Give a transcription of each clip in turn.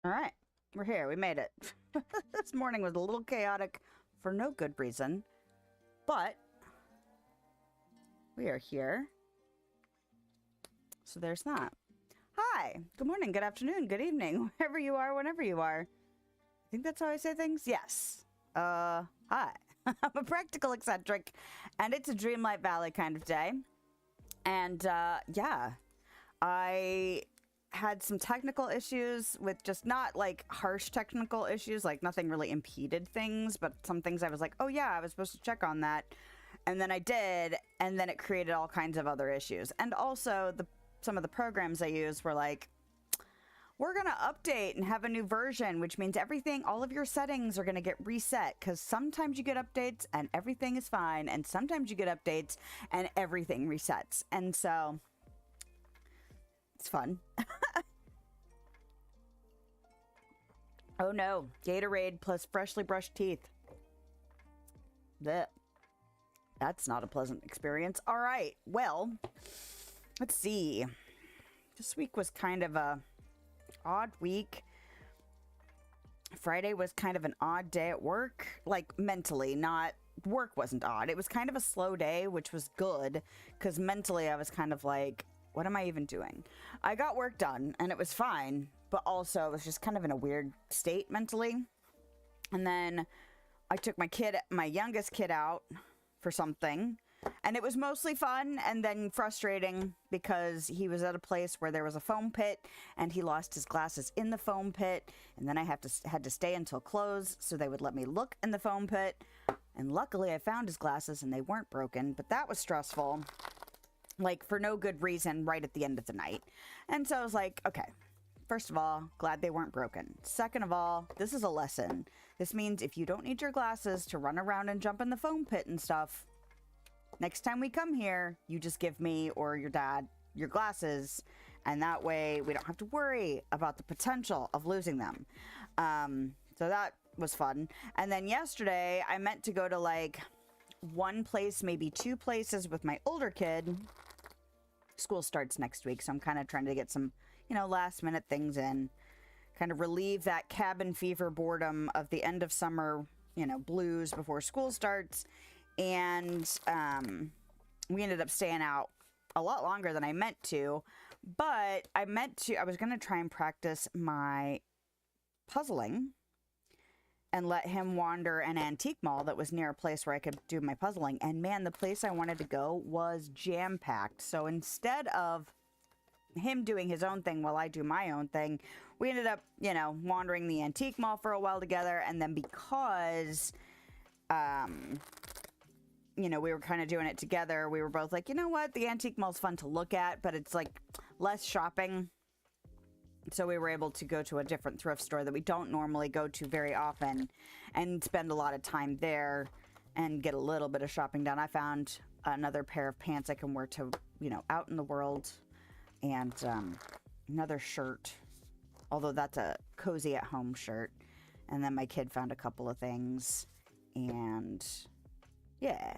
All right, we're here. We made it. This morning was a little chaotic for no good reason, but we are here. So there's that. Hi, good morning, good afternoon, good evening, wherever you are, whenever you are. I think that's how I say things. Yes. Hi. I'm a practical eccentric, and it's a Dreamlight Valley kind of day. And yeah, I had some technical issues with just not like harsh technical issues, like nothing really impeded things, but some things I was like, oh yeah, I was supposed to check on that. And then I did, and then it created all kinds of other issues. And also some of the programs I use were like, we're going to update and have a new version, which means all of your settings are going to get reset, because sometimes you get updates and everything is fine, and sometimes you get updates and everything resets. And so it's fun. Oh no, Gatorade plus freshly brushed teeth. That's not a pleasant experience. All right, well, let's see. This week was kind of a odd week. Friday was kind of an odd day at work, like mentally, not work wasn't odd. It was kind of a slow day, which was good, because mentally I was kind of like, what am I even doing? I got work done and it was fine, but also I was just kind of in a weird state mentally. And then I took my youngest kid out for something, and it was mostly fun and then frustrating because he was at a place where there was a foam pit and he lost his glasses in the foam pit, and then I had to stay until close so they would let me look in the foam pit. And luckily I found his glasses and they weren't broken, but that was stressful, like for no good reason right at the end of the night. And so I was like, okay, first of all, glad they weren't broken. Second of all, this is a lesson. This means if you don't need your glasses to run around and jump in the foam pit and stuff, next time we come here, you just give me or your dad your glasses, and that way we don't have to worry about the potential of losing them. So that was fun. And then yesterday, I meant to go to like one place, maybe two places with my older kid. School starts next week, so I'm kind of trying to get some, last minute things in. kind of relieve that cabin fever boredom of the end of summer, you know, blues before school starts. And we ended up staying out a lot longer than I meant to, but I was going to try and practice my puzzling and let him wander an antique mall that was near a place where I could do my puzzling. And man, the place I wanted to go was jam-packed. So instead of him doing his own thing while I do my own thing, we ended up, you know, wandering the antique mall for a while together. And then because, you know, we were kind of doing it together, we were both like, you know what, the antique mall's fun to look at, but it's like less shopping. So we were able to go to a different thrift store that we don't normally go to very often and spend a lot of time there and get a little bit of shopping done. I found another pair of pants I can wear to, you know, out in the world, and another shirt, although that's a cozy at home shirt. And then my kid found a couple of things, and yeah.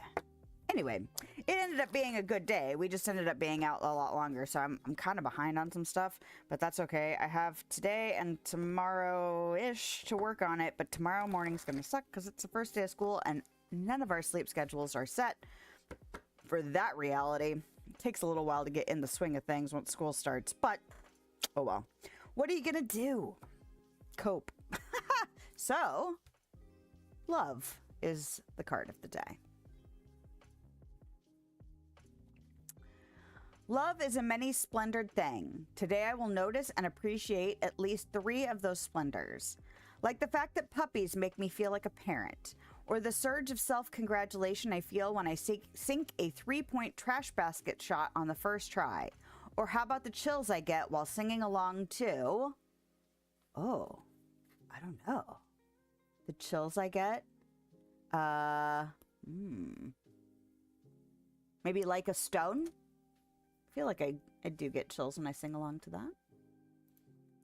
Anyway, it ended up being a good day. We just ended up being out a lot longer, so I'm kind of behind on some stuff, but that's okay. I have today and tomorrow-ish to work on it, but tomorrow morning's going to suck because it's the first day of school, and none of our sleep schedules are set for that reality. It takes a little while to get in the swing of things once school starts, but oh well. What are you going to do? Cope. So, love is the card of the day. Love is a many-splendored thing. Today I will notice and appreciate at least 3 of those splendors. Like the fact that puppies make me feel like a parent, or the surge of self-congratulation I feel when I sink a 3-point trash basket shot on the first try. Or how about the chills I get while singing along to... Oh, I don't know. The chills I get? Maybe Like a Stone? I feel like I do get chills when I sing along to that.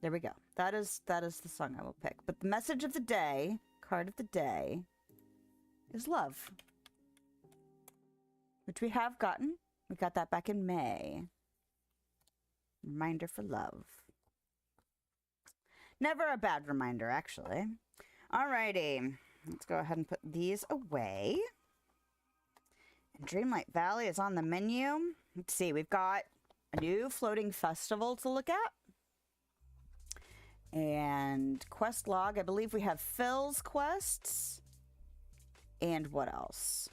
There we go. That is the song I will pick. But the message of the day, card of the day, is love. Which we have gotten. We got that back in May. Reminder for love. Never a bad reminder, actually. Alrighty. Let's go ahead and put these away. Dreamlight Valley is on the menu. Let's see, we've got a new floating festival to look at. And quest log, I believe we have Phil's quests. And what else?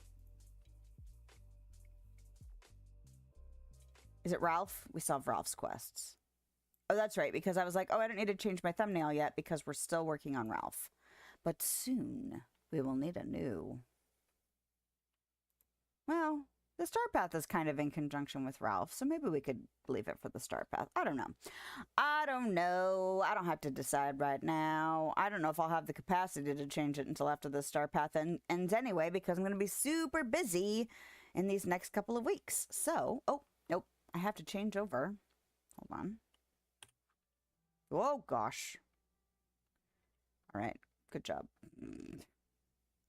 Is it Ralph? We still have Ralph's quests. Oh, that's right, because I was like, oh, I don't need to change my thumbnail yet because we're still working on Ralph. But soon we will need a new... Well, the Star Path is kind of in conjunction with Ralph, so maybe we could leave it for the Star Path. I don't know. I don't know. I don't have to decide right now. I don't know if I'll have the capacity to change it until after the Star Path ends anyway, because I'm going to be super busy in these next couple of weeks. So, oh, nope. I have to change over. Hold on. Oh, gosh. All right. Good job.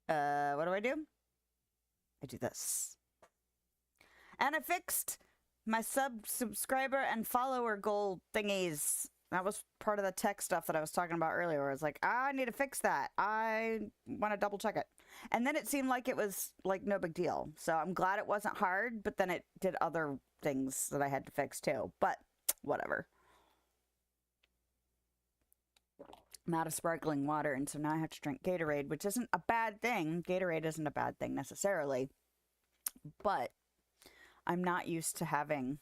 What do? I do this. And I fixed my subscriber and follower goal thingies. That was part of the tech stuff that I was talking about earlier. Where I was like, I need to fix that. I want to double check it. And then it seemed like it was like no big deal. So I'm glad it wasn't hard, but then it did other things that I had to fix too. But whatever. I'm out of sparkling water, and so now I have to drink Gatorade, which isn't a bad thing. Gatorade isn't a bad thing necessarily. But I'm not used to having,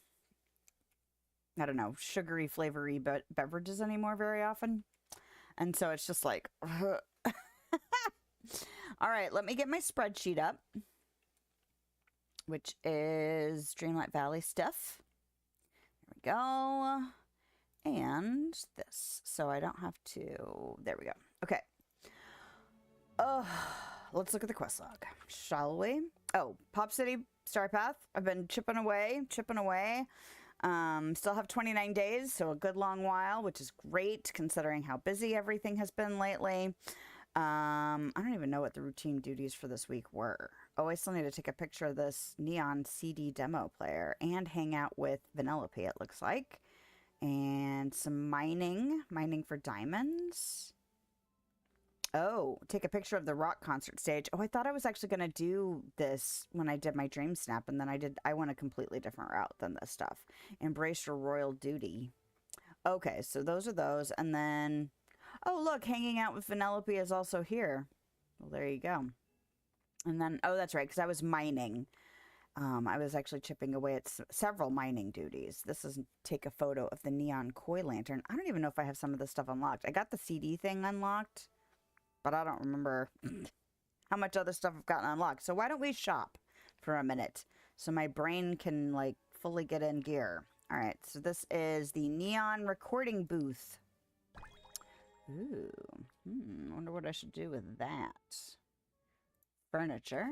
I don't know, sugary, flavory beverages anymore very often. And so it's just like, all right, let me get my spreadsheet up, which is Dreamlight Valley stuff. There we go. And this, so I don't have to, there we go. Okay. Let's look at the quest log, shall we? Oh, Pop City Star Path. I've been chipping away. Still have 29 days, so a good long while, which is great considering how busy everything has been lately. I don't even know what the routine duties for this week were. Oh, I still need to take a picture of this neon CD demo player and hang out with Vanellope, it looks like. And some mining for diamonds. Oh, take a picture of the rock concert stage. Oh, I thought I was actually going to do this when I did my dream snap, and then I went a completely different route than this stuff. Embrace your royal duty. Okay, so those are those, and then, oh, look, hanging out with Vanellope is also here. Well, there you go. And then, oh, that's right, because I was mining. I was actually chipping away at several mining duties. This is take a photo of the neon koi lantern. I don't even know if I have some of this stuff unlocked. I got the CD thing unlocked, but I don't remember how much other stuff I've gotten unlocked. So why don't we shop for a minute so my brain can, like, fully get in gear. All right, so this is the neon recording booth. Ooh, wonder what I should do with that. Furniture.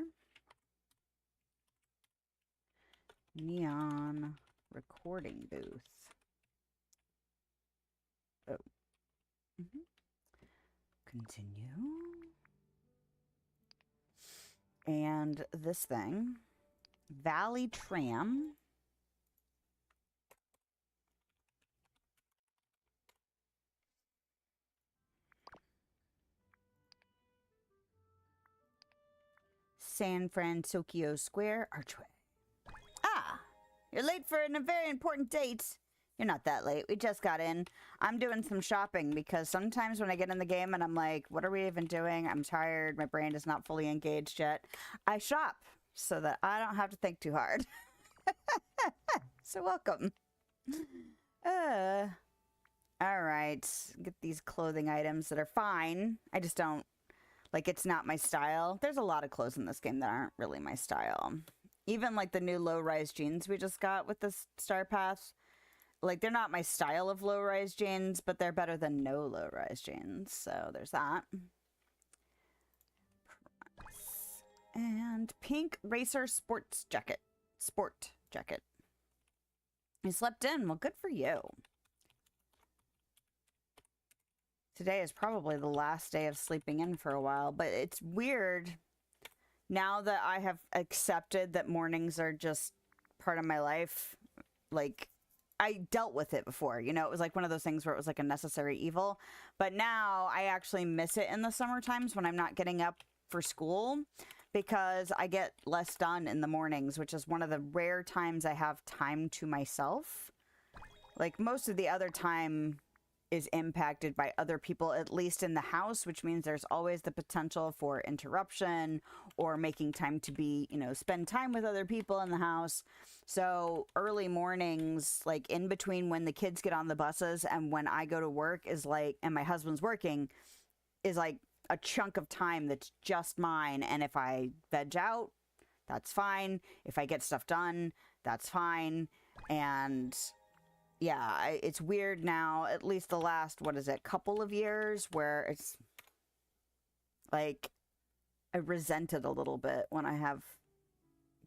Neon recording booth. Oh. Continue. And this thing. Valley Tram. San Francisco Square Archway. Ah, you're late for a very important date. You're not that late. We just got in. I'm doing some shopping because sometimes when I get in the game and I'm like, what are we even doing? I'm tired. My brain is not fully engaged yet. I shop so that I don't have to think too hard. So welcome. All right. Get these clothing items that are fine. I just don't, like, it's not my style. There's a lot of clothes in this game that aren't really my style. Even, like, the new low-rise jeans we just got with the Star Path. Like, they're not my style of low-rise jeans, but they're better than no low-rise jeans. So, there's that. And pink racer sports jacket. Sport jacket. You slept in. Well, good for you. Today is probably the last day of sleeping in for a while, but it's weird now that I have accepted that mornings are just part of my life. Like, I dealt with it before, you know, it was like one of those things where it was like a necessary evil, but now I actually miss it in the summer times when I'm not getting up for school because I get less done in the mornings, which is one of the rare times I have time to myself. Like, most of the other time is impacted by other people, at least in the house, which means there's always the potential for interruption or making time to be, you know, spend time with other people in the house. So early mornings, like in between when the kids get on the buses and when I go to work is like, and my husband's working, is like a chunk of time that's just mine. And if I veg out, that's fine. If I get stuff done, that's fine. And yeah, it's weird now, at least the last, what is it, couple of years, where it's like I resent it a little bit when I have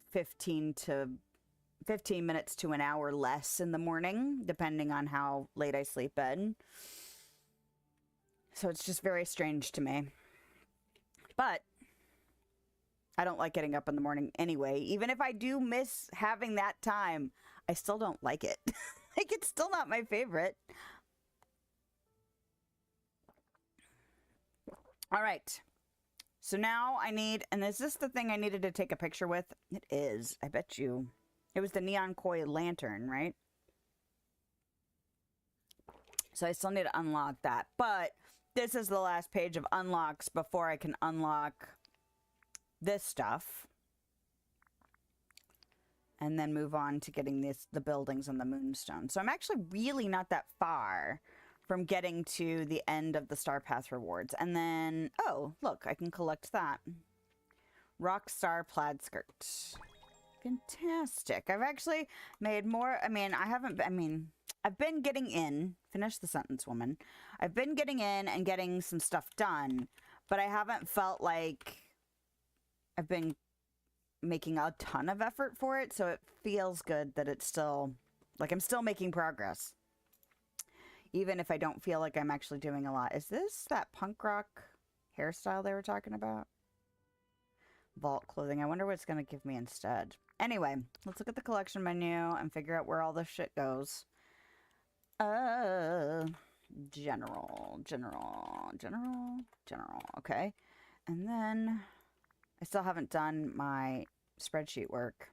15 minutes to an hour less in the morning, depending on how late I sleep in. So it's just very strange to me. But I don't like getting up in the morning anyway. Even if I do miss having that time, I still don't like it. Like, it's still not my favorite. All right. So now I need, and is this the thing I needed to take a picture with? It is, I bet you. It was the neon koi lantern, right? So I still need to unlock that. But this is the last page of unlocks before I can unlock this stuff. And then move on to getting the buildings and the moonstone. So I'm actually really not that far from getting to the end of the Star Path rewards. And then, oh, look, I can collect that. Rockstar plaid skirt. Fantastic. I've actually made more, I've been getting in, finish the sentence, woman. I've been getting in and getting some stuff done, but I haven't felt like I've been making a ton of effort for it, so it feels good that it's still, like, I'm still making progress. Even if I don't feel like I'm actually doing a lot. Is this that punk rock hairstyle they were talking about? Vault clothing. I wonder what it's going to give me instead. Anyway, let's look at the collection menu and figure out where all this shit goes. Uh, general. Okay. And then I still haven't done my spreadsheet work.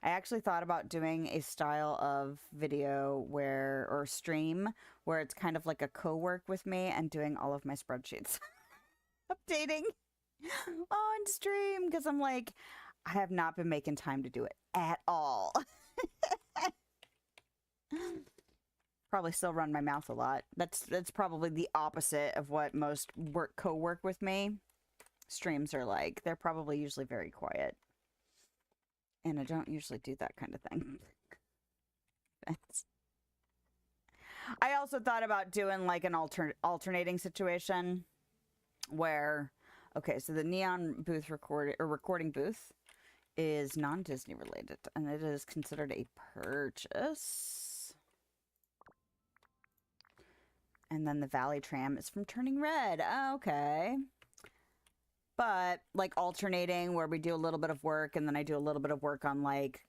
I actually thought about doing a style of video or stream where it's kind of like a co-work with me and doing all of my spreadsheets. Updating on stream because I'm like, I have not been making time to do it at all. Probably still run my mouth a lot. That's probably the opposite of what most co-work with me streams are like. They're probably usually very quiet. And I don't usually do that kind of thing. I also thought about doing like an alternating situation where, okay, so the neon booth recording booth is non-Disney related and it is considered a purchase. And then the Valley Tram is from Turning Red. Okay. But like alternating where we do a little bit of work and then I do a little bit of work on like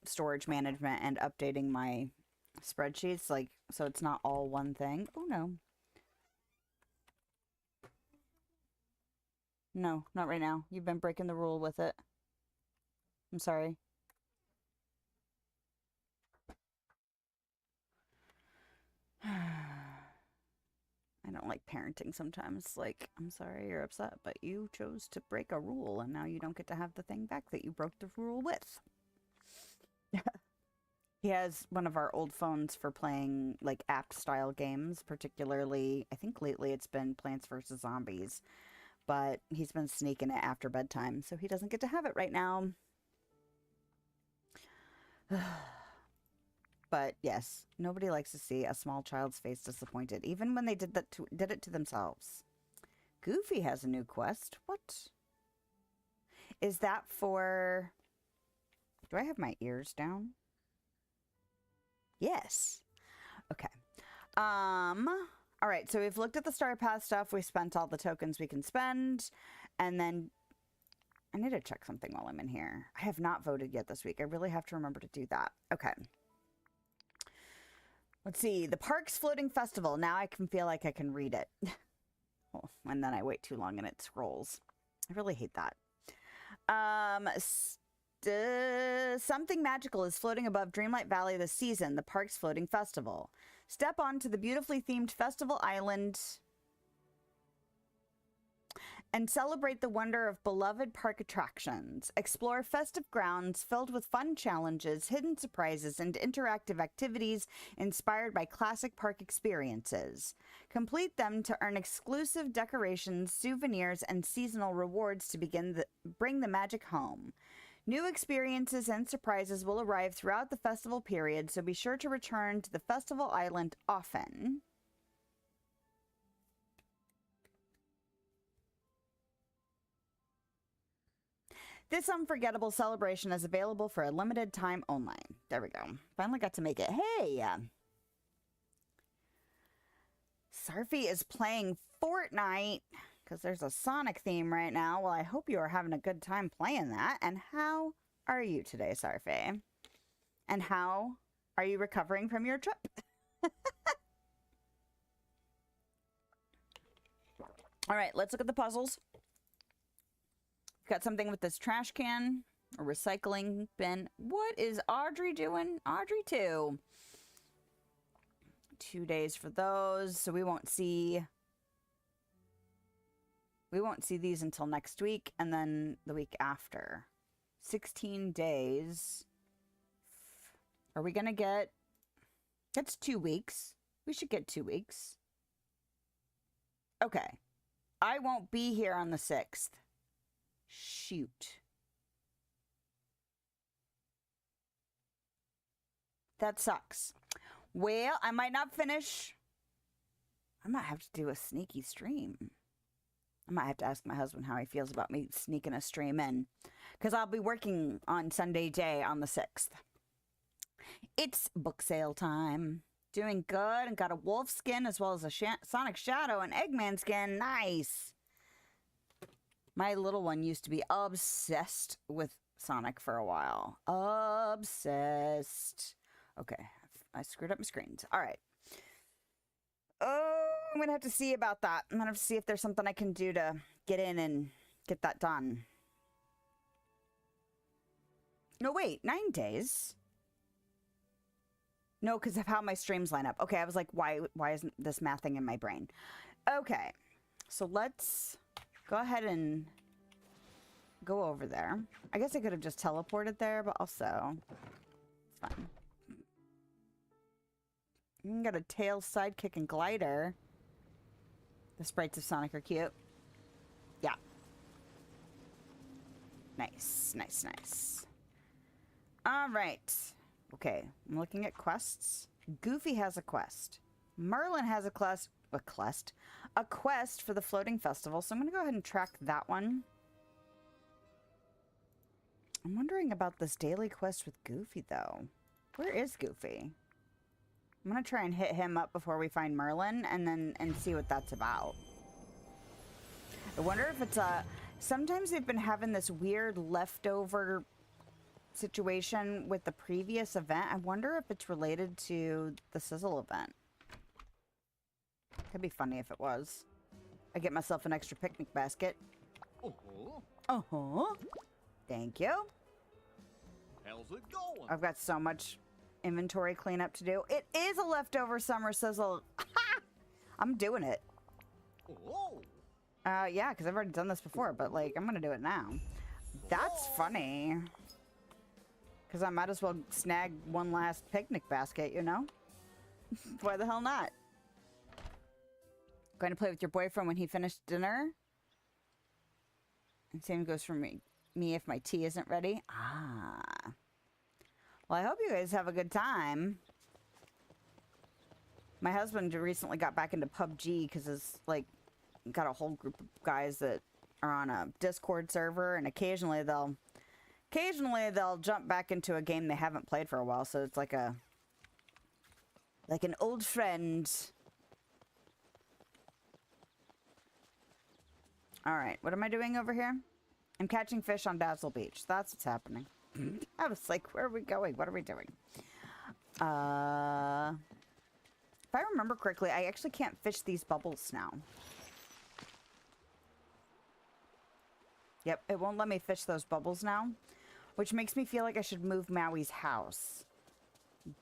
storage management and updating my spreadsheets, like, so it's not all one thing. Oh no. No, not right now. You've been breaking the rule with it. I'm sorry. I don't like parenting sometimes. Like, I'm sorry you're upset, but you chose to break a rule and now you don't get to have the thing back that you broke the rule with. He has one of our old phones for playing like app-style games, particularly, I think lately it's been Plants vs. Zombies, but he's been sneaking it after bedtime, so he doesn't get to have it right now. But yes, nobody likes to see a small child's face disappointed, even when they did it to themselves. Goofy has a new quest. What? Is that for... Do I have my ears down? Yes. Okay. All right, so we've looked at the Star Path stuff. We spent all the tokens we can spend. And then I need to check something while I'm in here. I have not voted yet this week. I really have to remember to do that. Okay. Let's see. The Parks Floating Festival. Now I can feel like I can read it. Oh, and then I wait too long and it scrolls. I really hate that. Something magical is floating above Dreamlight Valley this season, the Parks Floating Festival. Step onto the beautifully themed festival island and celebrate the wonder of beloved park attractions. Explore festive grounds filled with fun challenges, hidden surprises, and interactive activities inspired by classic park experiences. Complete them to earn exclusive decorations, souvenirs, and seasonal rewards to bring the magic home. New experiences and surprises will arrive throughout the festival period, so be sure to return to the festival island often. This unforgettable celebration is available for a limited time only. There we go. Finally got to make it. Hey! Sarfy is playing Fortnite because there's a Sonic theme right now. Well, I hope you are having a good time playing that. And how are you today, Sarfy? And how are you recovering from your trip? All right, let's look at the puzzles. Got something with this trash can, a recycling bin. What is Audrey doing? Audrey too. 2 days for those, so we won't see these until next week and then the week after. 16 days. Are we gonna get... That's 2 weeks. We should get 2 weeks. Okay. I won't be here on the 6th. Shoot. That sucks. Well, I might not finish. I might have to do a sneaky stream. I might have to ask my husband how he feels about me sneaking a stream in. Because I'll be working on Sunday day on the 6th. It's book sale time. Doing good and got a wolf skin as well as a Sonic Shadow and Eggman skin. Nice. My little one used to be obsessed with Sonic for a while. Obsessed. Okay, I screwed up my screens. All right. Oh, I'm gonna have to see about that. I'm gonna have to see if there's something I can do to get in and get that done. No, wait, 9 days? No, because of how my streams line up. Okay, I was like, why isn't this mathing in my brain? Okay, so let's go ahead and go over there. I guess I could have just teleported there, but also, it's fine. You got a tail, sidekick, and glider. The sprites of Sonic are cute. Yeah. Nice, nice, nice. All right. Okay, I'm looking at quests. Goofy has a quest. Merlin has a quest for the floating festival. So I'm going to go ahead and track that one. I'm wondering about this daily quest with Goofy, though. Where is Goofy? I'm going to try and hit him up before we find Merlin and see what that's about. I wonder if it's a... Sometimes they've been having this weird leftover situation with the previous event. I wonder if it's related to the Sizzle event. Could be funny if it was. I get myself an extra picnic basket. Thank you. How's it going? I've got so much inventory cleanup to do. It is a leftover summer Sizzle. I'm doing it. Yeah, because I've already done this before, but like I'm gonna do it now. That's funny. Because I might as well snag one last picnic basket, you know? Why the hell not? Going to play with your boyfriend when he finished dinner? And same goes for me if my tea isn't ready. Ah. Well, I hope you guys have a good time. My husband recently got back into PUBG because it's like got a whole group of guys that are on a Discord server, and occasionally they'll jump back into a game they haven't played for a while, so it's like an old friend. All right, what am I doing over here? I'm catching fish on Dazzle Beach. That's what's happening. I was like, where are we going? What are we doing? If I remember correctly, I actually can't fish these bubbles now. Yep, it won't let me fish those bubbles now. Which makes me feel like I should move Maui's house.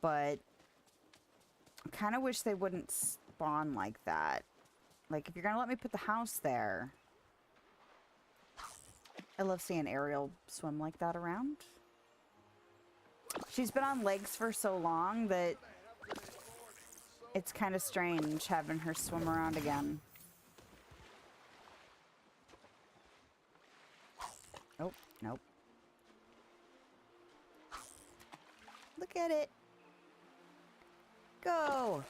But I kind of wish they wouldn't spawn like that. Like, if you're going to let me put the house there. I love seeing Ariel swim like that around. She's been on legs for so long that it's kind of strange having her swim around again. Oh, nope. Look at it. Go.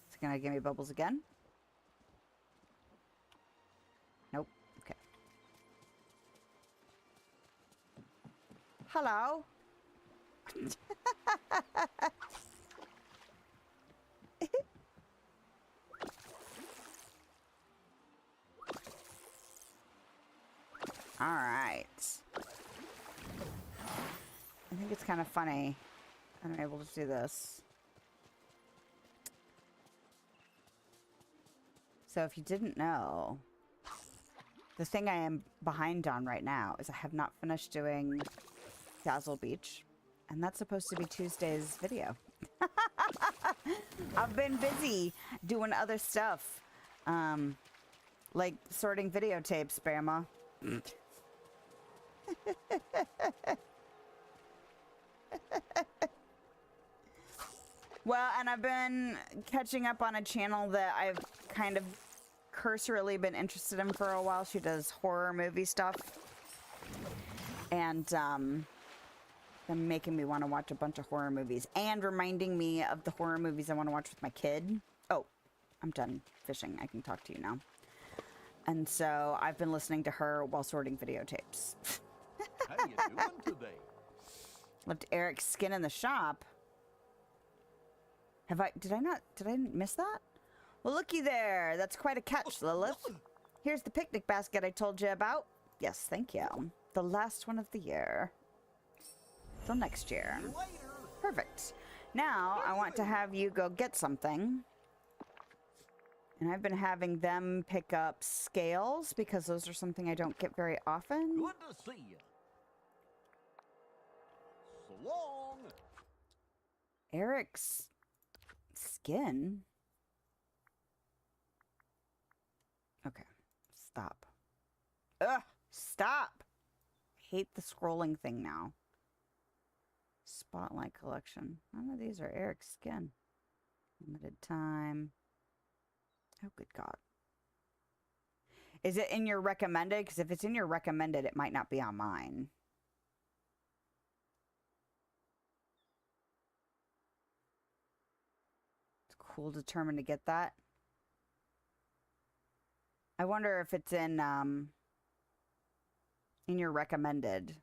Is it gonna give me bubbles again? Nope. Okay. Hello. All right. I think it's kind of funny I'm able to do this. So if you didn't know, the thing I am behind on right now is I have not finished doing Dazzle Beach, and that's supposed to be Tuesday's video. I've been busy doing other stuff, like sorting videotapes, Bama. Well, and I've been catching up on a channel that I've kind of cursorily been interested in for a while. She does horror movie stuff, and been making me want to watch a bunch of horror movies and reminding me of the horror movies I want to watch with my kid. Oh, I'm done fishing. I can talk to you now. And so I've been listening to her while sorting videotapes. How you doing today? Left Eric's skin in the shop. Did I miss that? Well, looky there. That's quite a catch, Lilith. Here's the picnic basket I told you about. Yes, thank you. The last one of the year. till next year. See you later. Perfect. Now, I want to have you go get something. And I've been having them pick up scales because those are something I don't get very often. Good to see you. So long. Eric's skin. Okay. Stop. Ugh! Stop! I hate the scrolling thing now. Spotlight collection. None of these are Eric's skin. Limited time. Oh, good God. Is it in your recommended? Because if it's in your recommended, it might not be on mine. It's cool, determined to get that. I wonder if it's in your recommended.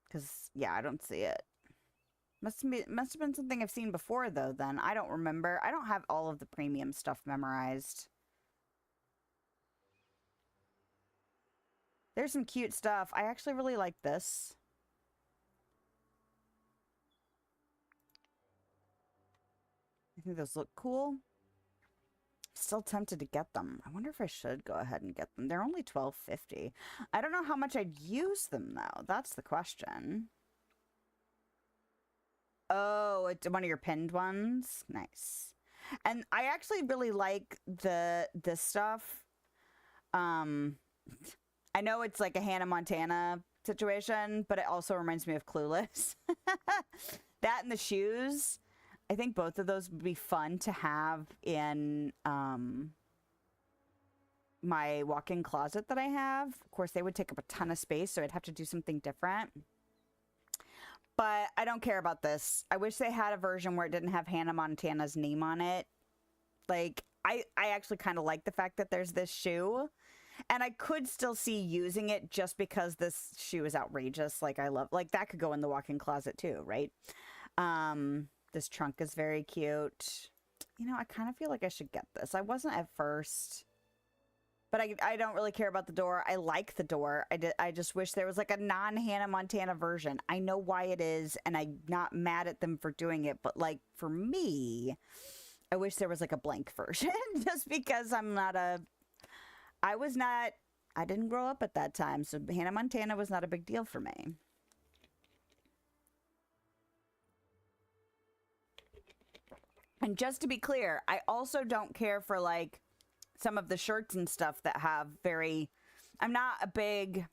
Because, yeah, I don't see it. Must have been something I've seen before, though, then. I don't remember. I don't have all of the premium stuff memorized. There's some cute stuff. I actually really like this. I think those look cool. Still tempted to get them. I wonder if I should go ahead and get them. They're only $12.50. I don't know how much I'd use them, though. That's the question. Oh, it's one of your pinned ones? Nice. And I actually really like this stuff. I know it's like a Hannah Montana situation, but it also reminds me of Clueless. That and the shoes. I think both of those would be fun to have in my walk-in closet that I have. Of course, they would take up a ton of space, so I'd have to do something different. But I don't care about this. I wish they had a version where it didn't have Hannah Montana's name on it. Like, I actually kind of like the fact that there's this shoe. And I could still see using it just because this shoe is outrageous. Like, I love... Like, that could go in the walk-in closet, too, right? This trunk is very cute. You know, I kind of feel like I should get this. I wasn't at first... But I don't really care about the door. I like the door. I just wish there was like a non-Hannah Montana version. I know why it is, and I'm not mad at them for doing it. But like for me, I wish there was like a blank version just because I'm not a... I didn't grow up at that time. So Hannah Montana was not a big deal for me. And just to be clear, I also don't care for like some of the shirts and stuff that have very... I'm not a big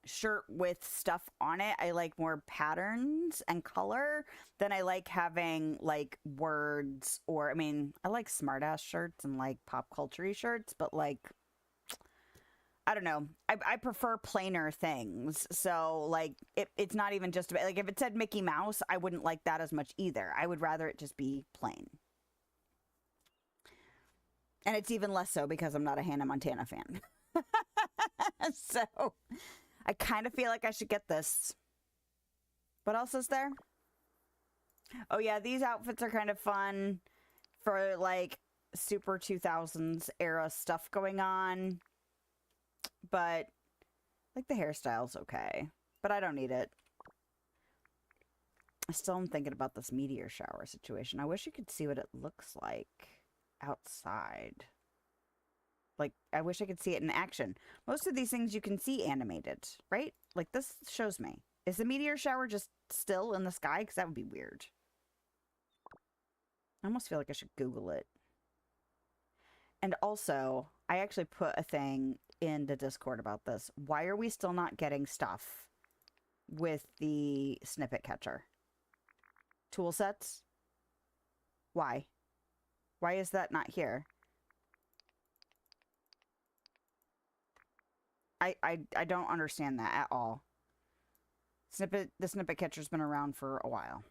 shirt with stuff on it. I like more patterns and color than I like having like words or... I mean, I like smartass shirts and like pop culture-y shirts, but like... I don't know. I prefer plainer things. So like it's not even just about... Like if it said Mickey Mouse, I wouldn't like that as much either. I would rather it just be plain. And it's even less so because I'm not a Hannah Montana fan. So, I kind of feel like I should get this. What else is there? Oh yeah, these outfits are kind of fun for like super 2000s era stuff going on. But, like the hairstyle's okay. But I don't need it. I still am thinking about this meteor shower situation. I wish you could see what it looks like outside. Like, I wish I could see it in action. Most of these things you can see animated, right? Like, this shows me. Is the meteor shower just still in the sky? Because that would be weird. I almost feel like I should Google it. And also, I actually put a thing in the Discord about this. Why are we still not getting stuff with the snippet catcher? Tool sets? Why? Why is that not here? I don't understand that at all. The snippet catcher's been around for a while.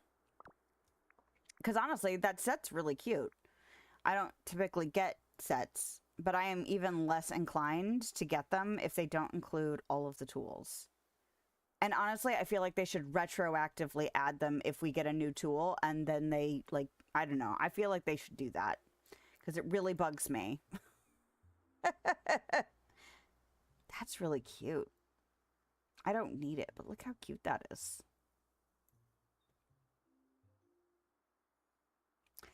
Because honestly, that set's really cute. I don't typically get sets, but I am even less inclined to get them if they don't include all of the tools. And honestly, I feel like they should retroactively add them if we get a new tool, and then they, like, I don't know. I feel like they should do that, because it really bugs me. That's really cute. I don't need it, but look how cute that is.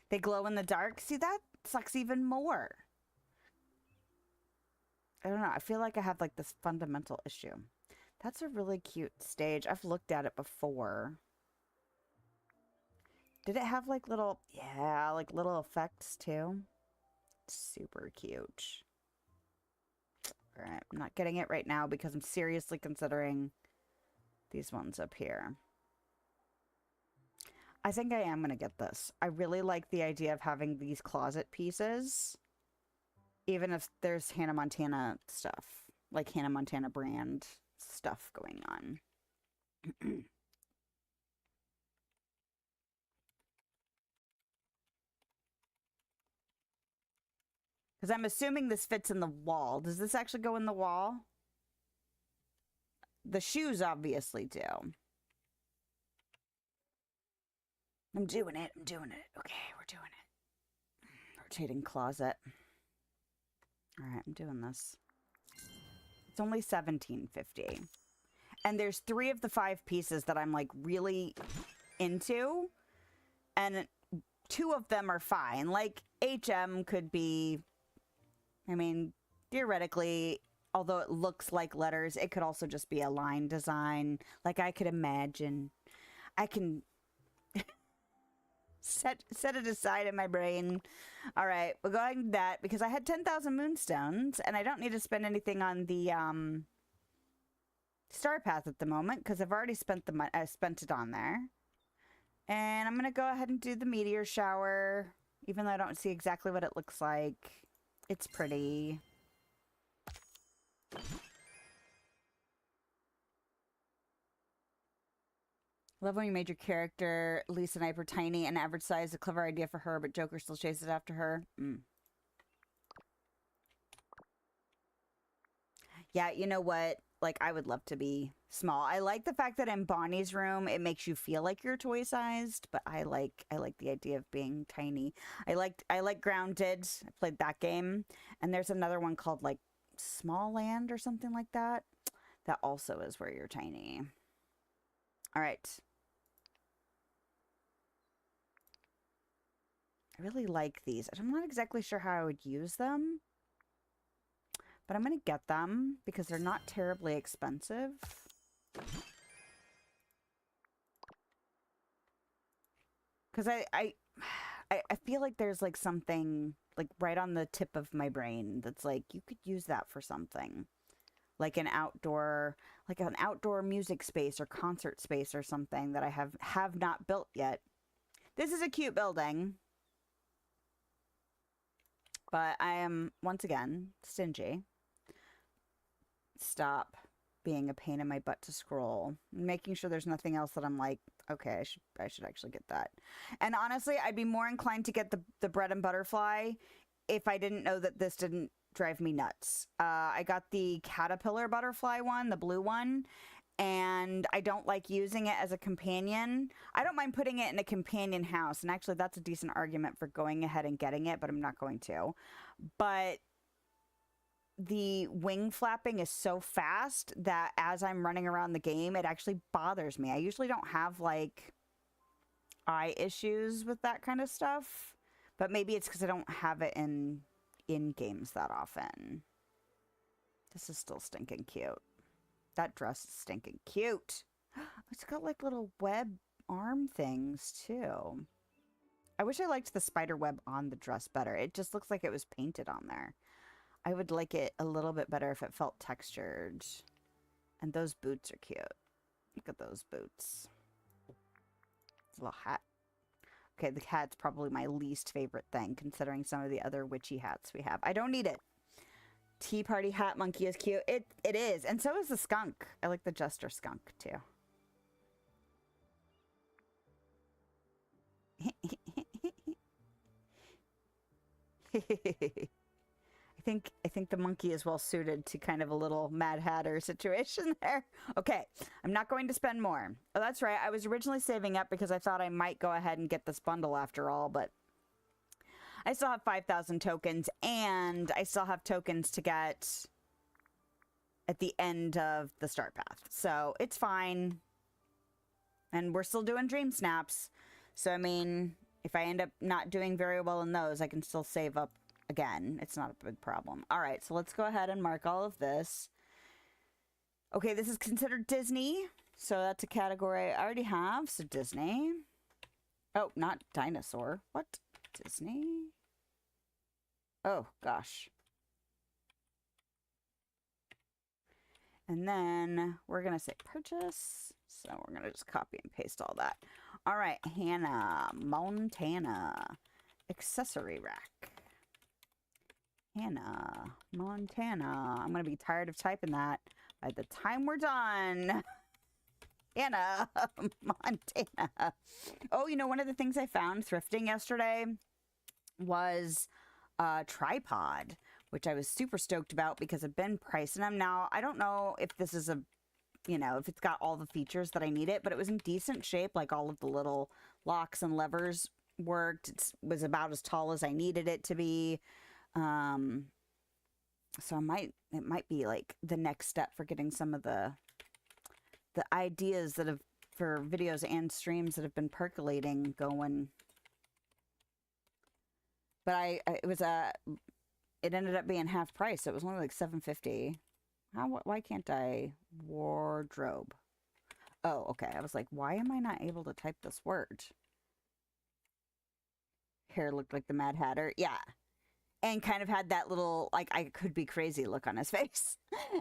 They glow in the dark. See, that sucks even more. I don't know. I feel like I have like this fundamental issue. That's a really cute stage. I've looked at it before. Did it have like little, yeah, like little effects too? Super cute. All right, I'm not getting it right now because I'm seriously considering these ones up here. I think I am going to get this. I really like the idea of having these closet pieces, even if there's Hannah Montana stuff, like Hannah Montana brand stuff going on. Because I'm assuming this fits in the wall. Does this actually go in the wall? The shoes obviously do. I'm doing it. I'm doing it. Okay, we're doing it. Rotating closet. All right, I'm doing this. It's only $17.50. And there's 3 of the 5 pieces that I'm like really into. And 2 of them are fine. Like HM could be, I mean, theoretically, although it looks like letters, it could also just be a line design. Like I could imagine. I can set it aside in my brain. All right, we're going to that because I had 10,000 moonstones and I don't need to spend anything on the star path at the moment because I've already spent spent it on there. And I'm gonna go ahead and do the meteor shower, even though I don't see exactly what it looks like. It's pretty. Love when you made your character, Lisa Sniper, tiny and average size. A clever idea for her, but Joker still chases after her. Yeah, you know what? Like, I would love to be small. I like the fact that in Bonnie's room, it makes you feel like you're toy-sized, but I like the idea of being tiny. I like Grounded. I played that game. And there's another one called, like, Small Land or something like that. That also is where you're tiny. All right. I really like these. I'm not exactly sure how I would use them, but I'm going to get them because they're not terribly expensive. Because I feel like there's like something like right on the tip of my brain that's like, you could use that for something. Like an outdoor music space or concert space or something that I have not built yet. This is a cute building. But I am, once again, stingy. Stop being a pain in my butt to scroll. Making sure there's nothing else that I'm like, okay, I should actually get that. And honestly, I'd be more inclined to get the bread and butterfly if I didn't know that this didn't drive me nuts. I got the caterpillar butterfly one, the blue one, and I don't like using it as a companion. I don't mind putting it in a companion house, and actually that's a decent argument for going ahead and getting it, but I'm not going to. But the wing flapping is so fast that as I'm running around the game, it actually bothers me. I usually don't have, like, eye issues with that kind of stuff, but maybe it's because I don't have it in games that often. This is still stinking cute. That dress is stinking cute. It's got like little web arm things too. I wish I liked the spider web on the dress better. It just looks like it was painted on there. I would like it a little bit better if it felt textured. And those boots are cute. Look at those boots. It's a little hat. Okay, the hat's probably my least favorite thing, considering some of the other witchy hats we have. I don't need it. Tea Party hat monkey is cute. It is. And so is the skunk. I like the jester skunk, too. I think the monkey is well suited to kind of a little Mad Hatter situation there. Okay, I'm not going to spend more. Oh, that's right. I was originally saving up because I thought I might go ahead and get this bundle after all, but I still have 5,000 tokens, and I still have tokens to get at the end of the start path. So it's fine. And we're still doing dream snaps. So, I mean, if I end up not doing very well in those, I can still save up again. It's not a big problem. All right, so let's go ahead and mark all of this. Okay, this is considered Disney. So that's a category I already have. So Disney. Oh, not dinosaur. What? Disney? Oh, gosh. And then we're going to say purchase. So we're going to just copy and paste all that. All right, Hannah Montana. Accessory rack. Hannah Montana. I'm going to be tired of typing that by the time we're done. Hannah Montana. Oh, you know, one of the things I found thrifting yesterday was a tripod, which I was super stoked about because I've been pricing them. Now, I don't know if this is a, you know, if it's got all the features that I need it, but it was in decent shape. Like all of the little locks and levers worked. It was about as tall as I needed it to be. So it might be like the next step for getting some of the ideas that have, for videos and streams that have been percolating going. But it ended up being half price. So it was only like $7.50. Why can't I? Wardrobe. Oh, okay. I was like, why am I not able to type this word? Hair looked like the Mad Hatter. Yeah. And kind of had that little, like, I could be crazy look on his face.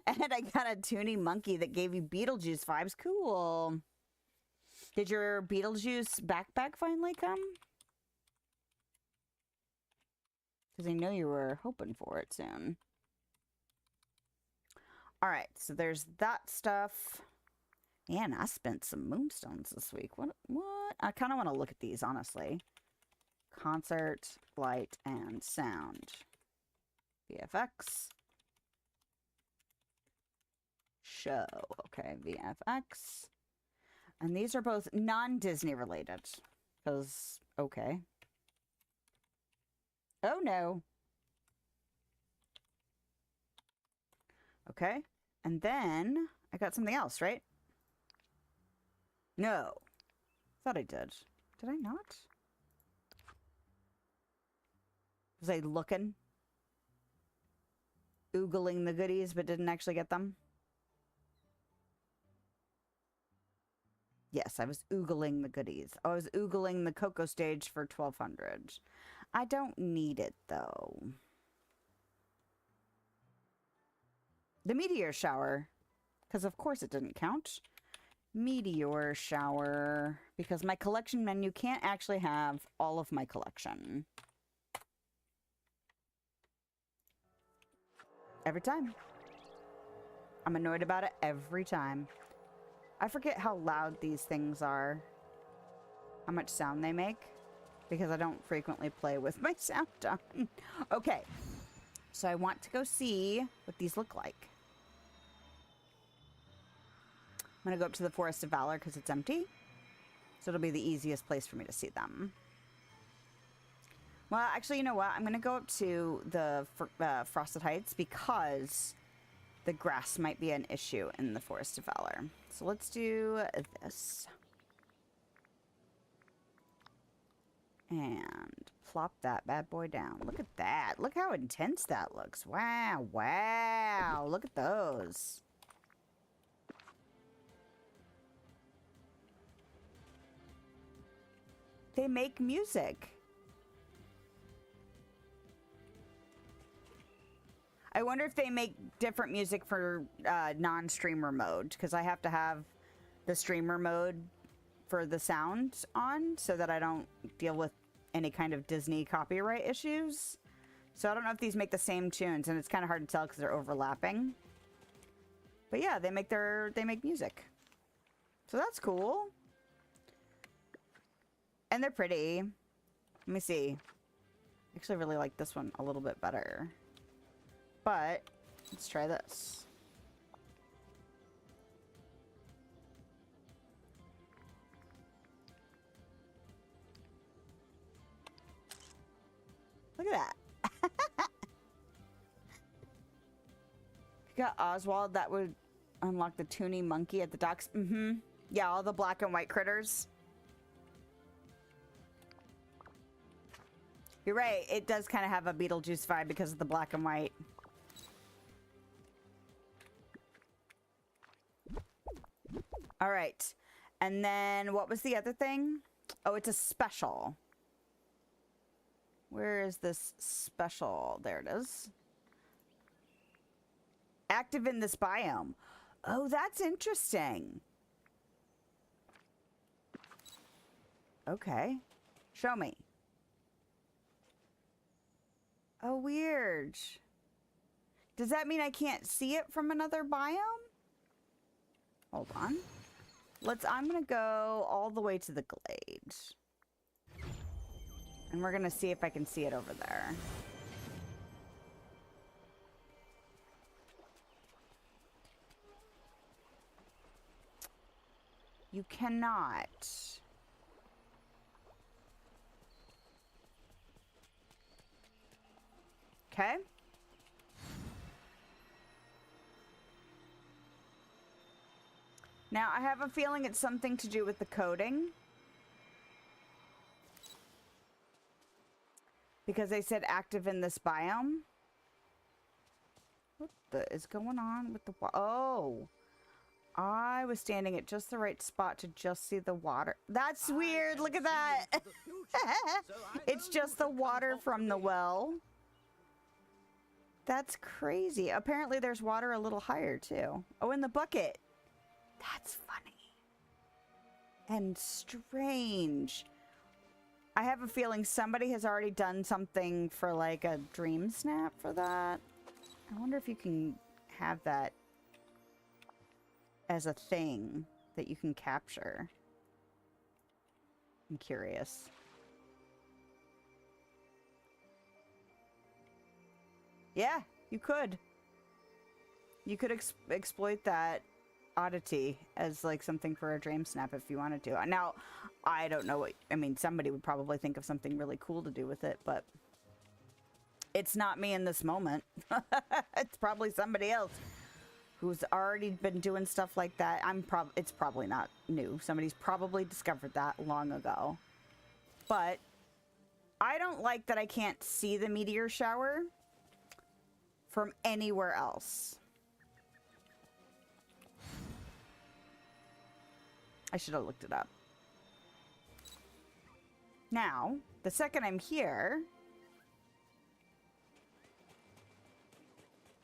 And I got a Toonie monkey that gave you Beetlejuice vibes. Cool. Did your Beetlejuice backpack finally come? Because I know you were hoping for it soon. All right, so there's that stuff. Man, I spent some moonstones this week. What? I kind of want to look at these, honestly. Concert, light, and sound. VFX. Show. Okay, VFX. And these are both non-Disney related. Because, okay. Oh, no. Okay. And then I got something else, right? No. Thought I did. Did I not? Was I looking? Oogling the goodies, but didn't actually get them? Yes, I was oogling the goodies. I was oogling the Cocoa stage for 1200. I don't need it, though. The meteor shower. Because of course it didn't count. Meteor shower. Because my collection menu can't actually have all of my collection. Every time. I'm annoyed about it every time. I forget how loud these things are. How much sound they make. Because I don't frequently play with my sound on. Okay. So I want to go see what these look like. I'm going to go up to the Forest of Valor because it's empty. So it'll be the easiest place for me to see them. Well, actually, you know what? I'm going to go up to the Frosted Heights because the grass might be an issue in the Forest of Valor. So let's do this. And plop that bad boy down. Look at that. Look how intense that looks. Wow. Wow. Look at those. They make music. I wonder if they make different music for non-streamer mode, because I have to have the streamer mode for the sound on so that I don't deal with any kind of Disney copyright issues. So I don't know if these make the same tunes, and it's kind of hard to tell because they're overlapping. But yeah, they make music. So that's cool. And they're pretty. Let me see. I actually really like this one a little bit better. But let's try this. Look at that. Got Oswald, that would unlock the Toonie monkey at the docks. Mm-hmm. Yeah, all the black and white critters. You're right, it does kind of have a Beetlejuice vibe because of the black and white. All right. And then what was the other thing? Oh, it's a special. Where is this special? There it is. Active in this biome. Oh, that's interesting. Okay. Show me. Oh, weird. Does that mean I can't see it from another biome? Hold on. I'm gonna go all the way to the glade. And we're gonna see if I can see it over there. You cannot. Okay. Now, I have a feeling it's something to do with the coding. Because they said active in this biome. What the is going on with the oh. I was standing at just the right spot to just see the water. That's weird. Look at that. It's just the water from the well. That's crazy. Apparently there's water a little higher too. Oh, in the bucket. That's funny. And strange. I have a feeling somebody has already done something for like a dream snap for that. I wonder if you can have that as a thing that you can capture. I'm curious. Yeah, you could. You could exploit that oddity as like something for a dream snap if you wanted to. Now, I don't know what, I mean, somebody would probably think of something really cool to do with it, but it's not me in this moment. It's probably somebody else who's already been doing stuff like that. It's probably not new. Somebody's probably discovered that long ago. But I don't like that I can't see the meteor shower from anywhere else. I should have looked it up. Now, the second I'm here,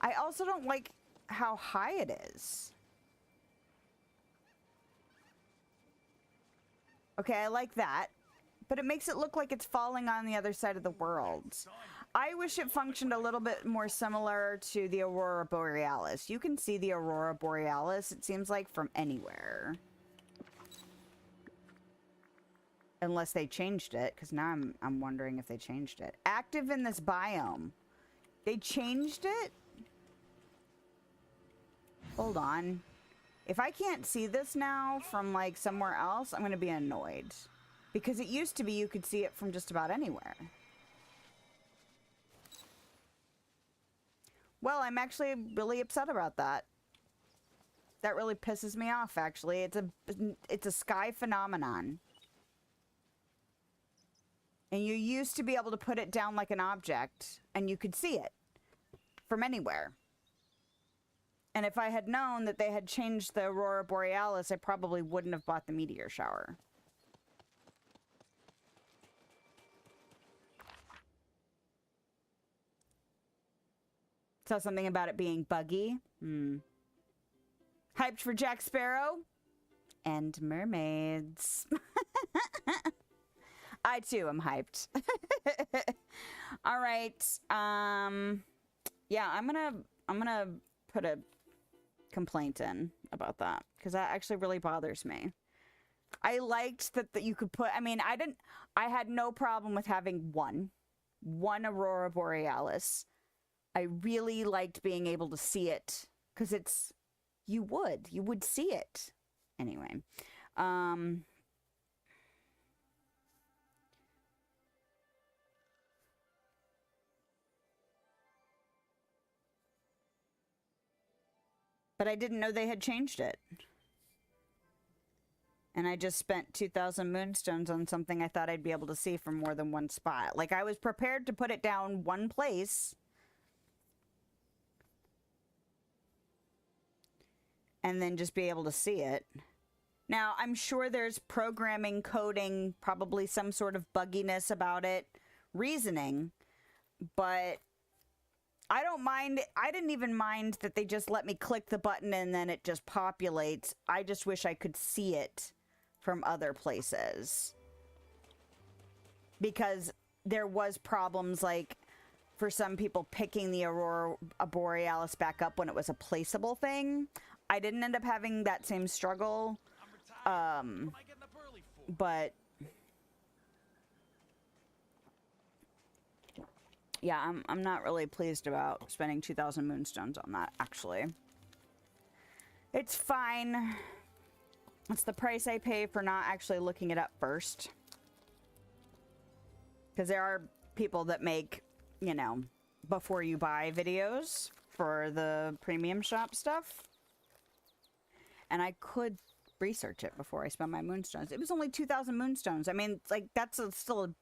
I also don't like how high it is. Okay, I like that, but it makes it look like it's falling on the other side of the world. I wish it functioned a little bit more similar to the Aurora Borealis. You can see the Aurora Borealis, it seems like, from anywhere. Unless they changed it, because now I'm wondering if they changed it. Active in this biome. They changed it? Hold on. If I can't see this now from like somewhere else, I'm going to be annoyed. Because it used to be you could see it from just about anywhere. Well, I'm actually really upset about that. That really pisses me off, actually. It's a sky phenomenon. And you used to be able to put it down like an object, and you could see it from anywhere. And if I had known that they had changed the Aurora Borealis, I probably wouldn't have bought the meteor shower. Saw something about it being buggy. Hyped for Jack Sparrow and mermaids. I too am hyped. All right. Yeah, I'm gonna put a complaint in about that because that actually really bothers me. I liked that you could put, I mean, I had no problem with having one Aurora Borealis. I really liked being able to see it because you would see it. Anyway, But I didn't know they had changed it. And I just spent 2,000 moonstones on something I thought I'd be able to see from more than one spot. Like, I was prepared to put it down one place. And then just be able to see it. Now, I'm sure there's programming, coding, probably some sort of bugginess about it, reasoning. But I don't mind. I didn't even mind that they just let me click the button and then it just populates. I just wish I could see it from other places. Because there was problems like for some people picking the Aurora Borealis back up when it was a placeable thing. I didn't end up having that same struggle. But yeah, I'm not really pleased about spending 2,000 moonstones on that, actually. It's fine. It's the price I pay for not actually looking it up first. Because there are people that make, you know, before you buy videos for the premium shop stuff. And I could research it before I spend my moonstones. It was only 2,000 moonstones. I mean, like, that's still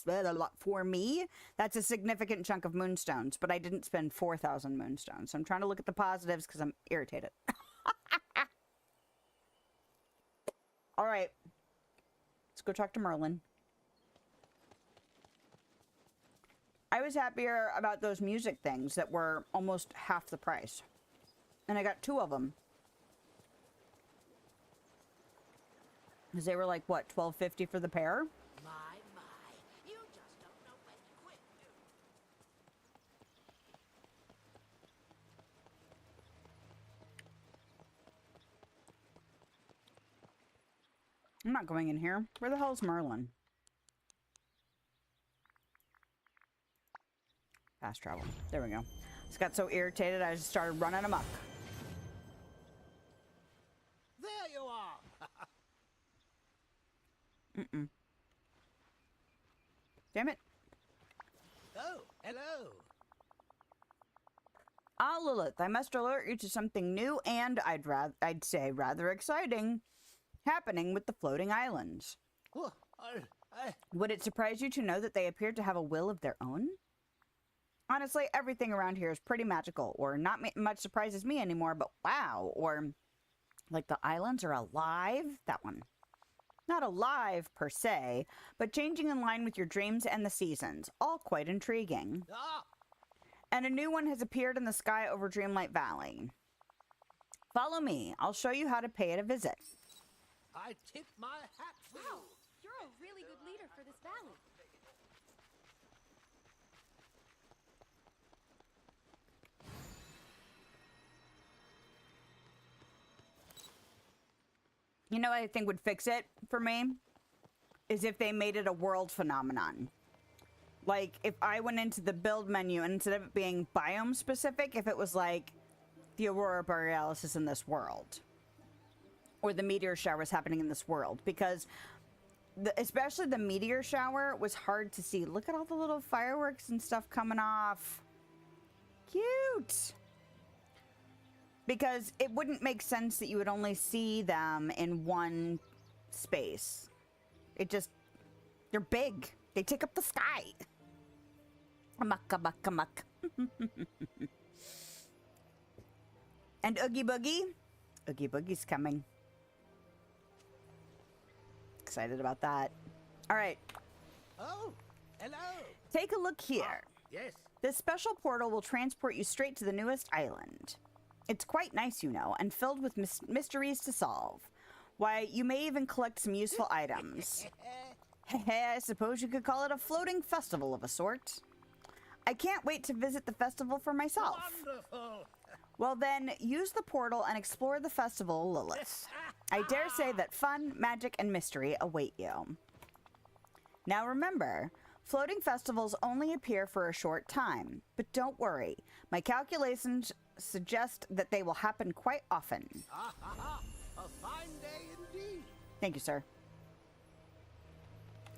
a lot for me. That's a significant chunk of moonstones, but I didn't spend 4,000 moonstones. So I'm trying to look at the positives because I'm irritated. All right. Let's go talk to Merlin. I was happier about those music things that were almost half the price. And I got 2 of them. Because they were like, what, $12.50 for the pair? My, you just don't know when to quit, do you? I'm not going in here. Where the hell's Merlin? Fast travel. There we go. Just got so irritated, I just started running amok. There you are. Mm-mm. Damn it. Oh, hello. Ah, Lilith, I must alert you to something new and I'd say rather exciting happening with the floating islands. Well, Would it surprise you to know that they appear to have a will of their own? Honestly, everything around here is pretty magical, or not much surprises me anymore, but wow, or like the islands are alive? That one. Not alive, per se, but changing in line with your dreams and the seasons. All quite intriguing. ah, And a new one has appeared in the sky over Dreamlight Valley. Follow me. I'll show you how to pay it a visit. I tip my hat to Wow, you're a really good leader for this valley. You know what I think would fix it for me? Is if they made it a world phenomenon. Like, if I went into the build menu and instead of it being biome specific, if it was like, the Aurora Borealis is in this world. Or the meteor shower is happening in this world. Because, especially the meteor shower was hard to see. Look at all the little fireworks and stuff coming off. Cute! Because it wouldn't make sense that you would only see them in one space. It just, they're big. They take up the sky. Amok, amok, amok. And Oogie Boogie. Oogie Boogie's coming. Excited about that. All right. Oh, hello. Take a look here. Yes. This special portal will transport you straight to the newest island. It's quite nice, you know, and filled with mysteries to solve. Why, you may even collect some useful items. I suppose you could call it a floating festival of a sort. I can't wait to visit the festival for myself. Wonderful. Well then, use the portal and explore the festival, Lilith. I dare say that fun, magic, and mystery await you. Now remember, floating festivals only appear for a short time, but don't worry. My calculations suggest that they will happen quite often. Ah, ha, ha. A fine day indeed. Thank you, sir.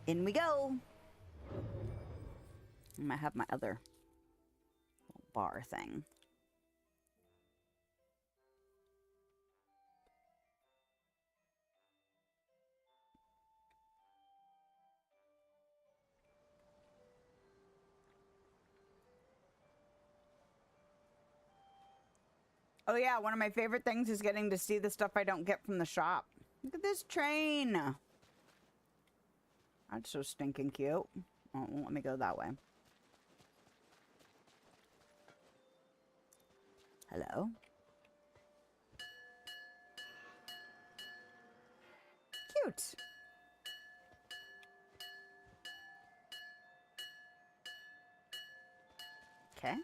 In we go. I might have my other little bar thing. Oh yeah, one of my favorite things is getting to see the stuff I don't get from the shop. Look at this train. That's so stinking cute. Oh, well, let me go that way. Hello? Cute. Okay.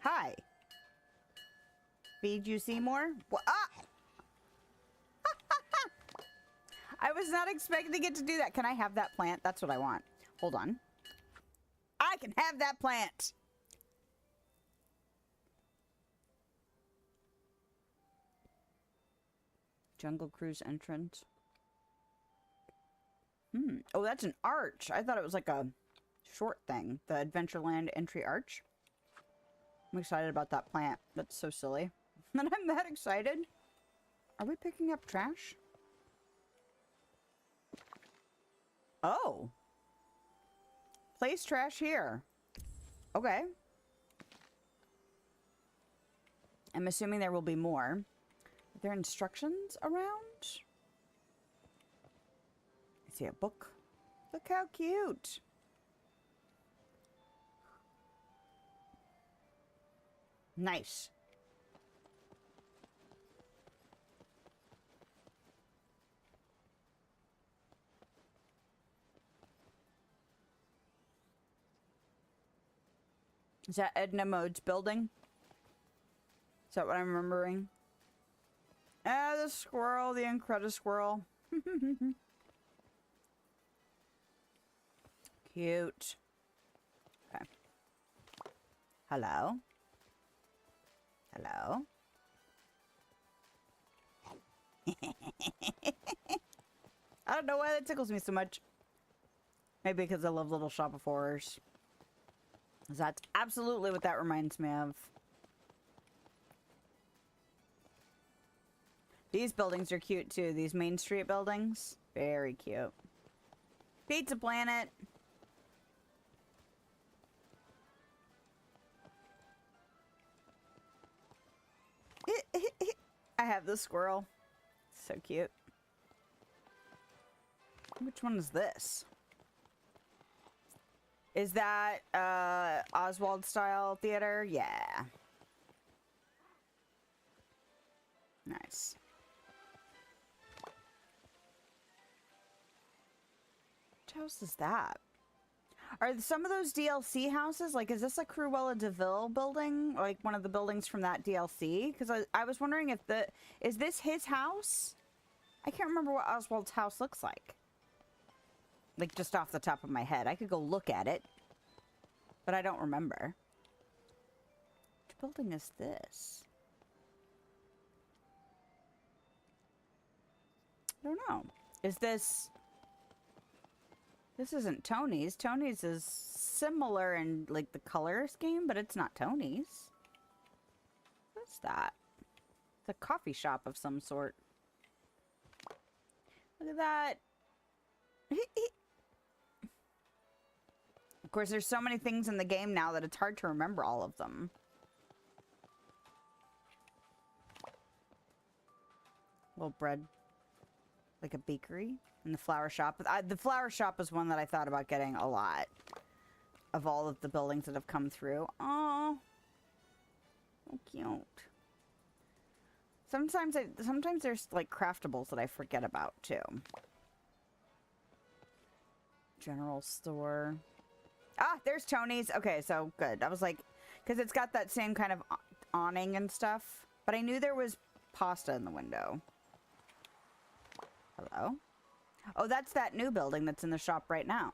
Hi. Feed you Seymour? What? Ah! I was not expecting it to do that. Can I have that plant? That's what I want. Hold on. I can have that plant. Jungle Cruise entrance. Oh, that's an arch. I thought it was like a short thing. The Adventureland entry arch. I'm excited about that plant. That's so silly. And I'm that excited. Are we picking up trash? Oh. Place trash here. Okay. I'm assuming there will be more. Are there instructions around? I see a book. Look how cute. Nice. Is that Edna Mode's building? Is that what I'm remembering? Ah, the squirrel, the Incredible squirrel. Cute. Okay. Hello? Hello? I don't know why that tickles me so much. Maybe because I love Little Shop of Horrors. That's absolutely what that reminds me of. These buildings are cute too. These Main Street buildings. Very cute. Pizza Planet. I have the squirrel. So cute. Which one is this? Is that Oswald style theater? Yeah. Nice. What house is that? Are some of those DLC houses, like, is this a Cruella de Vil building? Like one of the buildings from that DLC? Because I was wondering if is this his house? I can't remember what Oswald's house looks like. Like, just off the top of my head. I could go look at it. But I don't remember. Which building is this? I don't know. Is this... This isn't Tony's. Tony's is similar in, like, the color scheme, but it's not Tony's. What's that? It's a coffee shop of some sort. Look at that. Of course, there's so many things in the game now that it's hard to remember all of them. Little bread. Like a bakery. And the flower shop. The flower shop is one that I thought about getting a lot. Of all of the buildings that have come through. Oh, so cute. Sometimes there's like craftables that I forget about too. General store. Ah, there's Tony's. Okay, so good. I was like, because it's got that same kind of awning and stuff. But I knew there was pasta in the window. Hello? Oh, that's that new building that's in the shop right now.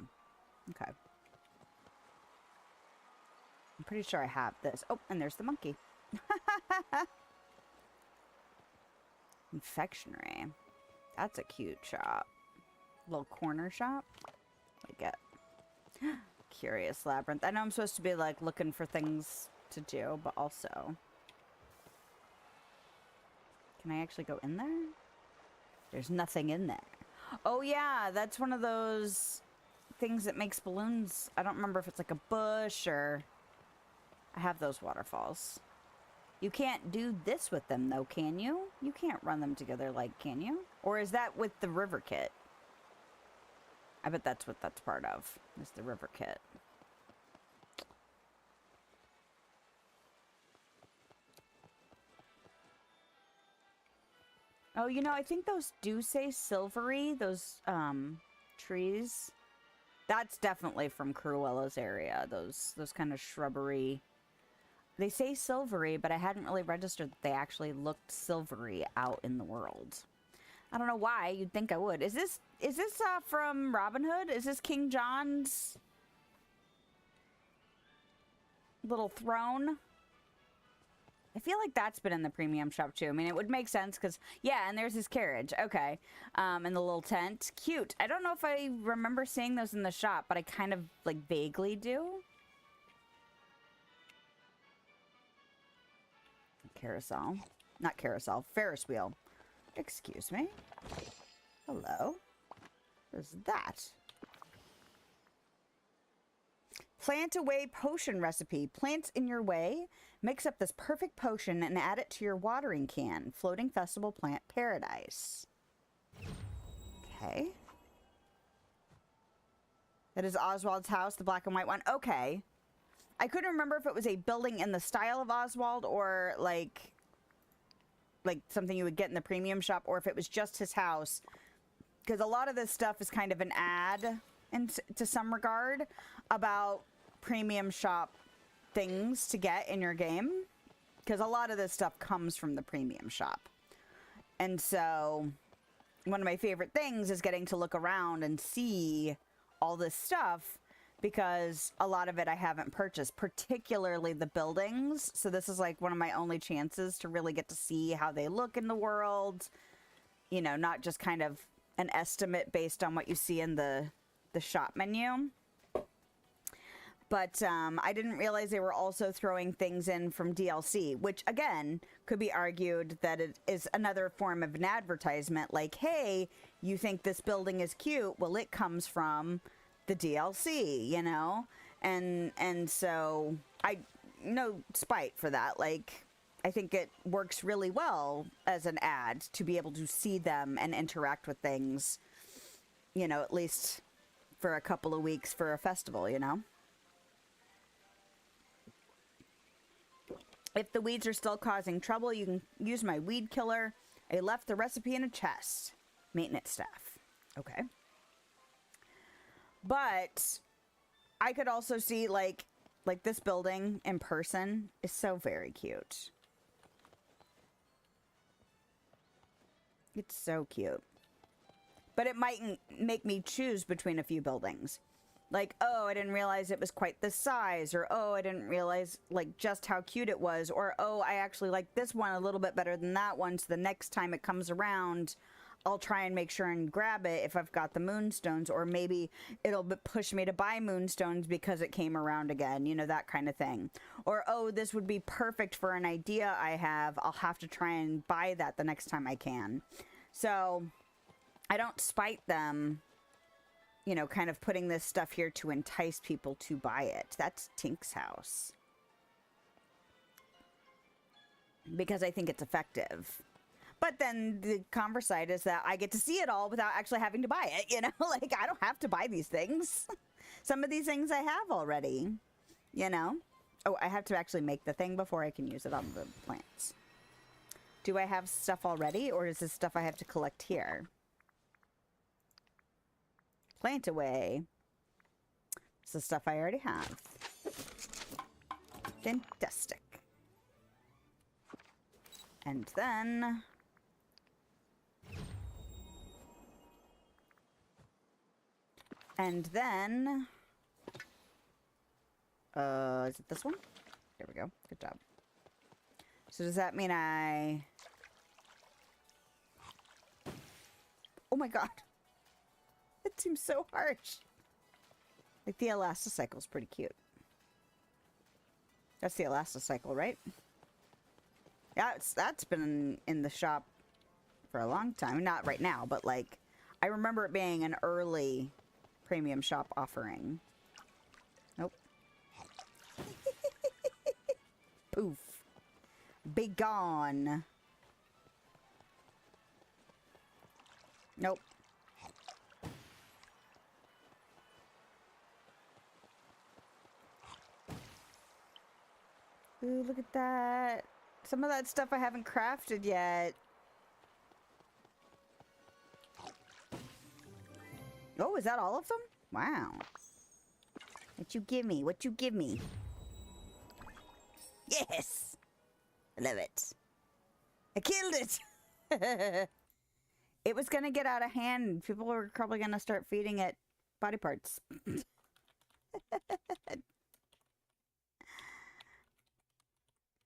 Okay. I'm pretty sure I have this. Oh, and there's the monkey. Confectionery. That's a cute shop. Little corner shop. What do I get? Curious Labyrinth. I know I'm supposed to be like looking for things to do, but also... Can I actually go in there? There's nothing in there. Oh yeah, that's one of those things that makes balloons. I don't remember if it's like a bush or... I have those waterfalls. You can't do this with them, though, can you? You can't run them together, like, can you? Or is that with the river kit? I bet that's what that's part of, is the river kit. Oh, you know, I think those do say silvery, those, trees. That's definitely from Cruella's area, those kind of shrubbery. They say silvery, but I hadn't really registered that they actually looked silvery out in the world. I don't know why. You'd think I would. Is this from Robin Hood? Is this King John's little throne? I feel like that's been in the premium shop too. I mean, it would make sense because, yeah, and there's his carriage. Okay. And the little tent. Cute. I don't know if I remember seeing those in the shop, but I kind of, like, vaguely do. Carousel. Not carousel. Ferris wheel. Excuse me. Hello. What's that? Plant away potion recipe. Plants in your way. Mix up this perfect potion and add it to your watering can. Floating festival plant paradise. Okay. That is Oswald's house, the black and white one. Okay. I couldn't remember if it was a building in the style of Oswald or like something you would get in the premium shop, or if it was just his house. Because a lot of this stuff is kind of an ad to some regard about premium shop things to get in your game. Because a lot of this stuff comes from the premium shop. And so one of my favorite things is getting to look around and see all this stuff, because a lot of it I haven't purchased, particularly the buildings. So this is like one of my only chances to really get to see how they look in the world. You know, not just kind of an estimate based on what you see in the shop menu. But I didn't realize they were also throwing things in from DLC, which, again, could be argued that it is another form of an advertisement. Like, hey, you think this building is cute? Well, it comes from the DLC, you know? And so, no spite for that. Like, I think it works really well as an ad to be able to see them and interact with things, you know, at least for a couple of weeks for a festival, you know? If the weeds are still causing trouble, you can use my weed killer. I left the recipe in a chest. Maintenance staff. Okay. But I could also see, like this building in person is so very cute. It's so cute. But it might make me choose between a few buildings. Like, oh, I didn't realize it was quite this size, or oh, I didn't realize, like, just how cute it was, or oh, I actually like this one a little bit better than that one, so the next time it comes around, I'll try and make sure and grab it if I've got the moonstones, or maybe it'll push me to buy moonstones because it came around again, you know, that kind of thing. Or, oh, this would be perfect for an idea I have, I'll have to try and buy that the next time I can. So, I don't spite them, you know, kind of putting this stuff here to entice people to buy it. That's Tink's house. Because I think it's effective. But then the converse side is that I get to see it all without actually having to buy it, you know? Like, I don't have to buy these things. Some of these things I have already, you know? Oh, I have to actually make the thing before I can use it on the plants. Do I have stuff already, or is this stuff I have to collect here? Plant away. It's the stuff I already have. Fantastic. And then... is it this one? There we go. Good job. So does that mean I... Oh my god. It seems so harsh. Like, the Elasticycle is pretty cute. That's the Elasticycle, right? Yeah, that's been in the shop for a long time. Not right now, but, like, I remember it being an early premium shop offering. Nope. Poof. Be gone. Nope. Ooh, look at that. Some of that stuff I haven't crafted yet. Oh, is that all of them? Wow. What you give me? What you give me? Yes! I love it. I killed it! It was gonna get out of hand. People were probably gonna start feeding it body parts.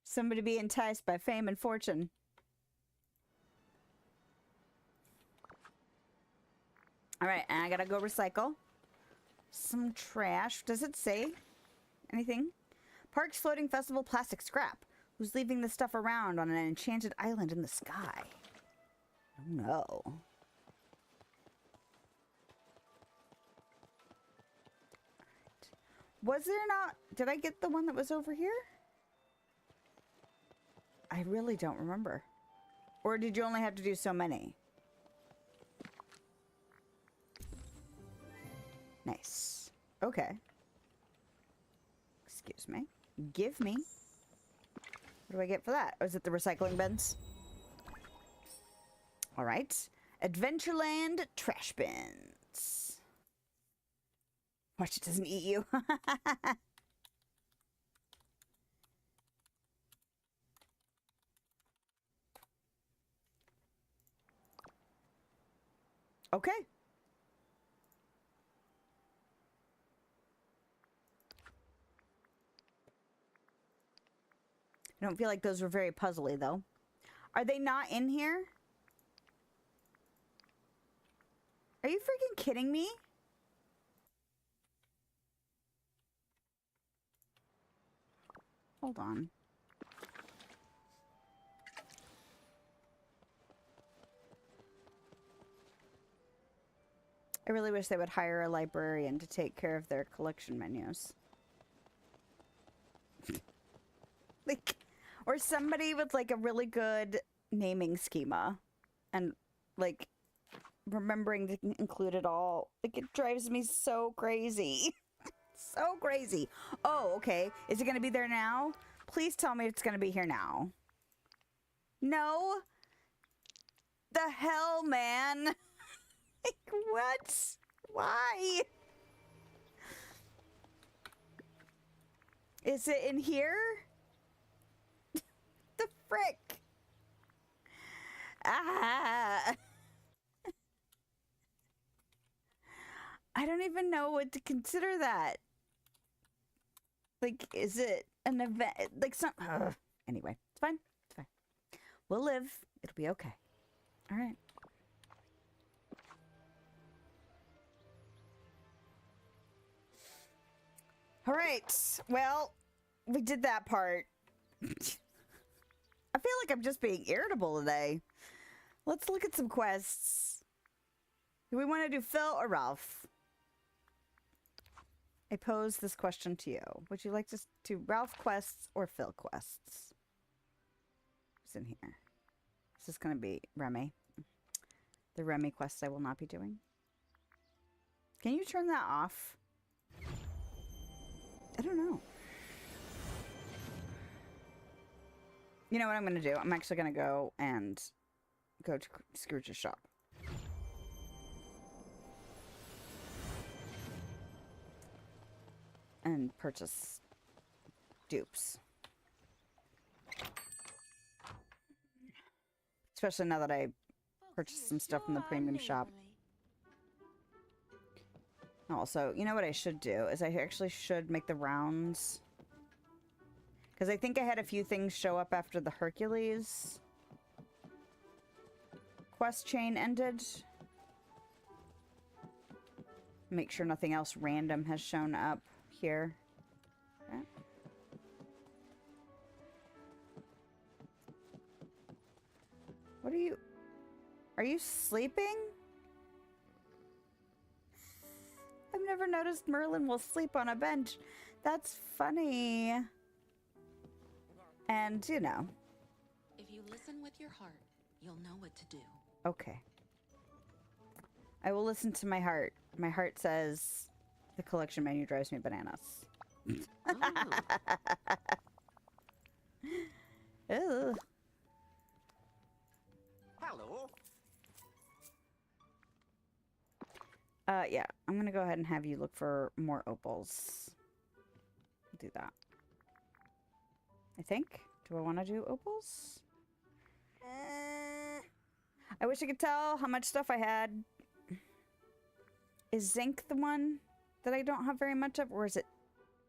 Somebody be enticed by fame and fortune. Alright, and I gotta go recycle some trash. Does it say anything? Park's floating festival plastic scrap. Who's leaving this stuff around on an enchanted island in the sky? Oh no. Was there not... Did I get the one that was over here? I really don't remember. Or did you only have to do so many? Nice. Okay. Excuse me. Give me. What do I get for that? Oh, is it the recycling bins? Alright. Adventureland trash bins. Watch it doesn't eat you. Okay. I don't feel like those were very puzzly, though. Are they not in here? Are you freaking kidding me? Hold on. I really wish they would hire a librarian to take care of their collection menus. Like, or somebody with like a really good naming schema and like remembering to include it all. Like, it drives me so crazy. So crazy. Oh, okay. Is it going to be there now? Please tell me it's going to be here now. No. The hell, man. Like, what? Why? Is it in here? The frick? Ah. I don't even know what to consider that. Like, is it an event? Like, some... Anyway, it's fine. It's fine. We'll live. It'll be okay. All right. All right. Well, we did that part. I feel like I'm just being irritable today. Let's look at some quests. Do we want to do Phil or Ralph? I pose this question to you. Would you like to do Ralph quests or Phil quests? Who's in here? Is this going to be Remy? The Remy quests I will not be doing. Can you turn that off? I don't know. You know what I'm going to do? I'm actually going to go to Scrooge's shop. And purchase dupes. Especially now that I purchased some stuff from the premium shop. Also, you know what I should do? Is I actually should make the rounds. Because I think I had a few things show up after the Hercules quest chain ended. Make sure nothing else random has shown up here. Okay. What are you sleeping? I've never noticed Merlin will sleep on a bench. That's funny. And, you know, you listen with your heart, you'll know what to do. Okay. I will listen to my heart. My heart says the collection menu drives me bananas. Ew. Hello. Yeah, I'm gonna go ahead and have you look for more opals. Do that. I think. Do I want to do opals? I wish I could tell how much stuff I had. Is zinc the one that I don't have very much of, or is it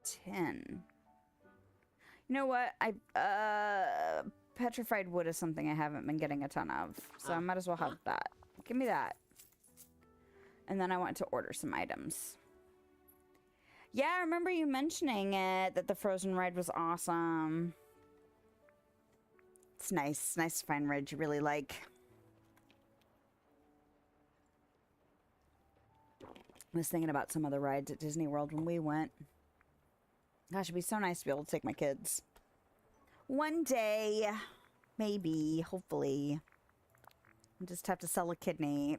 tin? You know what? Petrified wood is something I haven't been getting a ton of, so I might as well have that. Give me that. And then I want to order some items. Yeah, I remember you mentioning it, that the Frozen ride was awesome. It's nice. Nice to find rides you really like. I was thinking about some of the rides at Disney World when we went. Gosh, it'd be so nice to be able to take my kids. One day. Maybe. Hopefully. I just have to sell a kidney.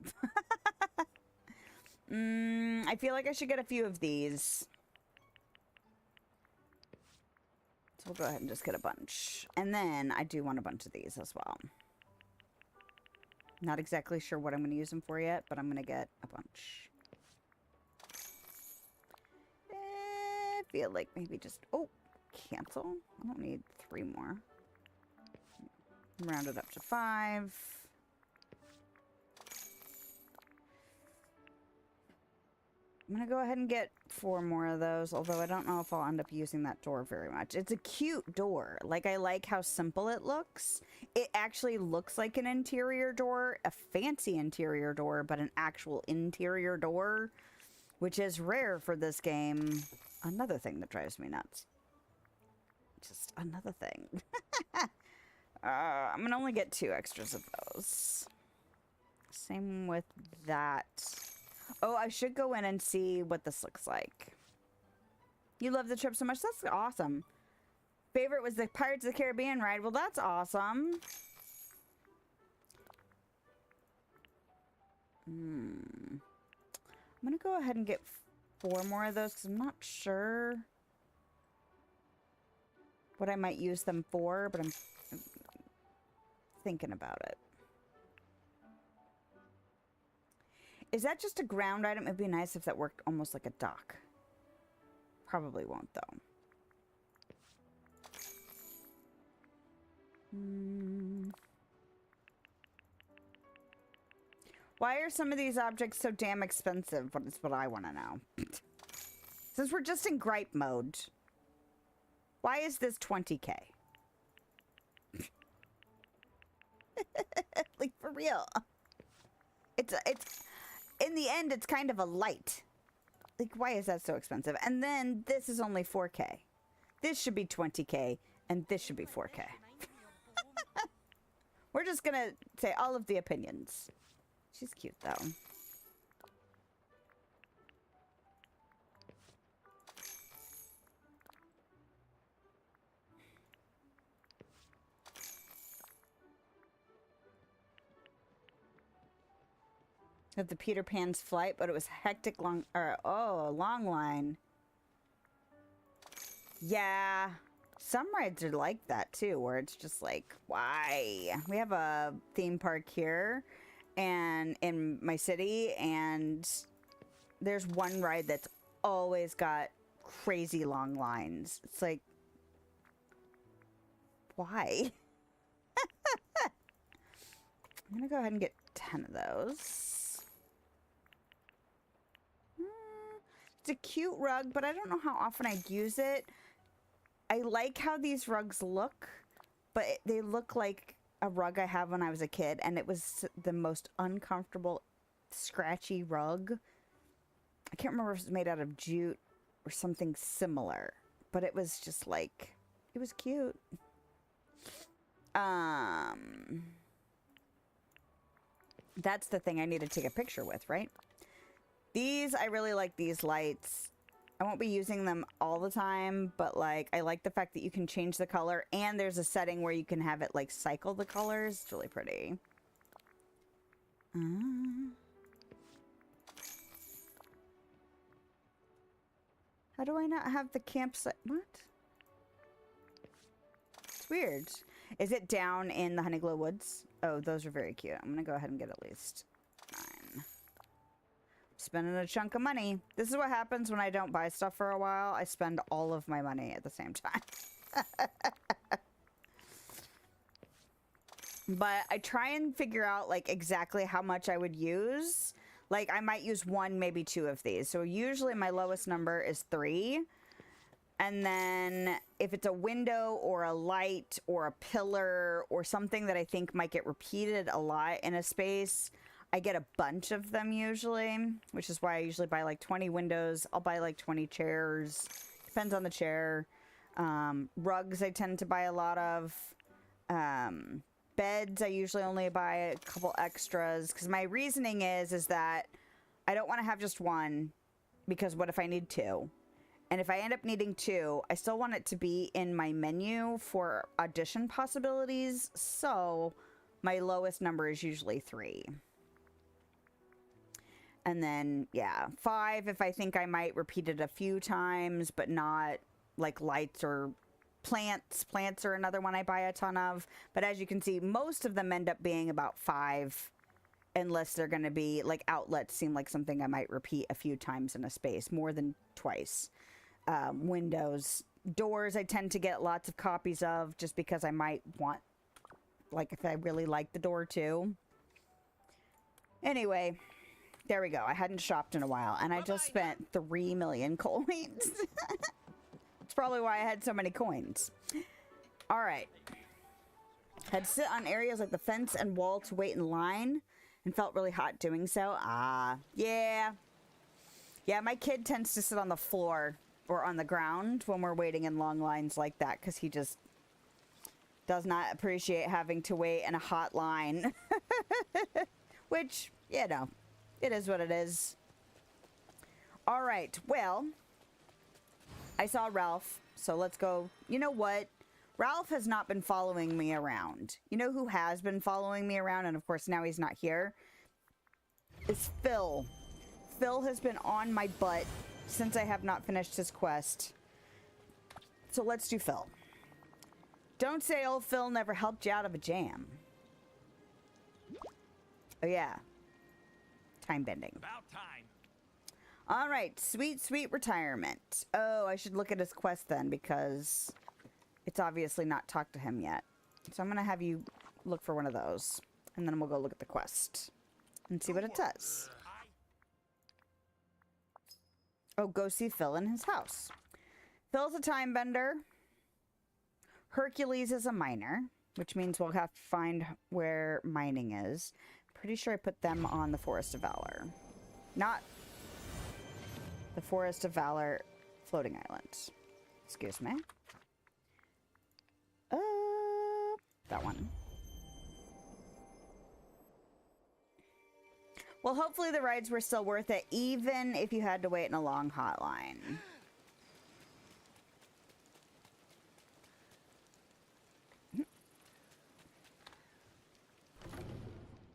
I feel like I should get a few of these. So we'll go ahead and just get a bunch. And then I do want a bunch of these as well. Not exactly sure what I'm going to use them for yet, but I'm going to get a bunch. I feel like maybe just... Oh, cancel. I don't need 3 more. Round it up to 5. I'm going to go ahead and get 4 more of those, although I don't know if I'll end up using that door very much. It's a cute door. Like, I like how simple it looks. It actually looks like an interior door, a fancy interior door, but an actual interior door, which is rare for this game. Another thing that drives me nuts. Just another thing. I'm going to only get 2 extras of those. Same with that. Oh, I should go in and see what this looks like. You love the trip so much? That's awesome. Favorite was the Pirates of the Caribbean ride. Well, that's awesome. I'm going to go ahead and get 4 more of those because I'm not sure what I might use them for, but I'm thinking about it. Is that just a ground item? It'd be nice if that worked almost like a dock. Probably won't, though. Why are some of these objects so damn expensive? Is what I want to know. Since we're just in gripe mode, why is this 20K? Like, for real. It's in the end, it's kind of a light. Like, why is that so expensive? And then this is only 4K. This should be 20K, and this should be 4K. We're just gonna say all of the opinions. She's cute, though. Of the Peter Pan's flight, but it was hectic long, or, oh, long line. Yeah. Some rides are like that too, where it's just like, why? We have a theme park here and in my city, and there's one ride that's always got crazy long lines. It's like, why? I'm gonna go ahead and get 10 of those. It's a cute rug, but I don't know how often I'd use it. I like how these rugs look, but they look like a rug I had when I was a kid, and it was the most uncomfortable, scratchy rug. I can't remember if it was made out of jute or something similar, but it was just like, it was cute. That's the thing I need to take a picture with, right? These, I really like these lights. I won't be using them all the time, but like I like the fact that you can change the color and there's a setting where you can have it like cycle the colors. It's really pretty. How do I not have the campsite? What? It's weird. Is it down in the Honeyglow Woods? Oh, those are very cute. I'm gonna go ahead and get at least 9. Spending a chunk of money. This is what happens when I don't buy stuff for a while. I spend all of my money at the same time. But I try and figure out like exactly how much I would use. Like I might use 1, maybe 2 of these. So usually my lowest number is 3. And then if it's a window or a light or a pillar or something that I think might get repeated a lot in a space, I get a bunch of them usually, which is why I usually buy like 20 windows. I'll buy like 20 chairs. Depends on the chair. Rugs I tend to buy a lot of. Beds I usually only buy a couple extras because my reasoning is that I don't want to have just 1 because what if I need 2? And if I end up needing 2, I still want it to be in my menu for audition possibilities. So my lowest number is usually 3. And then, yeah, 5 if I think I might repeat it a few times, but not like lights or plants. Plants are another one I buy a ton of. But as you can see, most of them end up being about 5, unless they're going to be, like, outlets seem like something I might repeat a few times in a space, more than twice. Windows. Doors I tend to get lots of copies of, just because I might want, like, if I really like the door too. Anyway... There we go. I hadn't shopped in a while, and I just spent 3 million coins. It's probably why I had so many coins. All right. Had to sit on areas like the fence and wall to wait in line, and felt really hot doing so. Yeah. Yeah, my kid tends to sit on the floor or on the ground when we're waiting in long lines like that, because he just does not appreciate having to wait in a hot line. Which, you know... It is what it is. All right. Well, I saw Ralph, so let's go. You know what? Ralph has not been following me around. You know who has been following me around? And of course, now he's not here. It's Phil. Phil has been on my butt since I have not finished his quest. So let's do Phil. Don't say old Phil never helped you out of a jam. Oh, yeah. Time bending. About time. All right, sweet, sweet retirement. Oh, I should look at his quest then because it's obviously not talked to him yet. So I'm going to have you look for one of those. And then we'll go look at the quest and see what it says. Oh, go see Phil in his house. Phil's a time bender. Hercules is a miner, which means we'll have to find where mining is. Pretty sure I put them on the Forest of Valor. Not the Forest of Valor floating island. Excuse me. That one. Well, hopefully the rides were still worth it, even if you had to wait in a long hotline.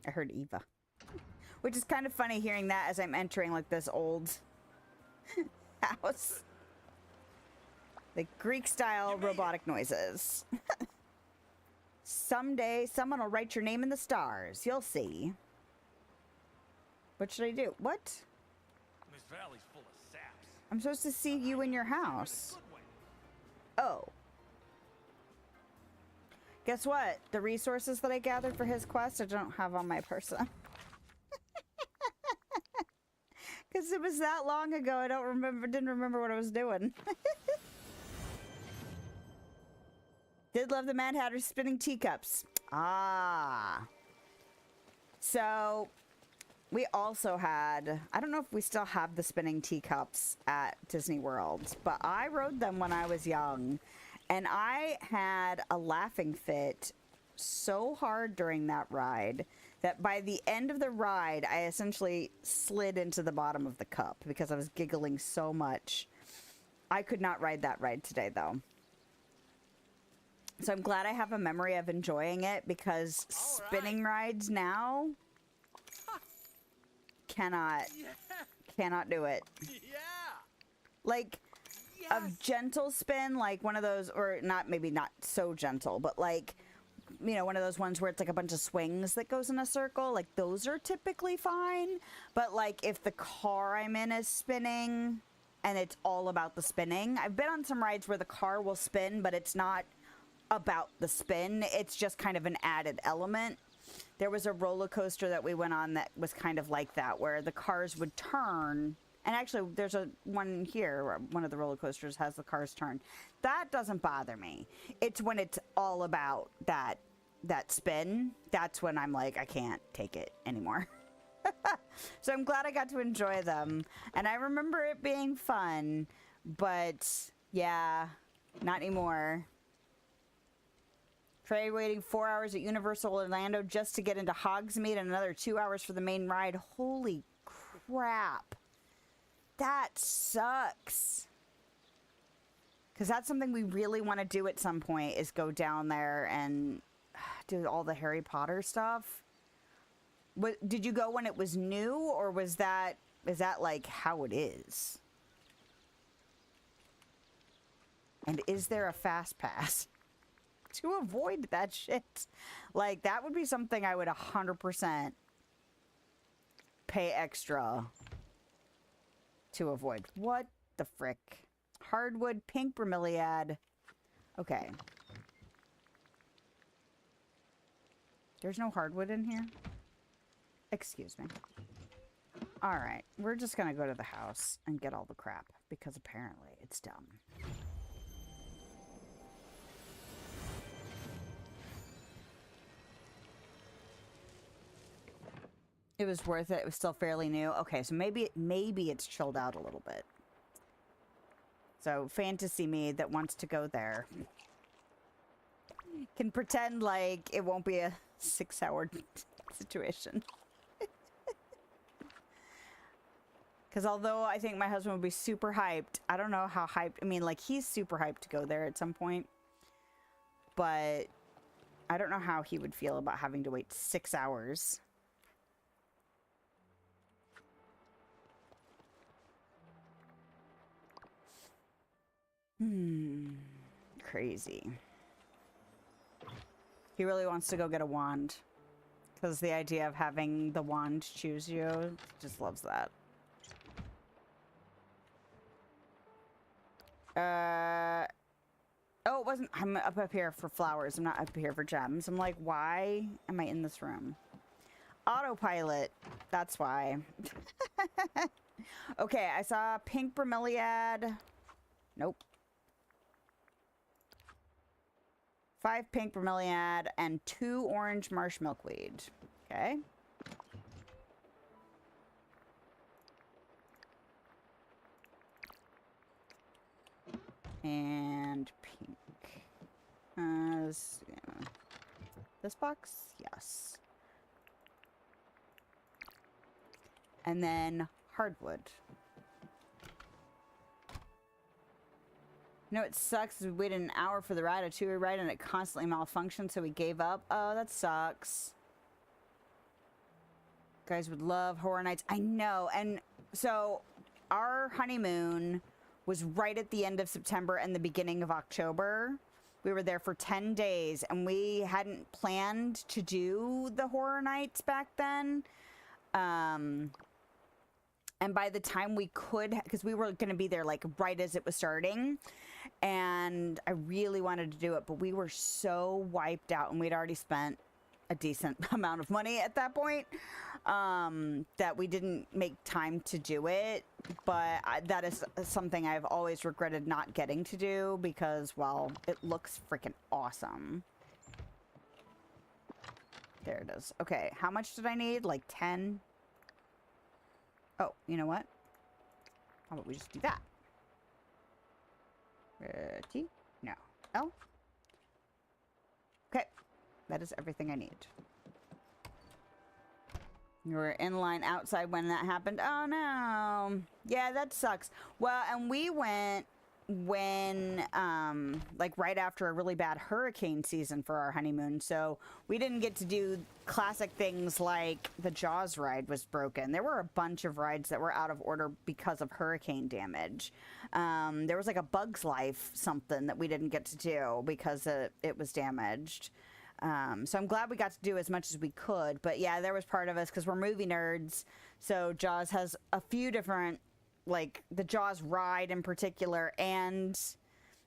I heard Eva. Which is kind of funny hearing that as I'm entering like this old house. Like Greek-style robotic noises. Someday someone will write your name in the stars. You'll see. What should I do? What? This valley's full of saps. I'm supposed to see you in your house. Oh. Guess what? The resources that I gathered for his quest I don't have on my person. Because it was that long ago, I didn't remember what I was doing. Did love the Mad Hatter spinning teacups. Ah. So, we also had, I don't know if we still have the spinning teacups at Disney World, but I rode them when I was young. And I had a laughing fit so hard during that ride that by the end of the ride, I essentially slid into the bottom of the cup because I was giggling so much. I could not ride that ride today, though. So I'm glad I have a memory of enjoying it, because spinning rides now cannot do it. Yeah. Like a gentle spin, like one of those, or not, maybe not so gentle, but like, you know, one of those ones where it's like a bunch of swings that goes in a circle, like those are typically fine. But like if the car I'm in is spinning and it's all about the spinning, I've been on some rides where the car will spin, but it's not about the spin, it's just kind of an added element. There was a roller coaster that we went on that was kind of like that, where the cars would turn, and actually there's one here where one of the roller coasters has the cars turn. That doesn't bother me. It's when it's all about that spin, that's when I'm like, I can't take it anymore. So I'm glad I got to enjoy them, and I remember it being fun, but yeah, not anymore. Trey waiting 4 hours at Universal Orlando just to get into Hogsmeade and another 2 hours for the main ride. Holy crap. That sucks. Because that's something we really want to do at some point, is go down there and do all the Harry Potter stuff. Did you go when it was new, or is that like how it is? And is there a fast pass to avoid that shit? Like, that would be something I would 100% pay extra to avoid. What the frick? Hardwood, pink bromeliad. Okay. There's no hardwood in here? Excuse me. Alright, we're just gonna go to the house and get all the crap, because apparently it's dumb. It was worth it. It was still fairly new. Okay, so maybe it's chilled out a little bit. So fantasy me that wants to go there can pretend like it won't be a 6-hour situation. Because although I think my husband would be super hyped, I don't know how hyped. I mean, like, he's super hyped to go there at some point. But I don't know how he would feel about having to wait 6 hours. Crazy. He really wants to go get a wand. Because the idea of having the wand choose you, just loves that. Oh, it wasn't. I'm up here for flowers. I'm not up here for gems. I'm like, why am I in this room? Autopilot. That's why. Okay, I saw pink bromeliad. Nope. 5 pink bromeliad and 2 orange marsh milkweed. Okay. And pink. This box? Yes. And then hardwood. You know, it sucks. We waited an hour for the ride, a 2-hour ride, and it constantly malfunctioned, so we gave up. Oh, that sucks. You guys would love Horror Nights. I know. And so our honeymoon was right at the end of September and the beginning of October. We were there for 10 days, and we hadn't planned to do the Horror Nights back then. And by the time we could, because we were going to be there like right as it was starting, and I really wanted to do it, but we were so wiped out, and we'd already spent a decent amount of money at that point, that we didn't make time to do it. But that is something I've always regretted not getting to do, because, well, it looks freaking awesome. There it is. Okay, how much did I need? Like 10? Oh, you know what? How about we just do that? T? No. L? Okay. That is everything I need. You were in line outside when that happened. Oh, no. Yeah, that sucks. Well, and we went when like right after a really bad hurricane season for our honeymoon, so we didn't get to do classic things like the Jaws ride was broken. There were a bunch of rides that were out of order because of hurricane damage. There was like a Bug's Life something that we didn't get to do because it was damaged. So I'm glad we got to do as much as we could, but yeah, there was part of us because we're movie nerds, so Jaws has a few different, like the Jaws ride in particular and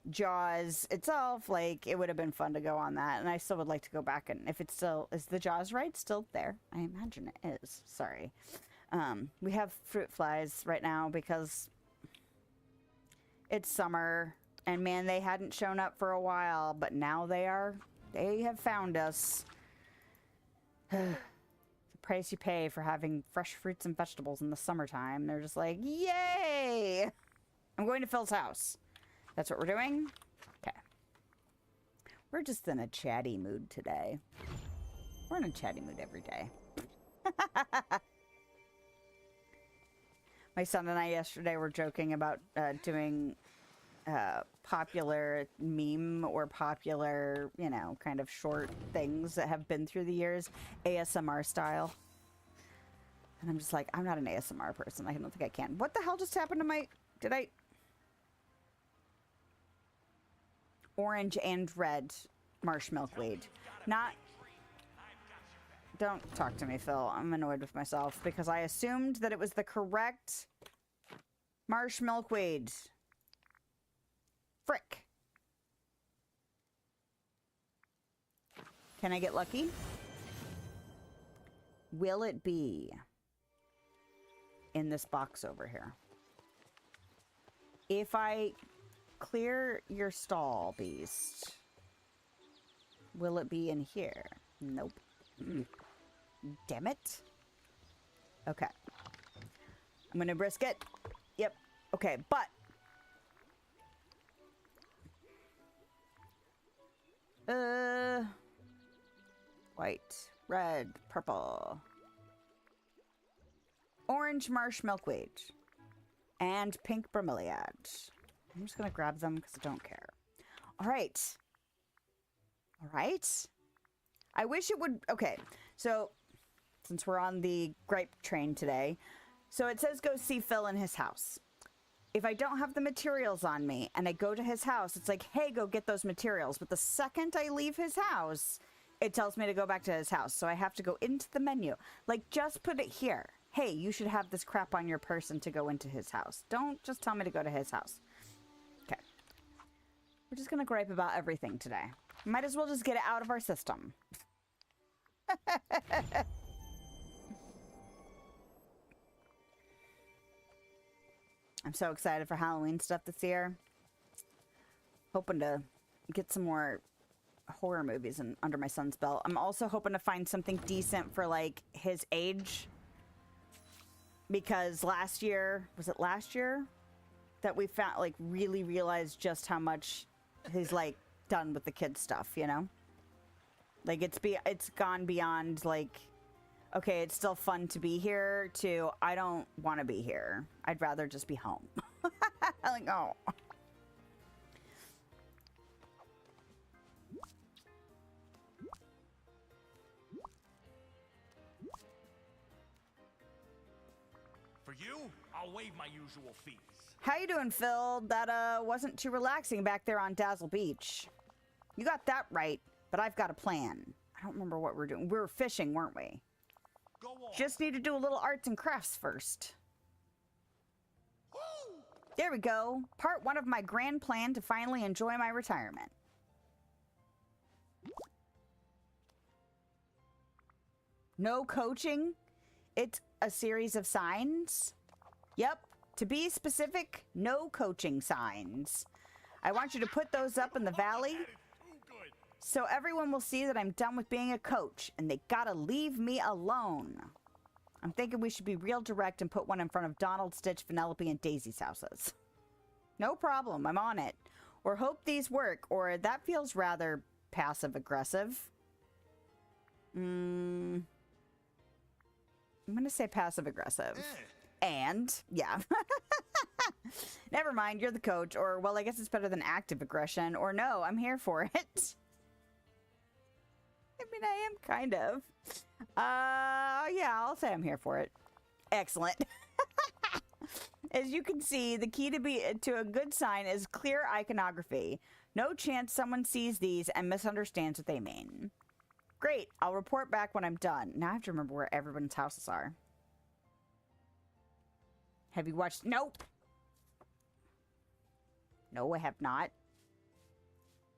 Jaws itself. Like, it would have been fun to go on that, and I still would like to go back. And if it's still, is the Jaws ride still there? I imagine it is. Sorry. We have fruit flies right now because it's summer, and man, they hadn't shown up for a while, but now they have found us. Price you pay for having fresh fruits and vegetables in the summertime. They're just like, yay! I'm going to Phil's house. That's what we're doing? Okay. We're just in a chatty mood today. We're in a chatty mood every day. My son and I yesterday were joking about doing popular meme or popular, you know, kind of short things that have been through the years, ASMR style. And I'm just like, I'm not an ASMR person. I don't think I can. What the hell just happened to my... Orange and red marsh milkweed. Not... Don't talk to me, Phil. I'm annoyed with myself because I assumed that it was the correct marsh milkweed. Frick. Can I get lucky? Will it be in this box over here? If I clear your stall, beast, will it be in here? Nope. Damn it. Okay. I'm gonna risk it. Yep. Okay, but white, red, purple, orange marsh milkweed, and pink bromeliad. I'm just gonna grab them because I don't care. All right. All right. I wish it would... Okay, so since we're on the gripe train today, so it says go see Phil in his house. If I don't have the materials on me and I go to his house, it's like, hey, go get those materials. But the second I leave his house, it tells me to go back to his house. So I have to go into the menu. Like, just put it here. Hey, you should have this crap on your person to go into his house. Don't just tell me to go to his house. Okay. We're just going to gripe about everything today. Might as well just get it out of our system. I'm so excited for Halloween stuff this year. Hoping to get some more horror movies under my son's belt. I'm also hoping to find something decent for, like, his age. Because last year, was it last year? That we found, like, really realized just how much he's, like, done with the kids stuff, you know? Like, it's gone beyond, like... Okay, it's still fun to be here, to I don't want to be here. I'd rather just be home. Like, oh. For you, I'll waive my usual fees. How you doing, Phil? That, wasn't too relaxing back there on Dazzle Beach. You got that right, but I've got a plan. I don't remember what we're doing. We were fishing, weren't we? Go on. Just need to do a little arts and crafts first. Woo! There we go. Part 1 of my grand plan to finally enjoy my retirement. No coaching? It's a series of signs? Yep. To be specific, no coaching signs. I want you to put those up in the valley so everyone will see that I'm done with being a coach and they gotta leave me alone. I'm thinking we should be real direct and put one in front of Donald, Stitch, Vanellope, and Daisy's houses. No problem, I'm on it. Or hope these work, or that feels rather passive-aggressive. I'm gonna say passive-aggressive. And yeah. Never mind, you're the coach. Or, well, I guess it's better than active aggression. Or no, I'm here for it. I mean, I am kind of. Yeah, I'll say I'm here for it. Excellent. As you can see, the key to a good sign is clear iconography. No chance someone sees these and misunderstands what they mean. Great, I'll report back when I'm done. Now I have to remember where everyone's houses are. Have you watched? Nope. No, I have not.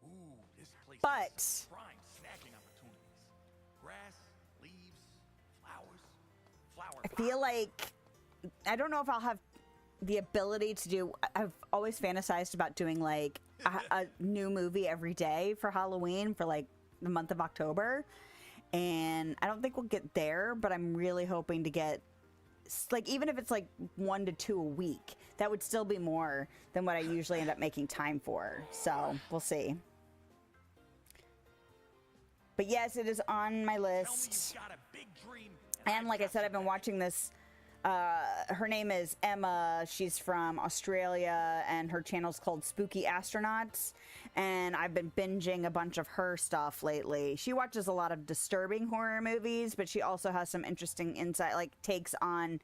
Ooh, this place But has prime snacking opportunities. Grass, leaves, flowers. I feel like I don't know if I'll have the ability to do. I've always fantasized about doing like a new movie every day for Halloween for like the month of October, and I don't think we'll get there, but I'm really hoping to get like, even if it's like 1 to 2 a week, that would still be more than what I usually end up making time for. So we'll see. But yes, it is on my list. Tell me you've got a big dream, And like I said, I've been watching this. Her name is Emma. She's from Australia, and her channel's called Spooky Astronauts. And I've been binging a bunch of her stuff lately. She watches a lot of disturbing horror movies, but she also has some interesting insight, like takes on,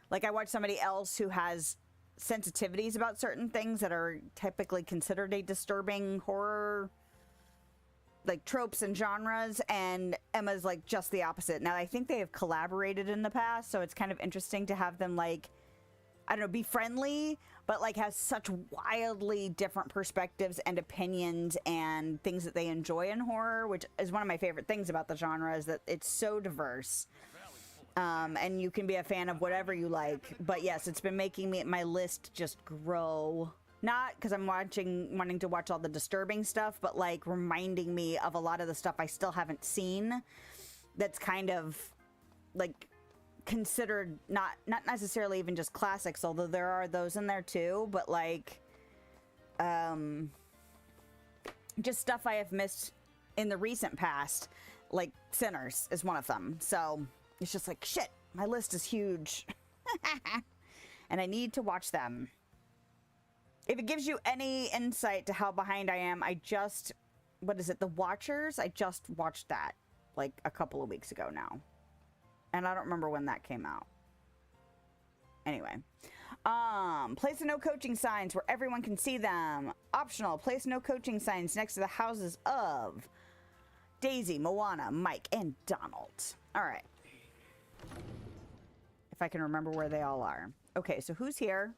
like I watch somebody else who has sensitivities about certain things that are typically considered a disturbing horror, like tropes and genres, and Emma's like just the opposite. Now I think they have collaborated in the past, so it's kind of interesting to have them, like, I don't know, be friendly, but like has such wildly different perspectives and opinions and things that they enjoy in horror, which is one of my favorite things about the genre, is that it's so diverse. And you can be a fan of whatever you like. But yes, it's been making my list just grow. Not because I'm wanting to watch all the disturbing stuff, but like reminding me of a lot of the stuff I still haven't seen that's kind of like considered not necessarily even just classics, although there are those in there too, but like just stuff I have missed in the recent past, like Sinners is one of them. So it's just like, shit, my list is huge. And I need to watch them. If it gives you any insight to how behind I am, I just, what is it, The Watchers? I just watched that like a couple of weeks ago now. And I don't remember when that came out. Anyway. Place no coaching signs where everyone can see them. Optional, place no coaching signs next to the houses of Daisy, Moana, Mike, and Donald. All right. If I can remember where they all are. Okay, so who's here?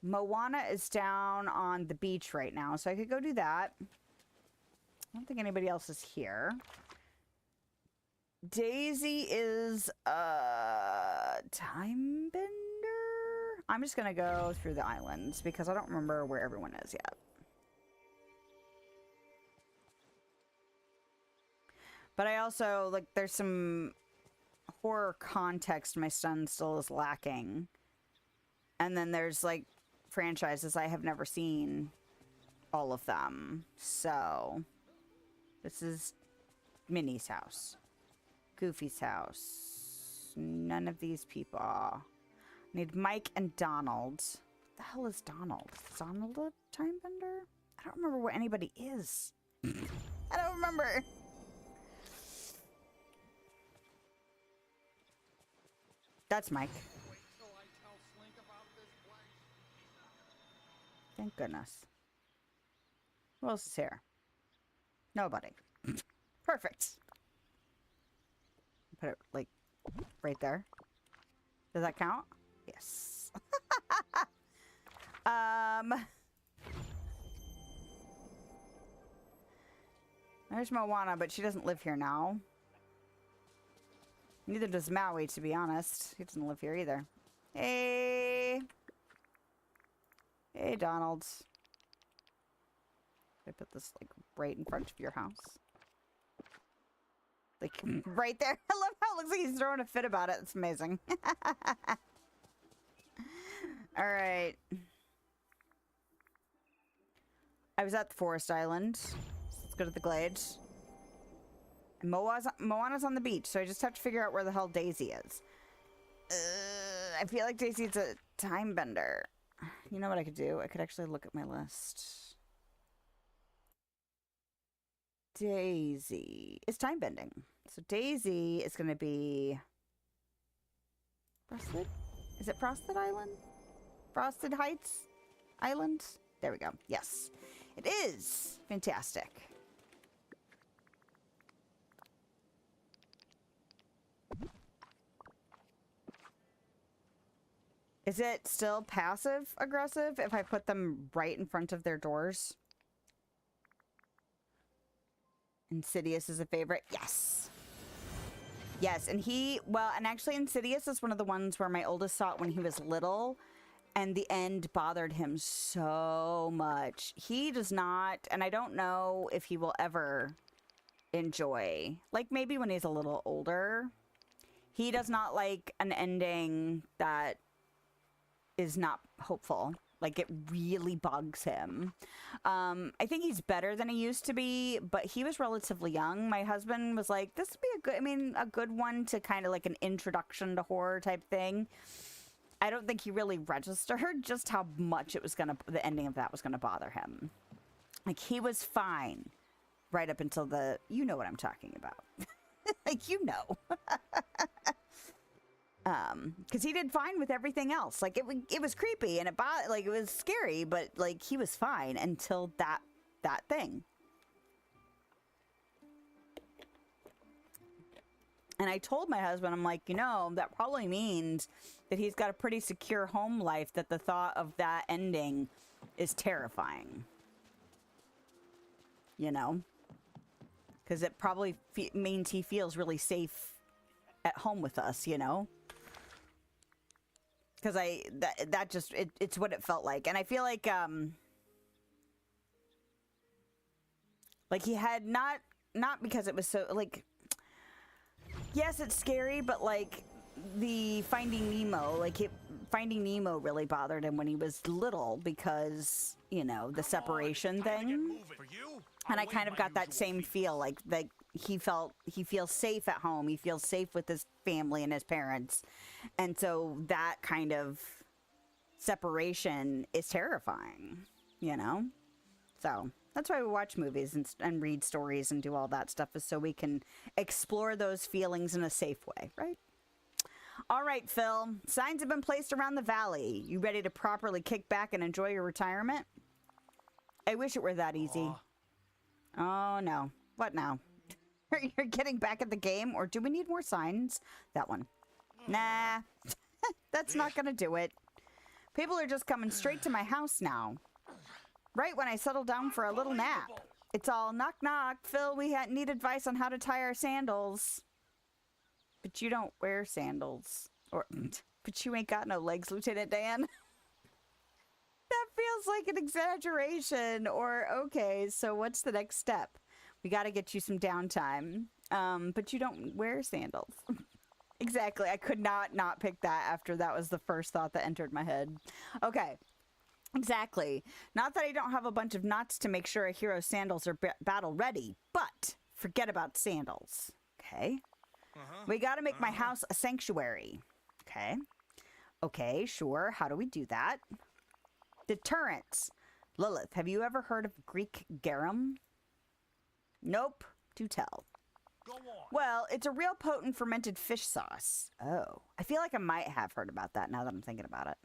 Moana is down on the beach right now, so I could go do that. I don't think anybody else is here. Daisy is a time bender. I'm just gonna go through the islands because I don't remember where everyone is yet. But I also, like, there's some horror context my son still is lacking. And then there's, like, franchises I have never seen all of them. So this is Minnie's house, Goofy's house, none of these people. Need Mike and Donald. What the hell is Donald? Is Donald a time bender? I don't remember where anybody is. I don't remember. That's Mike. Thank goodness. Who else is here? Nobody. Perfect. Put it, like, right there. Does that count? Yes. There's Moana, but she doesn't live here now. Neither does Maui, to be honest. He doesn't live here either. Hey. Hey, Donald. I put this, like, right in front of your house. Like, right there. I love how it looks like he's throwing a fit about it. It's amazing. All right. I was at the forest island. Let's go to the glades. And Moana's on the beach, so I just have to figure out where the hell Daisy is. I feel like Daisy's a time bender. You know what I could do? I could actually look at my list. Daisy is time bending. So Daisy is going to be Frosted? Is it Frosted Island? Frosted Heights Island? There we go. Yes, it is. Fantastic. Is it still passive aggressive if I put them right in front of their doors? Insidious is a favorite. Yes. Yes, and and actually Insidious is one of the ones where my oldest saw it when he was little, and the end bothered him so much. He does not, and I don't know if he will ever enjoy, like maybe when he's a little older, he does not like an ending that is not hopeful. Like, it really bugs him. I think he's better than he used to be, but he was relatively young. My husband was like, this would be a good one to kind of like an introduction to horror type thing. I don't think he really registered just how much the ending of that was gonna bother him. Like, he was fine right up until you know what I'm talking about. Like, you know. Because he did fine with everything else. Like, it was creepy and it was scary, but like he was fine until that thing. And I told my husband, I'm like, that probably means that he's got a pretty secure home life, that the thought of that ending is terrifying. Because it probably means he feels really safe at home with us, Because it's what it felt like. And I feel like he had not because it was so, like, yes, it's scary, but like the Finding Nemo, Finding Nemo really bothered him when he was little because, the separation thing. And I kind of got that same feel, like he feels safe at home. He feels safe with his family and his parents. And so that kind of separation is terrifying, So that's why we watch movies and read stories and do all that stuff, is so we can explore those feelings in a safe way, right? All right, Phil. Signs have been placed around the valley. You ready to properly kick back and enjoy your retirement? I wish it were that easy. Oh, no. What now? You're getting back at the game, or do we need more signs? That one. Nah. That's not gonna do it. People are just coming straight to my house now. Right when I settle down for a little nap. It's all knock knock. Phil, we need advice on how to tie our sandals. But you don't wear sandals. But you ain't got no legs, Lieutenant Dan. That feels like an exaggeration. Or, okay, so what's the next step? We got to get you some downtime. But you don't wear sandals. Exactly. I could not pick that after that was the first thought that entered my head. Okay. Exactly. Not that I don't have a bunch of knots to make sure a hero's sandals are battle ready, but forget about sandals. Okay. We got to make my house a sanctuary. Okay. Okay, sure. How do we do that? Deterrence. Lilith, have you ever heard of Greek garum? Nope. Do tell. Go on. Well, it's a real potent fermented fish sauce. Oh. I feel like I might have heard about that now that I'm thinking about it.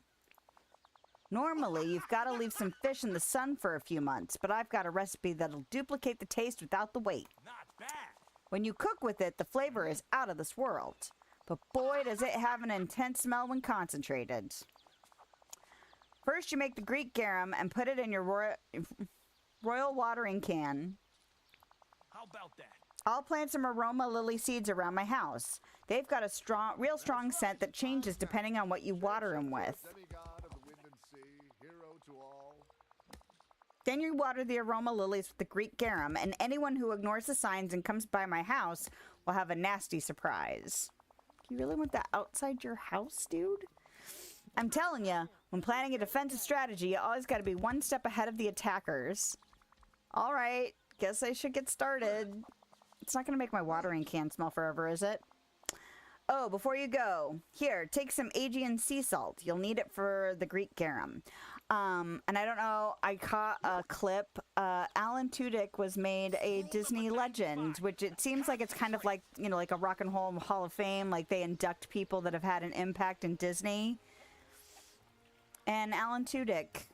Normally, you've got to leave some fish in the sun for a few months, but I've got a recipe that'll duplicate the taste without the wait. Not bad. When you cook with it, the flavor is out of this world. But boy, does it have an intense smell when concentrated. First, you make the Greek garum and put it in your royal watering can. How about that? I'll plant some aroma lily seeds around my house. They've got a real strong scent that changes depending on what you water them with. Then you water the aroma lilies with the Greek garum, and anyone who ignores the signs and comes by my house will have a nasty surprise. You really want that outside your house, dude? I'm telling you, when planning a defensive strategy, you always got to be one step ahead of the attackers. All right, guess I should get started. It's not going to make my watering can smell forever, is it? Oh, before you go, here, take some Aegean sea salt. You'll need it for the Greek garum. And I don't know, I caught a clip. Alan Tudyk was made a Disney legend, which it seems like it's kind of like, you know, like a Rock and Roll Hall of Fame. Like they induct people that have had an impact in Disney. And Alan Tudyk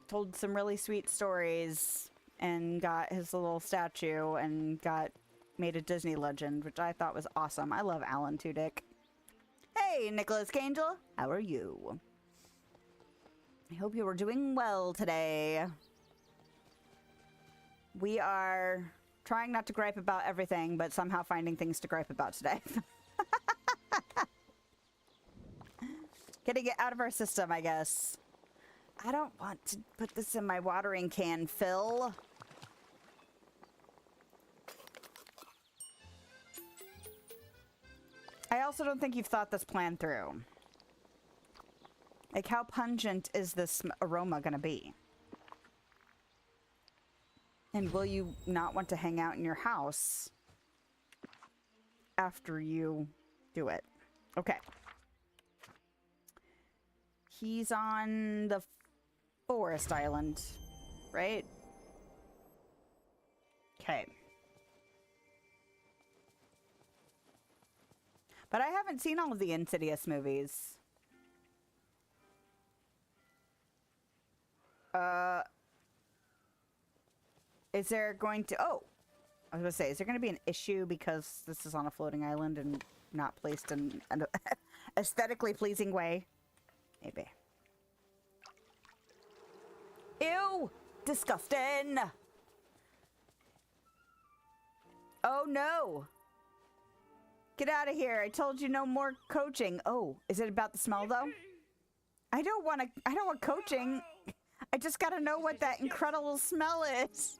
told some really sweet stories and got his little statue and got made a Disney legend, which I thought was awesome. I love Alan Tudyk. Hey, Nicholas Cangel, how are you? I hope you were doing well today. We are trying not to gripe about everything, but somehow finding things to gripe about today. Getting it out of our system, I guess. I don't want to put this in my watering can, Phil. I also don't think you've thought this plan through. Like, how pungent is this aroma gonna be? And will you not want to hang out in your house after you do it? Okay. He's on the forest island, right? Okay. But I haven't seen all of the Insidious movies. Is there going to... Oh! I was going to say, is there going to be an issue because this is on a floating island and not placed in an aesthetically pleasing way? Maybe. Ew! Disgusting! Oh no! Get out of here. I told you no more coaching. Oh, is it about the smell though? I don't want coaching. I just gotta know what that incredible smell is.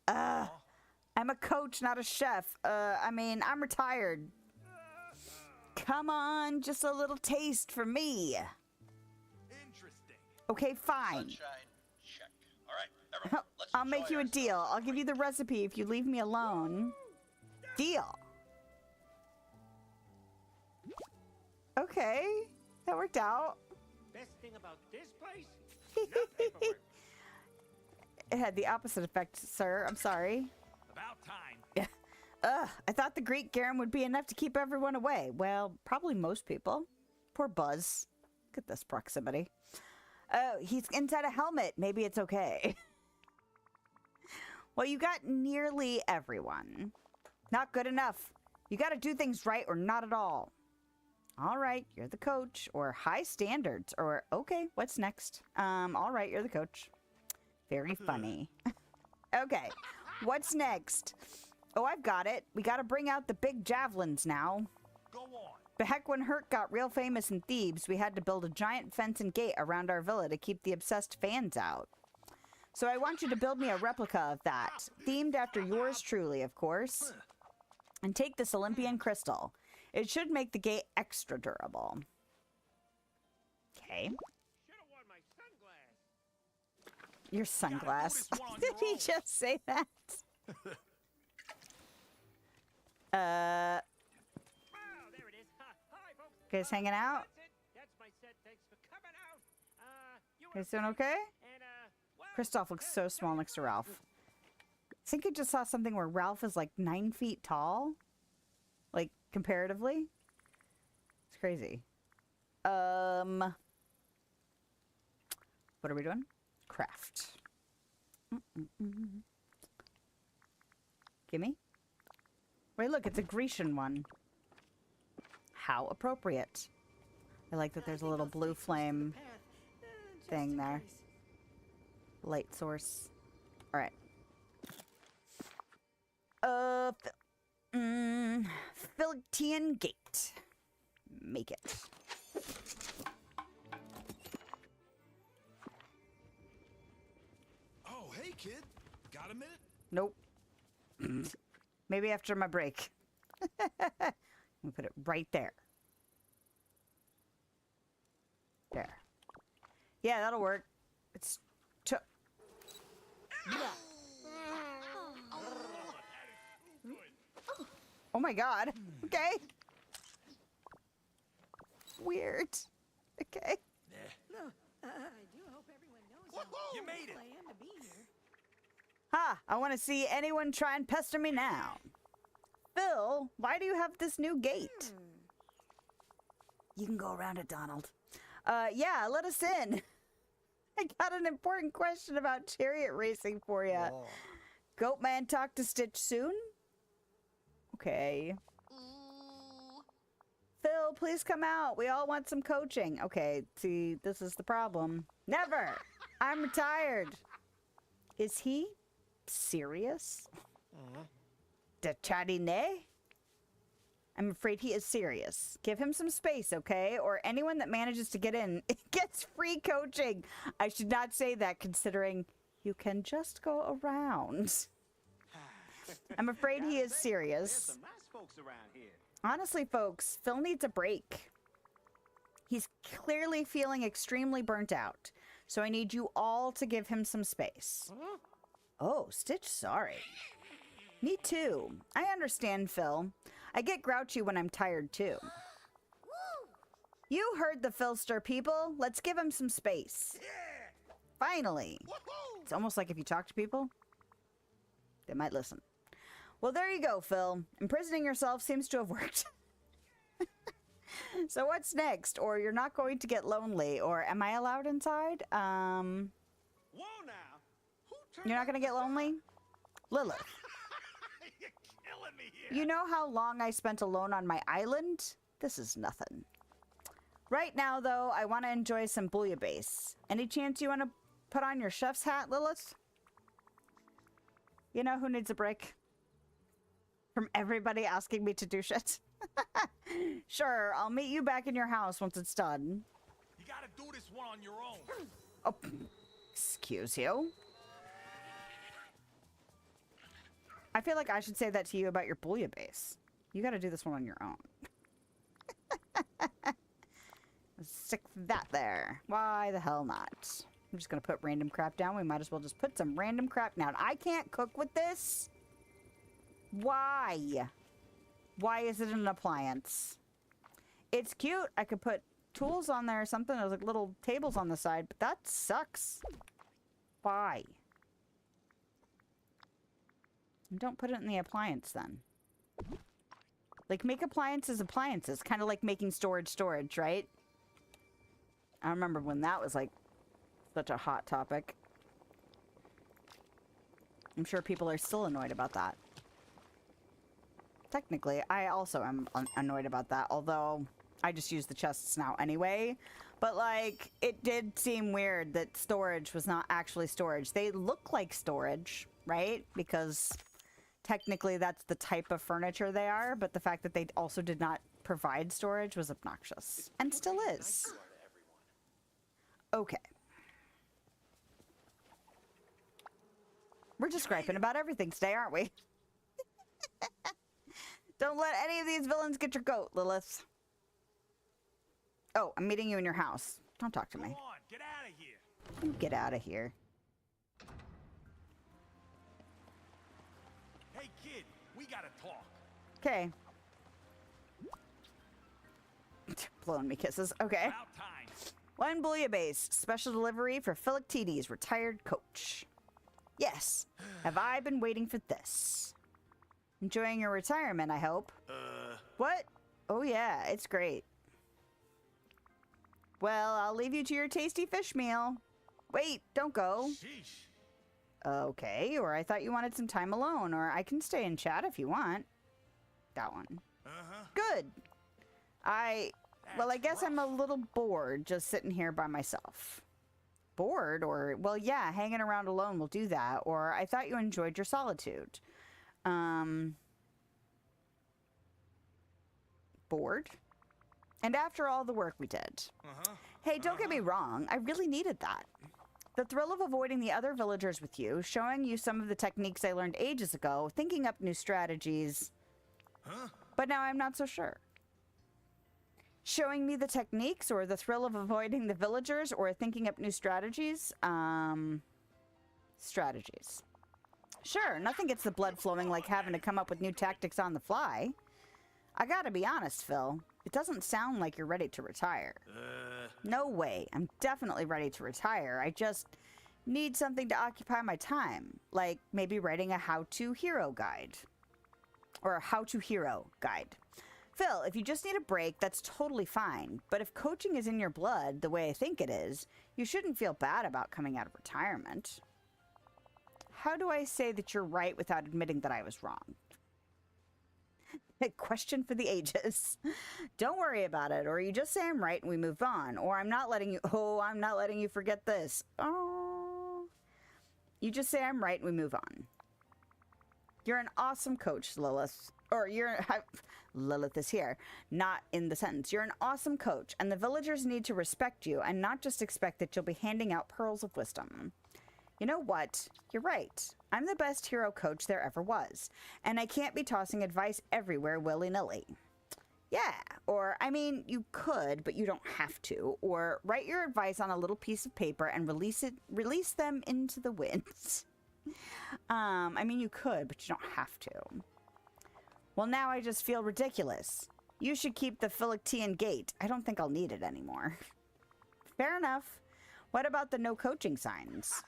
I'm a coach, not a chef. I mean, I'm retired. Come on, just a little taste for me. Interesting. Okay, fine. Sunshine, check. All right, everyone, let's I'll make enjoy you a deal. ourselves. I'll give you the recipe if you leave me alone. Deal. Okay, that worked out. Best thing about this place? No paperwork. It had the opposite effect, sir. I'm sorry. About time. Yeah. I thought the Greek garum would be enough to keep everyone away. Well, probably most people. Poor Buzz. Look at this proximity. Oh, he's inside a helmet. Maybe it's okay. Well, you got nearly everyone. Not good enough. You got to do things right or not at all. All right, you're the coach. Or high standards. Or, okay, what's next? All right, you're the coach. Very funny. Okay, what's next? Oh, I've got it. We got to bring out the big javelins now. Go on. But heck, when Hurt got real famous in Thebes, we had to build a giant fence and gate around our villa to keep the obsessed fans out. So I want you to build me a replica of that, themed after yours truly, of course. And take this Olympian crystal. It should make the gate extra durable. Okay. Should've worn my sunglasses. Your sunglass. this one on Did your he own. just say that? Oh, there it is. Hi, folks. Guys hanging out? That's it. That's my set. Thanks for coming out. You Guys doing okay? And, well, Kristoff looks so small next to Ralph. I think I just saw something where Ralph is like 9 feet tall. Like, comparatively. It's crazy. What are we doing? Craft. Gimme. Wait, look, it's a Grecian one. How appropriate. I like that there's a little blue flame thing there. Light source. Alright. Philtian Gate. Make it. Oh, hey, kid. Got a minute? Nope. Maybe after my break. We put it right there. There. Yeah, that'll work. It's oh my god. Okay. Weird. Okay. Look, I do hope everyone knows how You made it. grateful I am to be here. Ha! I want to see anyone try and pester me now. Phil, why do you have this new gate? You can go around it, Donald. Yeah, let us in. I got an important question about chariot racing for you. Goatman talk to Stitch soon? Okay. Ooh. Phil, please come out. We all want some coaching. Okay, see, this is the problem. Never. I'm retired. Is he serious? De Chardonnay? I'm afraid he is serious. Give him some space, okay? Or anyone that manages to get in gets free coaching. I should not say that, considering you can just go around. I'm afraid he is There's serious. some nice folks around here. Honestly, folks, Phil needs a break. He's clearly feeling extremely burnt out, so I need you all to give him some space. Oh, Stitch, sorry. Me too. I understand, Phil. I get grouchy when I'm tired, too. You heard the Philster people. Let's give him some space. Finally. It's almost like if you talk to people, they might listen. Well, there you go, Phil. Imprisoning yourself seems to have worked. So what's next? Or you're not going to get lonely? Or am I allowed inside? Whoa now. Who turned You're not going to get lonely? Lilith. You're killing me here. You know how long I spent alone on my island? This is nothing. Right now, though, I want to enjoy some bouillabaisse. Any chance you want to put on your chef's hat, Lilith? You know who needs a break? From everybody asking me to do shit. Sure, I'll meet you back in your house once it's done. You gotta do this one on your own. Oh, excuse you? I feel like I should say that to you about your bouillabaisse. You gotta do this one on your own. Stick that there. Why the hell not? I'm just gonna put random crap down. We might as well just put some random crap down. I can't cook with this? Why? Why is it an appliance? It's cute. I could put tools on there or something. There's like little tables on the side, but that sucks. Why? Don't put it in the appliance then. Like, make appliances appliances. Kind of like making storage, right? I remember when that was like such a hot topic. I'm sure people are still annoyed about that. Technically, I also am annoyed about that, although I just use the chests now anyway. But, like, it did seem weird that storage was not actually storage. They look like storage, right? Because technically that's the type of furniture they are, but the fact that they also did not provide storage was obnoxious. And still is. Okay. We're just griping about everything today, aren't we? Don't let any of these villains get your goat, Lilith. Oh, I'm meeting you in your house. Don't talk to Go me. on, get out of here. You get out of here. Hey, kid, we gotta talk. Okay. Blowing me kisses. Okay. About time. One bouillabaisse. Special delivery for Philoctetes, retired coach. Yes. Have I been waiting for this? Enjoying your retirement, I hope. What? Oh yeah, it's great. Well, I'll leave you to your tasty fish meal. Wait, don't go. Sheesh. Okay, or I thought you wanted some time alone, or I can stay and chat if you want. That one. Good. Well, I guess I'm a little bored just sitting here by myself. Bored? Or, well, yeah, hanging around alone will do that. Or I thought you enjoyed your solitude. Bored? And after all the work we did. Hey, don't get me wrong. I really needed that. The thrill of avoiding the other villagers with you, showing you some of the techniques I learned ages ago, thinking up new strategies. But now I'm not so sure. Showing me the techniques or the thrill of avoiding the villagers or thinking up new strategies? Strategies. Sure, nothing gets the blood flowing like having to come up with new tactics on the fly. I gotta be honest, Phil. It doesn't sound like you're ready to retire. No way. I'm definitely ready to retire. I just need something to occupy my time. Like maybe writing a how-to hero guide. Or a how-to hero guide. Phil, if you just need a break, that's totally fine. But if coaching is in your blood, the way I think it is, you shouldn't feel bad about coming out of retirement. How do I say that you're right without admitting that I was wrong? A question for the ages. Don't worry about it, or you just say I'm right and we move on, or I'm not letting you forget this. Oh. You just say I'm right and we move on. You're an awesome coach, Lilith. Or Lilith is here, not in the sentence. You're an awesome coach, and the villagers need to respect you and not just expect that you'll be handing out pearls of wisdom. You know what? You're right. I'm the best hero coach there ever was, and I can't be tossing advice everywhere willy-nilly. Yeah, or, I mean, you could, but you don't have to. Or write your advice on a little piece of paper and release them into the winds. I mean, you could, but you don't have to. Well, now I just feel ridiculous. You should keep the Philoctean gate. I don't think I'll need it anymore. Fair enough. What about the no coaching signs?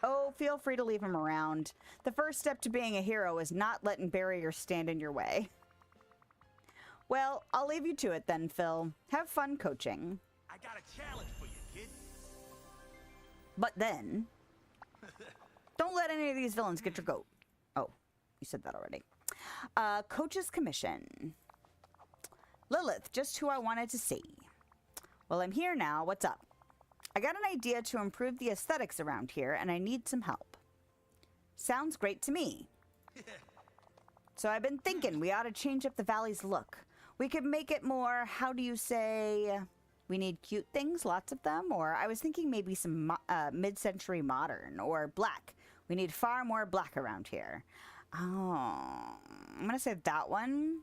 Oh, feel free to leave them around. The first step to being a hero is not letting barriers stand in your way. Well, I'll leave you to it then, Phil. Have fun coaching. I got a challenge for you, kid. But then... don't let any of these villains get your goat. Oh, you said that already. Coach's commission. Lilith, just who I wanted to see. Well, I'm here now. What's up? I got an idea to improve the aesthetics around here, and I need some help. Sounds great to me. So I've been thinking we ought to change up the valley's look. We could make it more, how do you say, we need cute things, lots of them? Or I was thinking maybe some mid-century modern, or black. We need far more black around here. Oh, I'm going to say that one.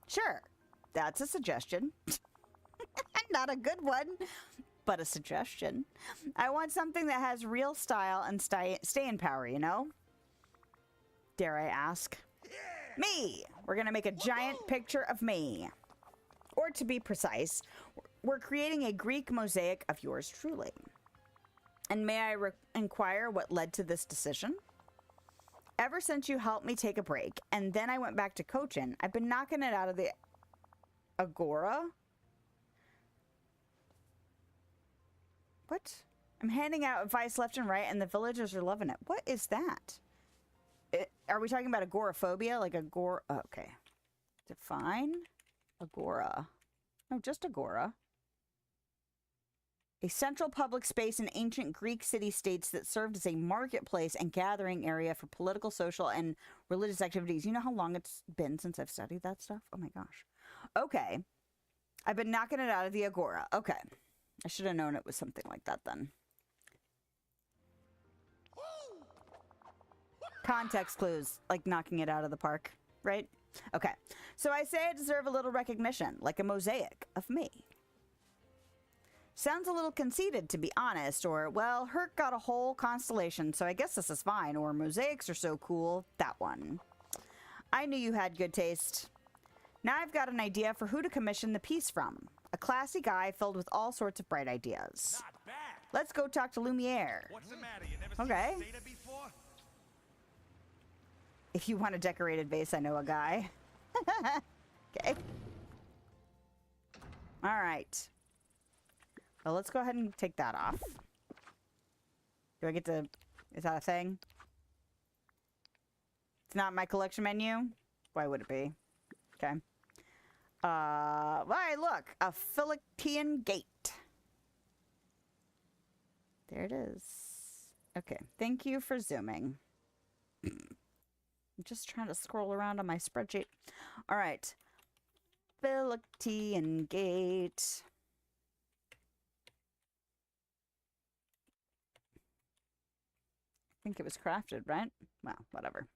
Sure, that's a suggestion. Not a good one, but a suggestion. I want something that has real style and staying power, you know? Dare I ask? Me! We're going to make a giant picture of me. Or to be precise, we're creating a Greek mosaic of yours truly. And may I inquire what led to this decision? Ever since you helped me take a break, and then I went back to coaching, I've been knocking it out of the agora. What? I'm handing out advice left and right, and the villagers are loving it. What is that? Are we talking about agoraphobia? Like agora? Oh, okay. Define agora. No, just agora. A central public space in ancient Greek city-states that served as a marketplace and gathering area for political, social, and religious activities. You know how long it's been since I've studied that stuff? Oh my gosh. Okay. I've been knocking it out of the agora. Okay. I should have known it was something like that then. Context clues, like knocking it out of the park, right? Okay. So I say I deserve a little recognition, like a mosaic of me. Sounds a little conceited, to be honest, or, well, Herc got a whole constellation, so I guess this is fine, or mosaics are so cool, that one. I knew you had good taste. Now I've got an idea for who to commission the piece from. A classy guy filled with all sorts of bright ideas. Not bad. Let's go talk to Lumiere. What's the matter? You never Okay. seen Zeta before? If you want a decorated vase, I know a guy. Okay. All right. Well, let's go ahead and take that off. Do I get to... Is that a thing? It's not my collection menu? Why would it be? Okay. Why, look! A Philoctean gate. There it is. Okay. Thank you for zooming. I'm just trying to scroll around on my spreadsheet. All right. Philoctean gate. I think it was crafted, right? Well, whatever.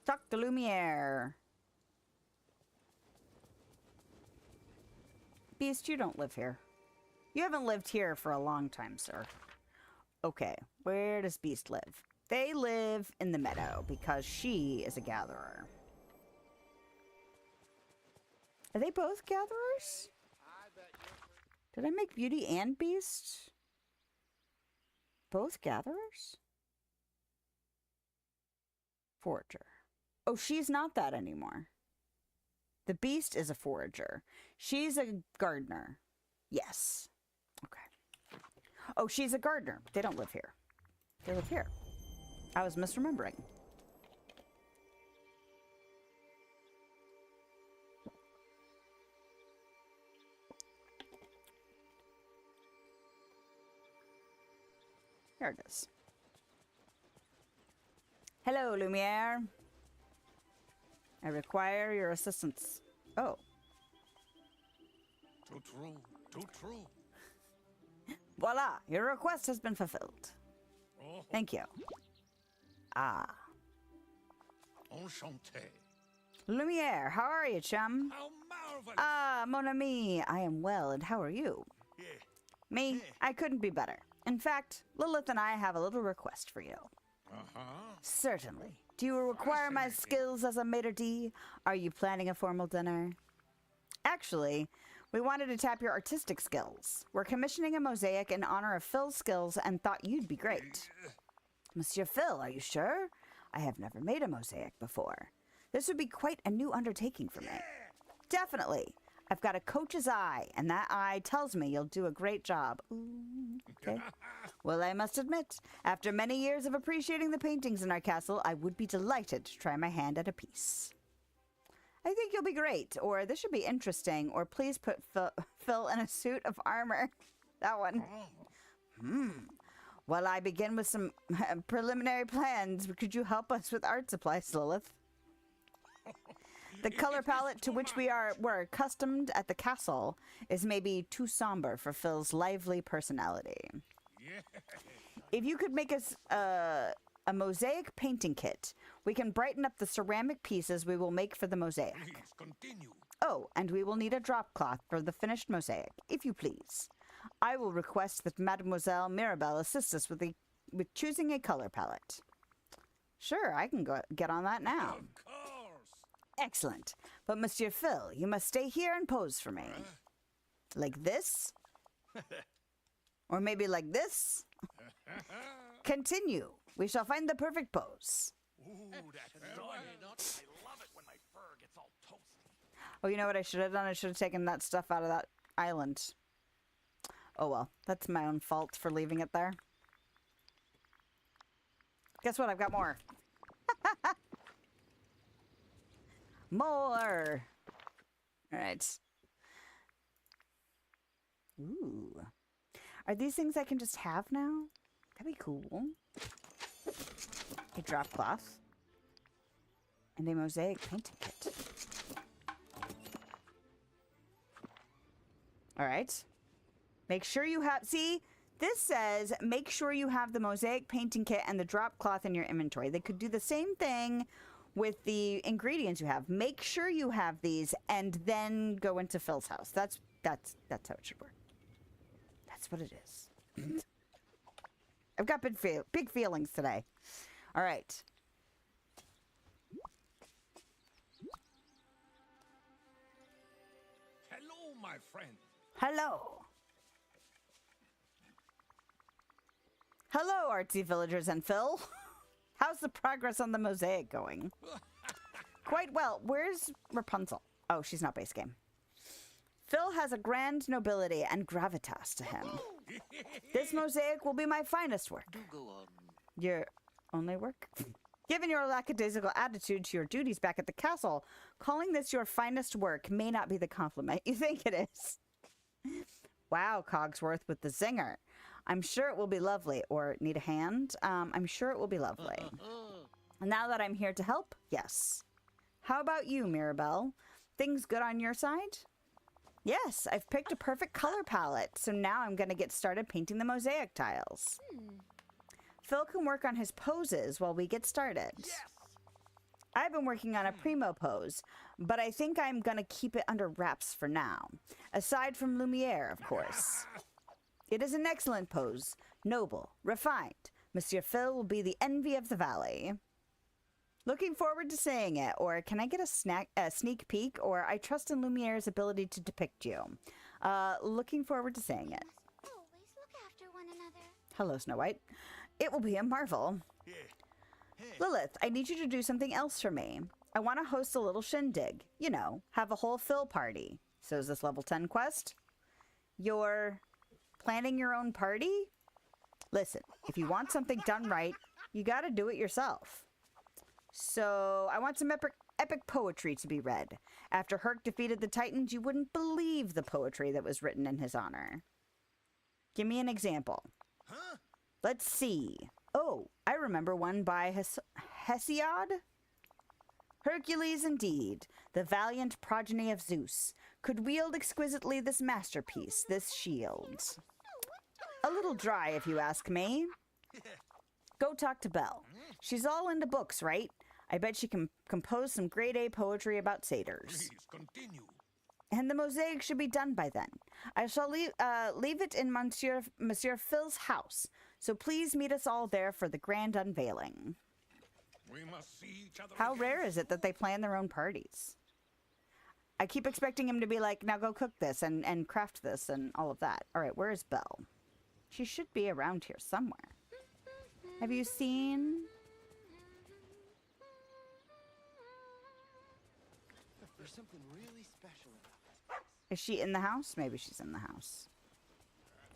Talk to Lumiere. Beast, you don't live here. You haven't lived here for a long time, sir. Okay, where does Beast live? They live in the meadow because she is a gatherer. Are they both gatherers? Did I make Beauty and Beast both gatherers? Forager. Oh, she's not that anymore. The Beast is a forager. She's a gardener. Yes. Okay. Oh, she's a gardener. They don't live here. They live here. I was misremembering. Here it is. Hello, Lumiere. I require your assistance. Oh. Too true. Too true. Voila! Your request has been fulfilled. Oh, Thank you. Ah. enchanté. Lumiere, how are you, chum? How marvelous. Ah, mon ami, I am well, and how are you? Yeah. Me, I couldn't be better. In fact, Lilith and I have a little request for you. Uh-huh. Certainly. Do you require my skills as a maitre d'? Are you planning a formal dinner? Actually, we wanted to tap your artistic skills. We're commissioning a mosaic in honor of Phil's skills and thought you'd be great. Monsieur Phil, are you sure? I have never made a mosaic before. This would be quite a new undertaking for me. Definitely. I've got a coach's eye, and that eye tells me you'll do a great job. Ooh, okay. Well, I must admit, after many years of appreciating the paintings in our castle, I would be delighted to try my hand at a piece. I think you'll be great, or this should be interesting, or please put Phil in a suit of armor. That one. While I begin with some preliminary plans, could you help us with art supplies, Lilith? The color palette to which we're accustomed at the castle is maybe too somber for Phil's lively personality. If you could make us a mosaic painting kit, we can brighten up the ceramic pieces we will make for the mosaic. Please continue. Oh, and we will need a drop cloth for the finished mosaic, if you please. I will request that Mademoiselle Mirabelle assist us with choosing a color palette. Sure, I can get on that now. Of course. Excellent. But Monsieur Phil, you must stay here and pose for me. Like this? Or maybe like this? Continue. We shall find the perfect pose. Ooh, that's done. I love it when my fur gets all toasty. Oh, you know what I should have done? I should have taken that stuff out of that island. Oh well, that's my own fault for leaving it there. Guess what? I've got more. More! Alright. Ooh. Are these things I can just have now? That'd be cool. A drop cloth. And a mosaic painting kit. Alright. Make sure you have... See? This says, make sure you have the mosaic painting kit and the drop cloth in your inventory. They could do the same thing with the ingredients you have. Make sure you have these and then go into Phil's house. That's how it should work. That's what it is. I've got big feelings today. All right. Hello, my friend. Hello. Hello, artsy villagers and Phil. How's the progress on the mosaic going? Quite well. Where's Rapunzel? Oh, she's not base game. Phil has a grand nobility and gravitas to him. This mosaic will be my finest work. Go on. Your only work? Given your lackadaisical attitude to your duties back at the castle, calling this your finest work may not be the compliment you think it is. Wow, Cogsworth with the zinger. I'm sure it will be lovely. Or need a hand? I'm sure it will be lovely. Now that I'm here to help, yes. How about you, Mirabelle? Things good on your side? Yes, I've picked a perfect color palette, so now I'm going to get started painting the mosaic tiles. Phil can work on his poses while we get started. Yes. I've been working on a primo pose, but I think I'm going to keep it under wraps for now. Aside from Lumiere, of course. It is an excellent pose. Noble, refined. Monsieur Phil will be the envy of the valley. Looking forward to seeing it. Or can I get a sneak peek? Or I trust in Lumiere's ability to depict you. Looking forward to seeing it. Always look after one another. Hello, Snow White. It will be a marvel. Lilith, I need you to do something else for me. I want to host a little shindig. You know, have a whole Phil party. So is this level 10 quest? You're planning your own party? Listen, if you want something done right, you gotta do it yourself. So, I want some epic poetry to be read. After Herc defeated the Titans, you wouldn't believe the poetry that was written in his honor. Give me an example. Huh? Let's see. Oh, I remember one by Hesiod? Hercules indeed, the valiant progeny of Zeus, could wield exquisitely this masterpiece, this shield. A little dry, if you ask me. Go talk to Belle. She's all into books, right? I bet she can compose some grade A poetry about satyrs. Please continue. And the mosaic should be done by then. I shall leave it in Monsieur Phil's house, so please meet us all there for the grand unveiling. We must see each other. How again. rare is it that they plan their own parties? I keep expecting him to be like, now go cook this and craft this and all of that. All right, where is Belle? She should be around here somewhere. Have you seen? There's something really special about this place. Is she in the house? Maybe she's in the house.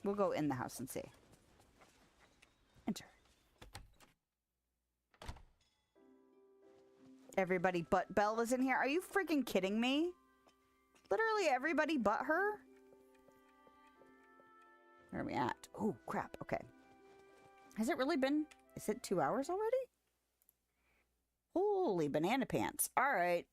We'll go in the house and see. Enter. Everybody but Belle is in here. Are you freaking kidding me? Literally everybody but her? Where are we at? Oh, crap. Okay. Has it really been... Is it 2 hours already? Holy banana pants. All right.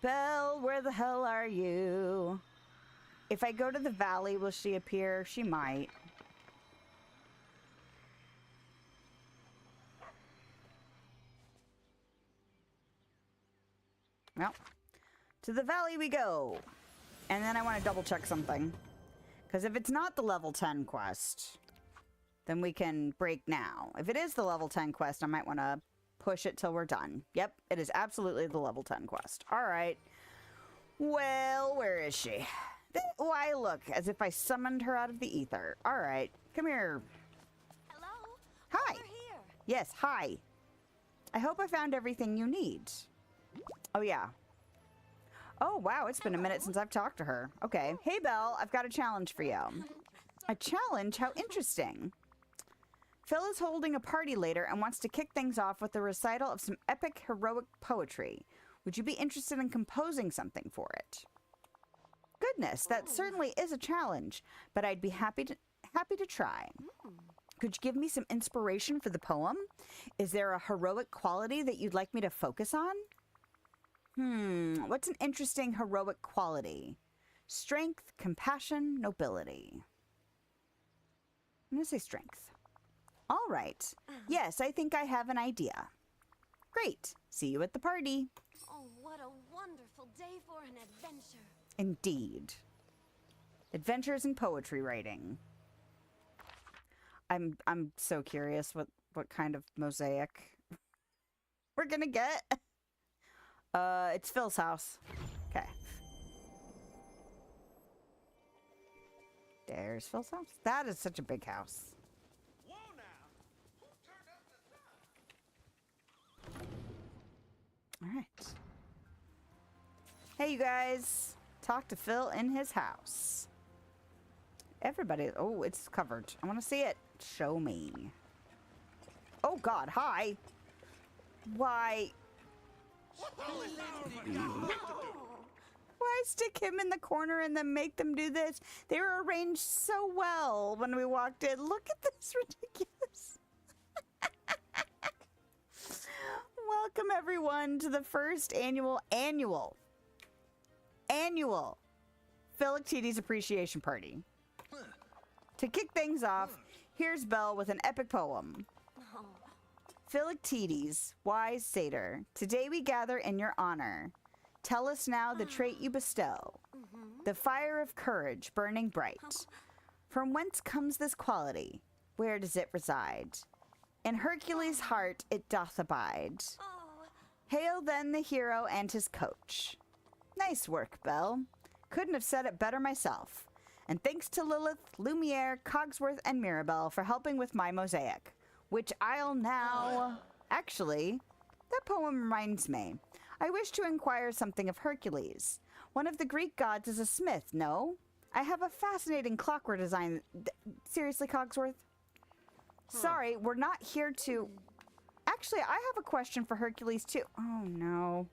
Belle, where the hell are you? If I go to the valley, will she appear? She might. Well, to the valley we go. And then I want to double check something. Because if it's not the level 10 quest, then we can break now. If it is the level 10 quest, I might want to push it till we're done. Yep, it is absolutely the level 10 quest. All right. Well, where is she? Why, look, as if I summoned her out of the ether. All right, come here. Hello? Hi. Over here. Yes, hi. I hope I found everything you need. Oh, yeah. Oh, wow, it's been a minute since I've talked to her. Okay. Hey, Belle, I've got a challenge for you. A challenge? How interesting. Phil is holding a party later and wants to kick things off with a recital of some epic heroic poetry. Would you be interested in composing something for it? Goodness, that certainly is a challenge, but I'd be happy to try. Could you give me some inspiration for the poem? Is there a heroic quality that you'd like me to focus on? What's an interesting heroic quality? Strength, compassion, nobility. I'm going to say strength. All right. Yes, I think I have an idea. Great. See you at the party. Oh, what a wonderful day for an adventure. Indeed. Adventures in poetry writing. I'm so curious what kind of mosaic we're gonna get. It's Phil's house. Okay. There's Phil's house. That is such a big house. Whoa now! Who turned up the sound? All right. Hey, you guys. Talk to Phil in his house. Everybody. Oh, it's covered. I want to see it. Show me. Oh, God. Hi. Why? Why stick him in the corner and then make them do this? They were arranged so well when we walked in. Look at this ridiculous. Welcome, everyone, to the first annual Philoctetes Appreciation Party. To kick things off, here's Belle with an epic poem. Oh, Philoctetes, wise satyr, today we gather in your honor. Tell us now the trait you bestow, the fire of courage burning bright. From whence comes this quality? Where does it reside? In Hercules' heart it doth abide. Hail then the hero and his coach. Nice work, Belle. Couldn't have said it better myself. And thanks to Lilith, Lumiere, Cogsworth, and Mirabelle for helping with my mosaic, which I'll now... Actually, that poem reminds me. I wish to inquire something of Hercules. One of the Greek gods is a smith, no? I have a fascinating clockwork design. Seriously, Cogsworth? Sorry, we're not here to... Actually, I have a question for Hercules, too. Oh, no.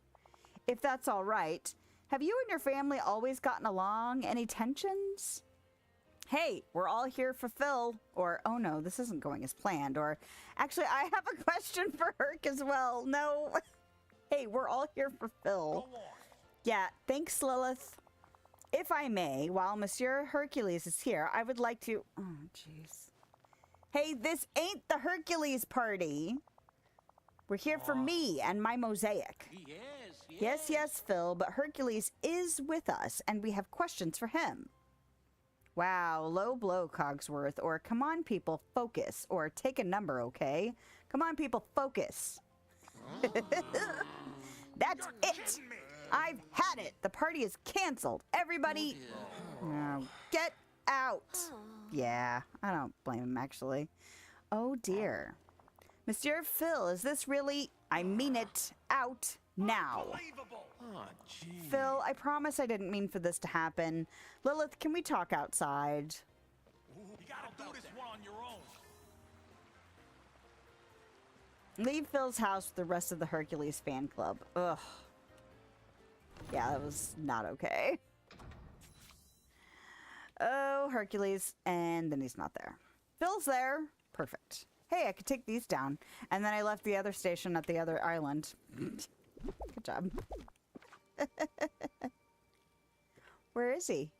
If that's all right, have you and your family always gotten along? Any tensions? Hey, we're all here for Phil. Or, oh no, this isn't going as planned. Or, actually, I have a question for Herc as well. No. Hey, we're all here for Phil. Yeah, thanks, Lilith. If I may, while Monsieur Hercules is here, I would like to... Oh, jeez. Hey, this ain't the Hercules party. We're here for me and my mosaic. Yes, Phil, but Hercules is with us, and we have questions for him. Wow, low blow, Cogsworth, or come on, people, focus, or take a number, okay? Come on, people, focus. That's it. I've had it. The party is canceled. Everybody, get out. Yeah, I don't blame him, actually. Oh, dear. Monsieur Phil, is this really, I mean it, out now? Oh, gee. Phil, I promise I didn't mean for this to happen. Lilith, can we talk outside? You gotta do this one on your own. Leave Phil's house with the rest of the Hercules fan club. Ugh. Yeah, that was not okay. Oh, Hercules. And then he's not there. Phil's there. Perfect. Hey, I could take these down. And then I left the other station at the other island. Good job. Where is he?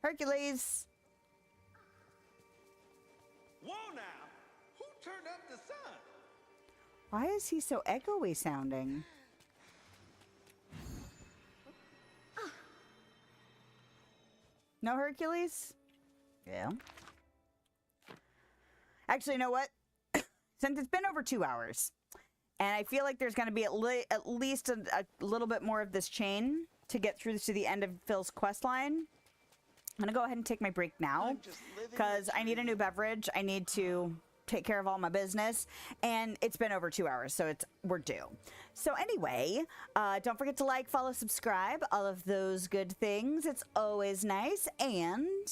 Hercules! Whoa now! Who turned up the sun? Why is he so echoey sounding? No Hercules? Yeah. Actually, you know what? Since it's been over 2 hours, and I feel like there's going to be at least a little bit more of this chain to get through to the end of Phil's quest line, I'm going to go ahead and take my break now, because I need a new beverage. I need to take care of all my business, and it's been over 2 hours, so we're due. So anyway, don't forget to like, follow, subscribe, all of those good things. It's always nice. And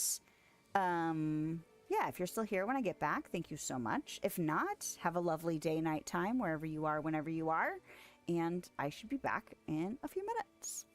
yeah, if you're still here when I get back, thank you so much. If not, have a lovely day, night time, wherever you are, whenever you are, and I should be back in a few minutes.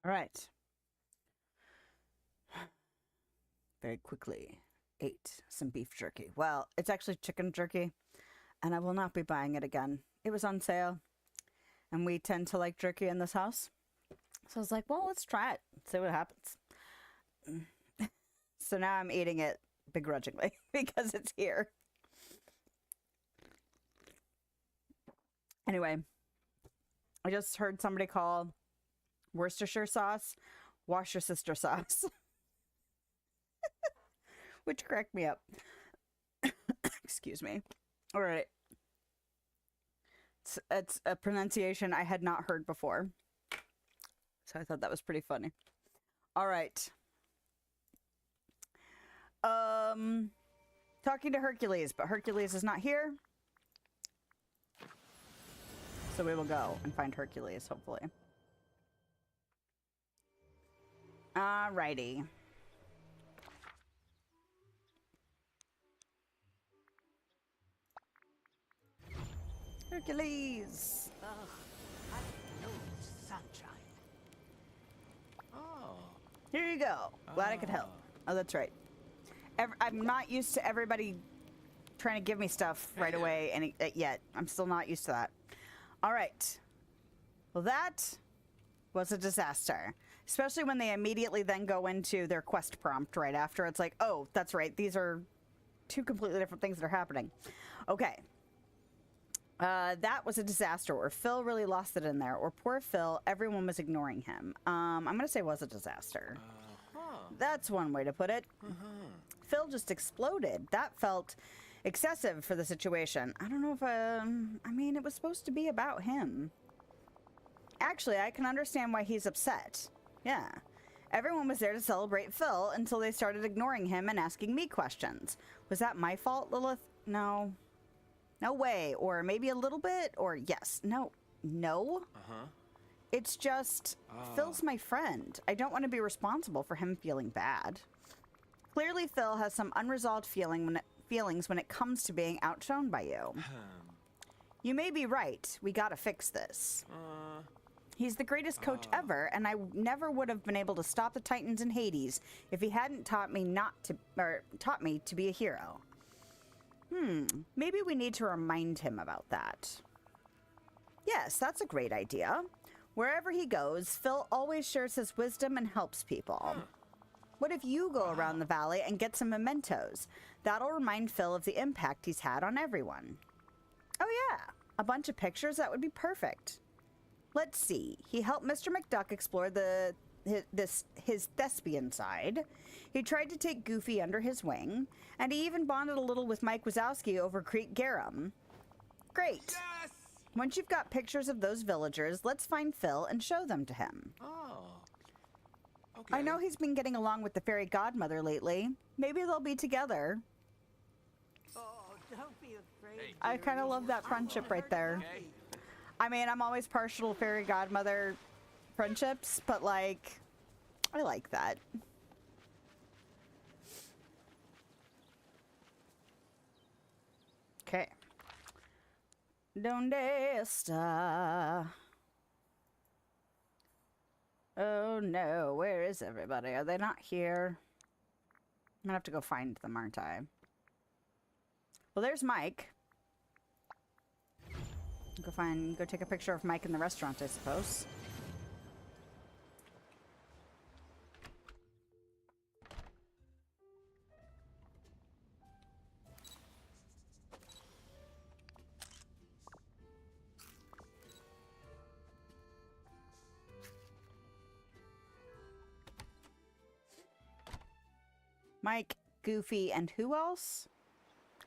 All right. Very quickly ate some beef jerky. Well, it's actually chicken jerky, and I will not be buying it again. It was on sale, and we tend to like jerky in this house. So I was like, well, let's try it, see what happens. So now I'm eating it begrudgingly because it's here. Anyway, I just heard somebody call Worcestershire sauce wash your sister sauce. Which cracked me up. Excuse me. All right. It's a pronunciation I had not heard before. So I thought that was pretty funny. All right. Talking to Hercules, but Hercules is not here. So we will go and find Hercules, hopefully. Alrighty. Hercules! No sunshine. Oh. Here you go. Glad I could help. Oh, that's right. I'm not used to everybody trying to give me stuff right away yet. I'm still not used to that. All right. Well, that was a disaster. Especially when they immediately then go into their quest prompt right after. It's like, oh, that's right. These are two completely different things that are happening. Okay. That was a disaster, or Phil really lost it in there, or poor Phil, everyone was ignoring him. I'm going to say was a disaster. That's one way to put it. Phil just exploded. That felt excessive for the situation. I don't know if, I mean, it was supposed to be about him. Actually, I can understand why he's upset. Yeah. Everyone was there to celebrate Phil until they started ignoring him and asking me questions. Was that my fault, Lilith? No. No way. Or maybe a little bit, or yes. No. No? It's just, Phil's my friend. I don't want to be responsible for him feeling bad. Clearly, Phil has some unresolved feelings when it comes to being outshone by you. You may be right. We gotta fix this. He's the greatest coach ever, and I never would have been able to stop the Titans in Hades if he hadn't taught me taught me to be a hero. Maybe we need to remind him about that. Yes, that's a great idea. Wherever he goes, Phil always shares his wisdom and helps people. What if you go around the valley and get some mementos? That'll remind Phil of the impact he's had on everyone. Oh yeah, a bunch of pictures? That would be perfect. Let's see. He helped Mr. McDuck explore his thespian side. He tried to take Goofy under his wing, and he even bonded a little with Mike Wazowski over Creek Garum. Great. Yes! Once you've got pictures of those villagers, let's find Phil and show them to him. Oh. Okay. I know he's been getting along with the fairy godmother lately. Maybe they'll be together. Oh, don't be afraid. Hey. I kind of love that friendship right there. Okay. I mean, I'm always partial to fairy godmother friendships, but like, I like that. Okay. Donde está? Oh no, where is everybody? Are they not here? I'm gonna have to go find them, aren't I? Well, there's Mike. Go take a picture of Mike in the restaurant, I suppose. Mike, Goofy, and who else?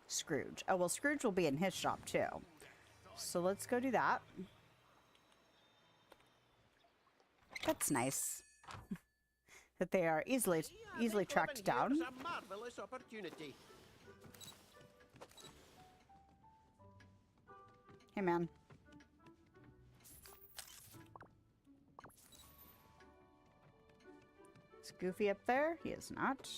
Scrooge. Oh, well, Scrooge will be in his shop, too. So let's go do that. That's nice. That they are easily tracked down. It was a marvelous opportunity. Hey, man. Is Goofy up there? He is not.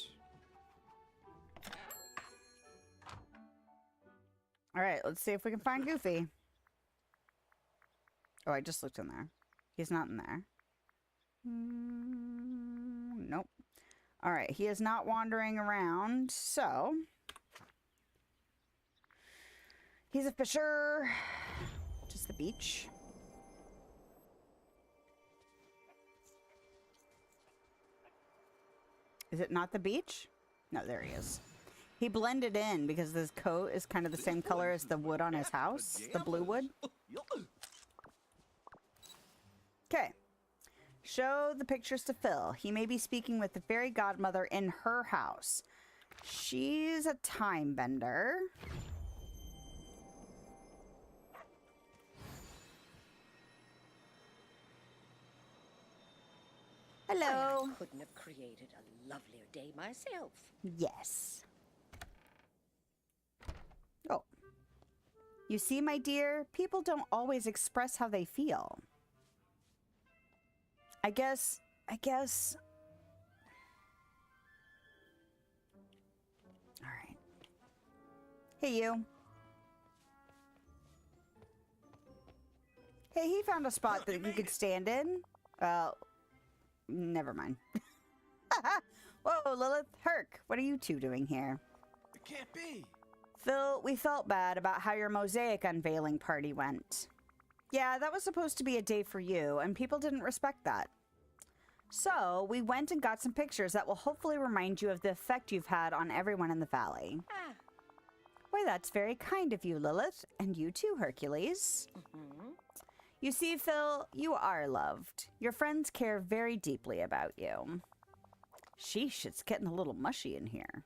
Alright, let's see if we can find Goofy. Oh, I just looked in there. He's not in there. Nope. All right, he is not wandering around, so he's a fisher. Just the beach. Is it not the beach? No, there he is. He blended in because his coat is kind of the same color as the wood on his house, the blue wood. Okay. Show the pictures to Phil. He may be speaking with the fairy godmother in her house. She's a time bender. Hello. I couldn't have created a lovelier day myself. Yes. Oh. You see, my dear, people don't always express how they feel. I guess... Alright. Hey, you. Hey, he found a spot that you could stand in. Never mind. Whoa, Lilith, Herc, what are you two doing here? It can't be. Phil, we felt bad about how your mosaic unveiling party went. Yeah, that was supposed to be a day for you, and people didn't respect that. So, we went and got some pictures that will hopefully remind you of the effect you've had on everyone in the valley. Ah. Why, that's very kind of you, Lilith, and you too, Hercules. You see, Phil, you are loved. Your friends care very deeply about you. Sheesh, it's getting a little mushy in here.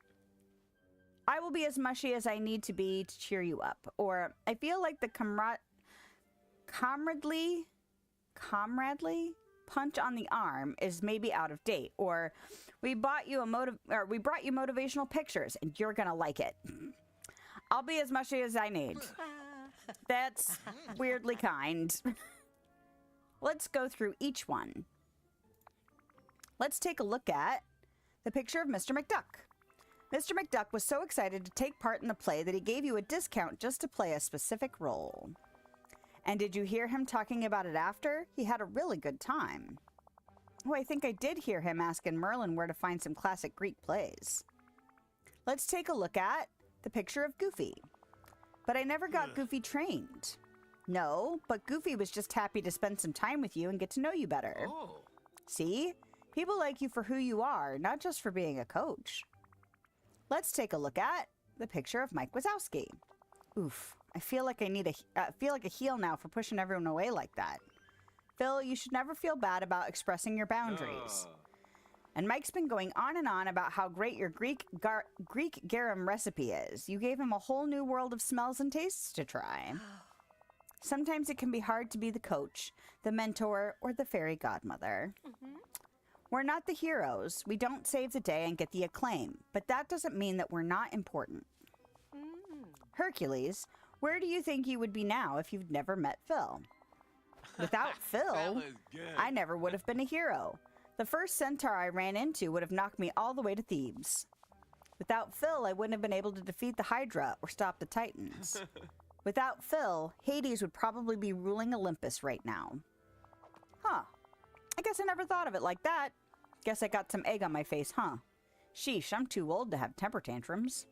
I will be as mushy as I need to be to cheer you up. Or, I feel like the comradely punch on the arm is maybe out of date. Or, we brought you motivational pictures, and you're gonna like it. I'll be as mushy as I need. That's weirdly kind. Let's go through each one. Let's take a look at the picture of Mr. McDuck. Mr. McDuck was so excited to take part in the play that he gave you a discount just to play a specific role. And did you hear him talking about it after? He had a really good time. Oh, I think I did hear him asking Merlin where to find some classic Greek plays. Let's take a look at the picture of Goofy. But I never got Goofy trained. No, but Goofy was just happy to spend some time with you and get to know you better. Oh. See? People like you for who you are, not just for being a coach. Let's take a look at the picture of Mike Wazowski. Oof, I feel like I feel like a heel now for pushing everyone away like that. Phil, you should never feel bad about expressing your boundaries. And Mike's been going on and on about how great your Greek garum recipe is. You gave him a whole new world of smells and tastes to try. Sometimes it can be hard to be the coach, the mentor, or the fairy godmother. We're not the heroes. We don't save the day and get the acclaim. But that doesn't mean that we're not important. Hercules, where do you think you would be now if you'd never met Phil? Without Phil, I never would have been a hero. The first centaur I ran into would have knocked me all the way to Thebes. Without Phil, I wouldn't have been able to defeat the Hydra or stop the Titans. Without Phil, Hades would probably be ruling Olympus right now. Huh. I guess I never thought of it like that. Guess I got some egg on my face, huh? Sheesh, I'm too old to have temper tantrums.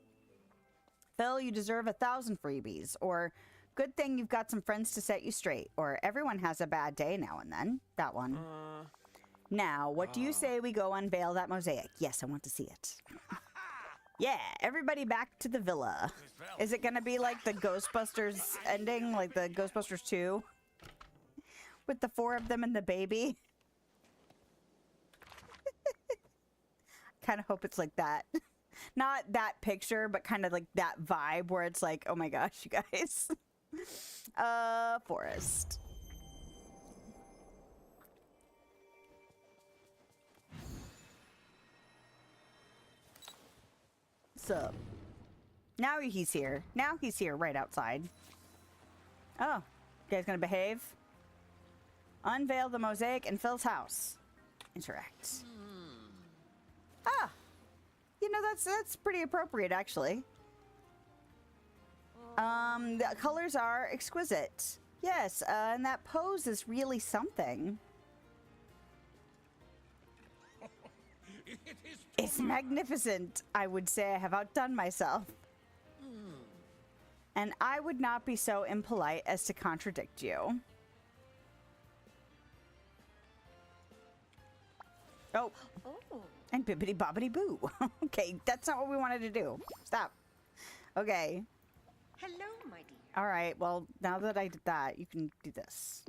Phil, you deserve 1,000 freebies, or good thing you've got some friends to set you straight, or everyone has a bad day now and then. That one. Now, what do you say we go unveil that mosaic? Yes, I want to see it. Yeah, everybody back to the villa. Is it gonna be like the Ghostbusters ending, like the Ghostbusters 2? With the 4 of them and the baby? Kind of hope it's like that. Not that picture, but kind of like that vibe where it's like, oh my gosh, you guys. Forest. So, now he's here. Now he's here right outside. Oh, you guys gonna behave? Unveil the mosaic in Phil's house. Interact. Ah, you know, that's pretty appropriate, actually. The colors are exquisite. Yes, and that pose is really something. It's magnificent. I would say I have outdone myself. And I would not be so impolite as to contradict you. Oh. Oh. And bibbity bobbity boo. Okay, that's not what we wanted to do. Stop. Okay. Hello, my dear. All right. Well, now that I did that, you can do this.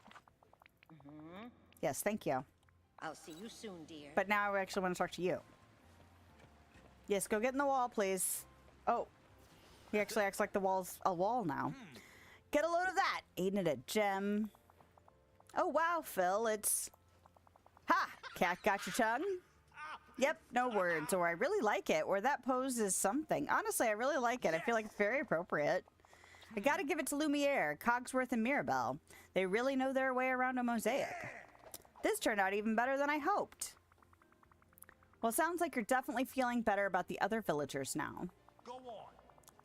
Yes, thank you. I'll see you soon, dear. But now I actually want to talk to you. Yes, go get in the wall, please. Oh. He actually acts like the wall's a wall now. Get a load of that. Ain't it a gem? Oh, wow, Phil. It's... Ha! Cat got your tongue? Yep, no words. Or I really like it. Or that pose is something. Honestly, I really like it. I feel like it's very appropriate. I gotta give it to Lumiere, Cogsworth, and Mirabelle. They really know their way around a mosaic. This turned out even better than I hoped. Well, sounds like you're definitely feeling better about the other villagers now. Go on.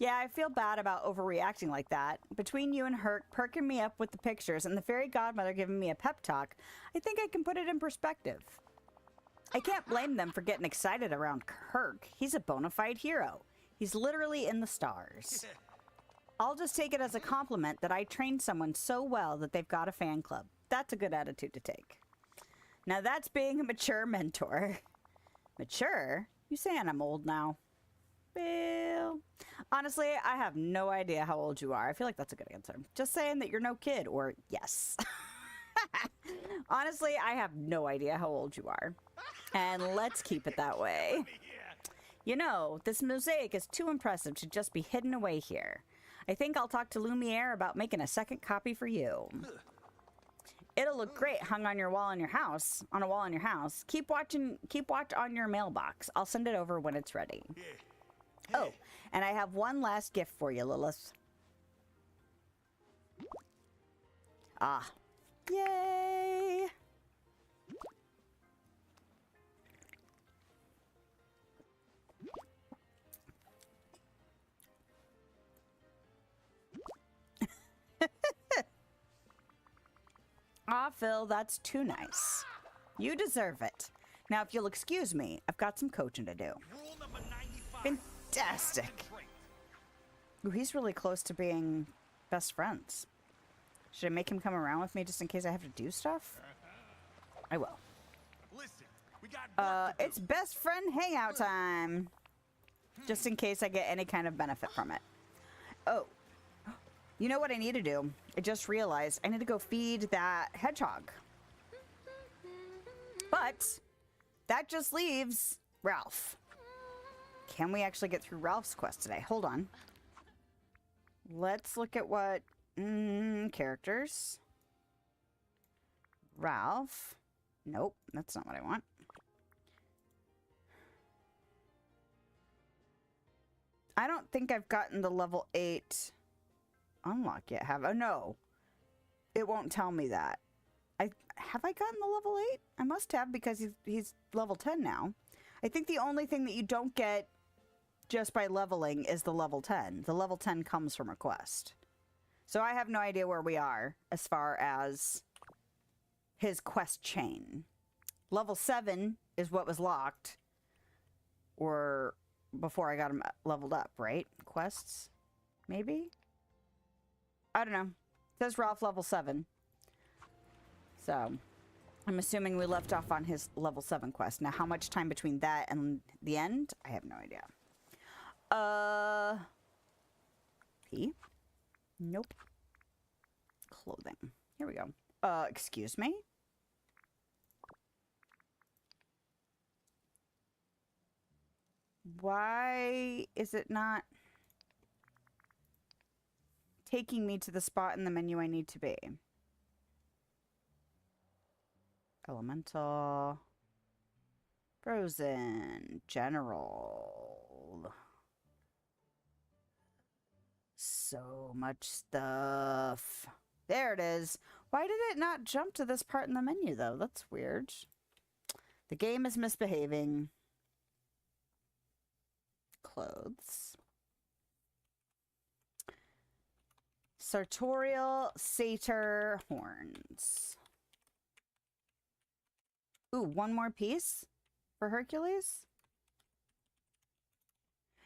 Yeah, I feel bad about overreacting like that. Between you and Herc perking me up with the pictures and the fairy godmother giving me a pep talk, I think I can put it in perspective. I can't blame them for getting excited around Herc. He's a bona fide hero. He's literally in the stars. I'll just take it as a compliment that I trained someone so well that they've got a fan club. That's a good attitude to take. Now that's being a mature mentor. Mature? You saying I'm old now? Well, honestly, I have no idea how old you are. I feel like that's a good answer. Just saying that you're no kid, or yes. Honestly, I have no idea how old you are. And let's keep it that way. You know, this mosaic is too impressive to just be hidden away here. I think I'll talk to Lumiere about making a second copy for you. It'll look great hung on your wall in your house, on a wall in your house. Keep watch on your mailbox. I'll send it over when it's ready. Oh, and I have one last gift for you, Lilith. Ah. Yay! Ah, Phil, that's too nice. You deserve it. Now, if you'll excuse me, I've got some coaching to do. Rule number 95. Fantastic. Ooh, he's really close to being best friends. Should I make him come around with me just in case I have to do stuff? I will. Listen, we got work to do. It's best friend hangout time. Just in case I get any kind of benefit from it. Oh. You know what I need to do? I just realized I need to go feed that hedgehog. But that just leaves Ralph. Can we actually get through Ralph's quest today? Hold on. Let's look at what... characters. Ralph. Nope, that's not what I want. I don't think I've gotten the level 8 unlock yet, have I? Oh, no. It won't tell me that. Have I gotten the level 8? I must have, because he's level 10 now. I think the only thing that you don't get just by leveling is the level 10. The level 10 comes from a quest. So I have no idea where we are as far as his quest chain. Level 7 is what was locked, or before I got him leveled up, right? Quests? Maybe? I don't know. It says Ralph level 7. So, I'm assuming we left off on his level 7 quest. Now, how much time between that and the end? I have no idea. P? Nope. Clothing. Here we go. Excuse me? Why is it not taking me to the spot in the menu I need to be? Elemental. Frozen. General. So much stuff. There it is. Why did it not jump to this part in the menu, though? That's weird. The game is misbehaving. Clothes. Sartorial satyr horns. Ooh, one more piece for Hercules?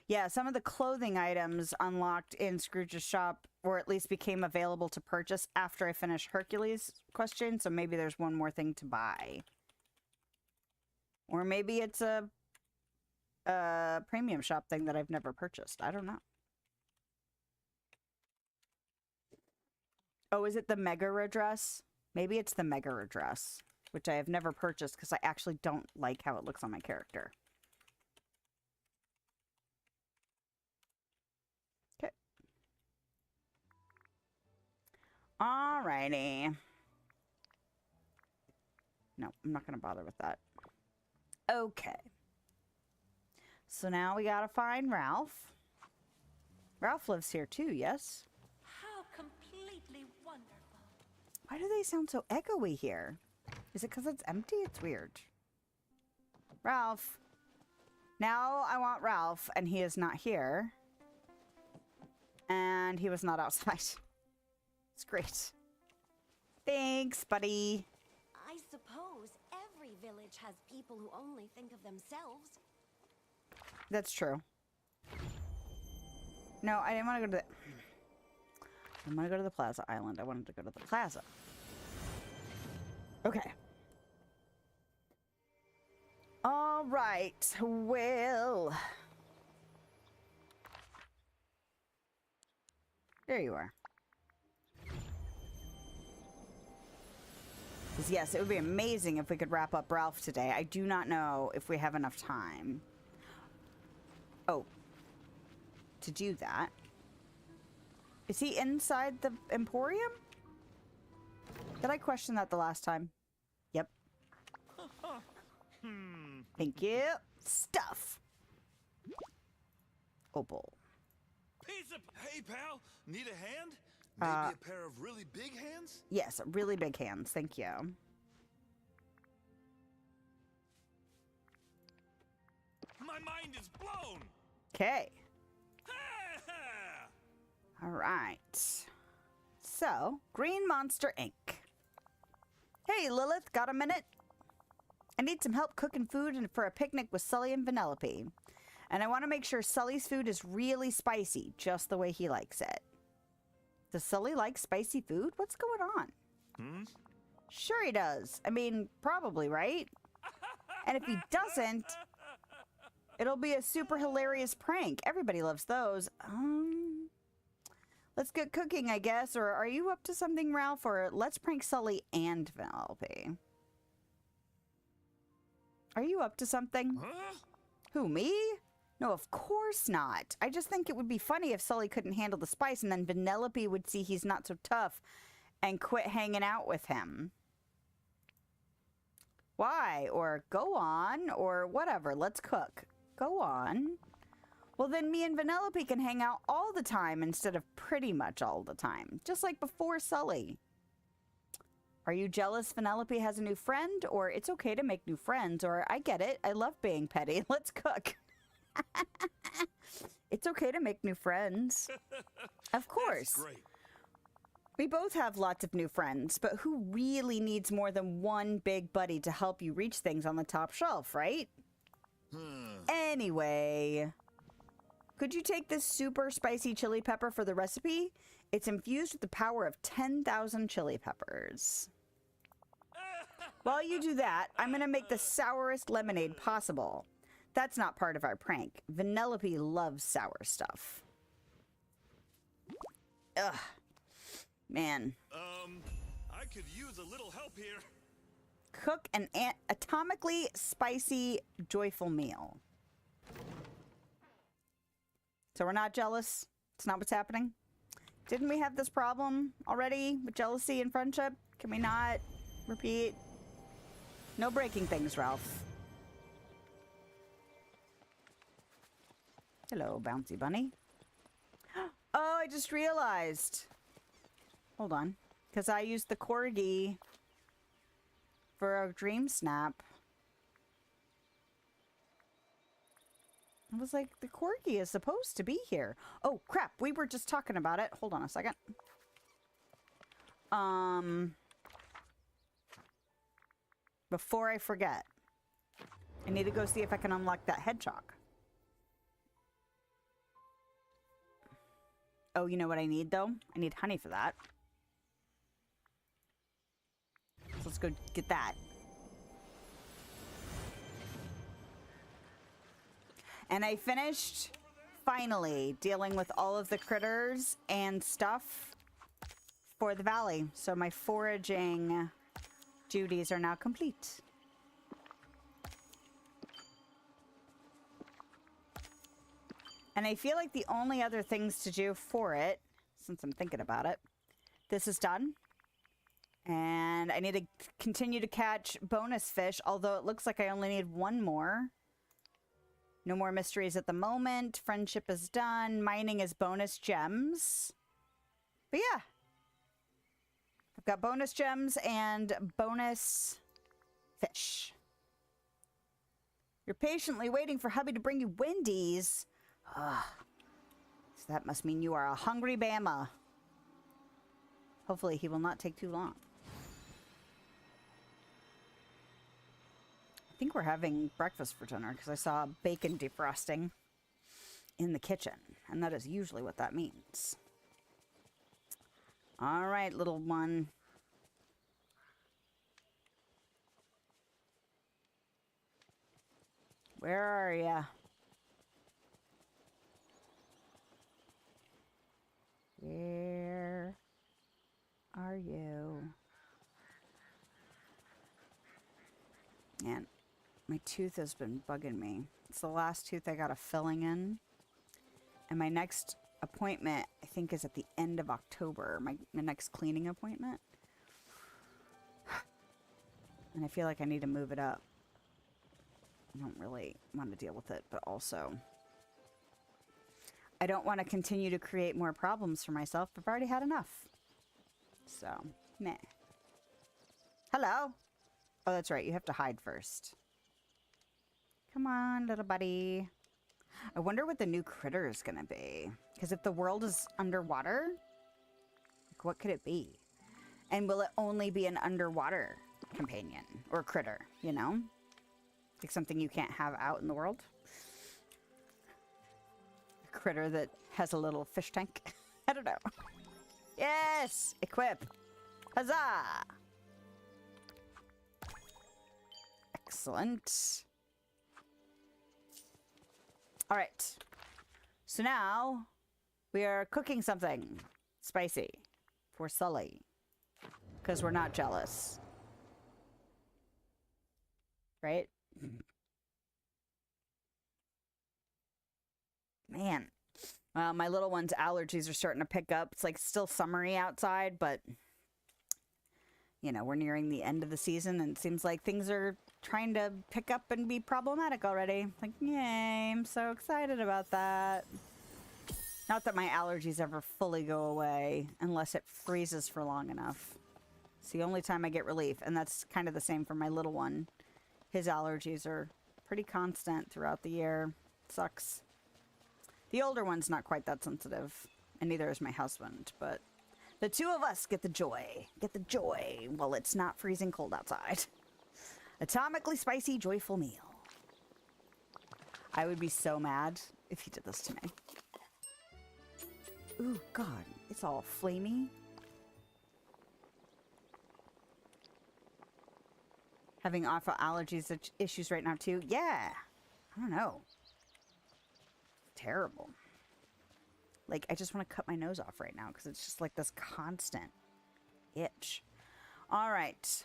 Yeah, some of the clothing items unlocked in Scrooge's shop, or at least became available to purchase after I finished Hercules' question, so maybe there's one more thing to buy. Or maybe it's a premium shop thing that I've never purchased. I don't know. Oh, is it the Mega Redress? Maybe it's the Mega Redress, which I have never purchased because I actually don't like how it looks on my character. Okay. Alrighty. No, I'm not going to bother with that. Okay. So now we got to find Ralph. Ralph lives here too, yes? How completely wonderful. Why do they sound so echoey here? Is it because it's empty? It's weird. Ralph. Now I want Ralph, and he is not here. And he was not outside. It's great. Thanks, buddy. I suppose every village has people who only think of themselves. That's true. No, I didn't want to go to the... I didn't want to go to the Plaza Island. I wanted to go to the plaza. Okay. All right. Well... There you are. Yes, it would be amazing if we could wrap up Ralph today. I do not know if we have enough time. Oh. To do that. Is he inside the Emporium? Did I question that the last time? Yep. Thank you. Stuff. Opal. Hey, pal. Need a hand? Maybe a pair of really big hands? Yes, really big hands. Thank you. My mind is blown. Okay. All right. So, Green Monster Inc. Hey, Lilith, got a minute? I need some help cooking food and for a picnic with Sully and Vanellope. And I want to make sure Sully's food is really spicy, just the way he likes it. Does Sully like spicy food? What's going on? Sure he does. I mean, probably, right? And if he doesn't, it'll be a super hilarious prank. Everybody loves those. Let's get cooking, I guess. Or are you up to something, Ralph? Or let's prank Sully and Vanellope. Are you up to something? Huh? Who, me? No, of course not. I just think it would be funny if Sully couldn't handle the spice and then Vanellope would see he's not so tough and quit hanging out with him. Why? Or go on, or whatever. Let's cook. Go on. Well, then me and Vanellope can hang out all the time instead of pretty much all the time. Just like before Sully. Are you jealous Vanellope has a new friend? Or it's okay to make new friends? Or I get it. I love being petty. Let's cook. It's okay to make new friends. Of course. That's great. We both have lots of new friends, but who really needs more than one big buddy to help you reach things on the top shelf, right? Anyway, could you take this super spicy chili pepper for the recipe? It's infused with the power of 10,000 chili peppers. While you do that, I'm going to make the sourest lemonade possible. That's not part of our prank. Vanellope loves sour stuff. Ugh. Man. I could use a little help here. Cook an atomically spicy, joyful meal. So we're not jealous? It's not what's happening? Didn't we have this problem already with jealousy and friendship? Can we not repeat? No breaking things, Ralph. Hello, Bouncy Bunny. Oh, I just realized. Hold on. Because I used the corgi for a dream snap. I was like, the corgi is supposed to be here. Oh, crap. We were just talking about it. Hold on a second. Before I forget, I need to go see if I can unlock that hedgehog. Oh, you know what I need, though? I need honey for that. So let's go get that. And I finished, finally, dealing with all of the critters and stuff for the valley. So my foraging duties are now complete. And I feel like the only other things to do for it, since I'm thinking about it, this is done. And I need to continue to catch bonus fish, although it looks like I only need one more. No more mysteries at the moment. Friendship is done. Mining is bonus gems. But yeah. I've got bonus gems and bonus fish. You're patiently waiting for hubby to bring you Wendy's. Ugh. So that must mean you are a hungry Bama. Hopefully he will not take too long. I think we're having breakfast for dinner because I saw bacon defrosting in the kitchen. And that is usually what that means. All right, little one. Where are ya? Where are you? Man, my tooth has been bugging me. It's the last tooth I got a filling in. And my next appointment, I think, is at the end of October. My next cleaning appointment. And I feel like I need to move it up. I don't really want to deal with it, but also I don't want to continue to create more problems for myself. I've already had enough. So, meh. Hello. Oh, that's right. You have to hide first. Come on, little buddy. I wonder what the new critter is going to be. Because if the world is underwater, like, what could it be? And will it only be an underwater companion or critter, you know? Like something you can't have out in the world? A critter that has a little fish tank? I don't know. Yes! Equip! Huzzah! Excellent. All right. So now we are cooking something spicy for Sully. Because we're not jealous. Right? Man. My little one's allergies are starting to pick up. It's like still summery outside, but you know, we're nearing the end of the season and it seems like things are trying to pick up and be problematic already. Like, yay, I'm so excited about that. Not that my allergies ever fully go away unless it freezes for long enough. It's the only time I get relief, and that's kind of the same for my little one. His allergies are pretty constant throughout the year. Sucks. The older one's not quite that sensitive, and neither is my husband, but the two of us get the joy. Get the joy while it's not freezing cold outside. Atomically spicy, joyful meal. I would be so mad if he did this to me. Ooh, God, it's all flamey. Having awful allergies issues right now, too. Yeah. I don't know. Terrible. Like, I just want to cut my nose off right now because it's just like this constant itch. All right.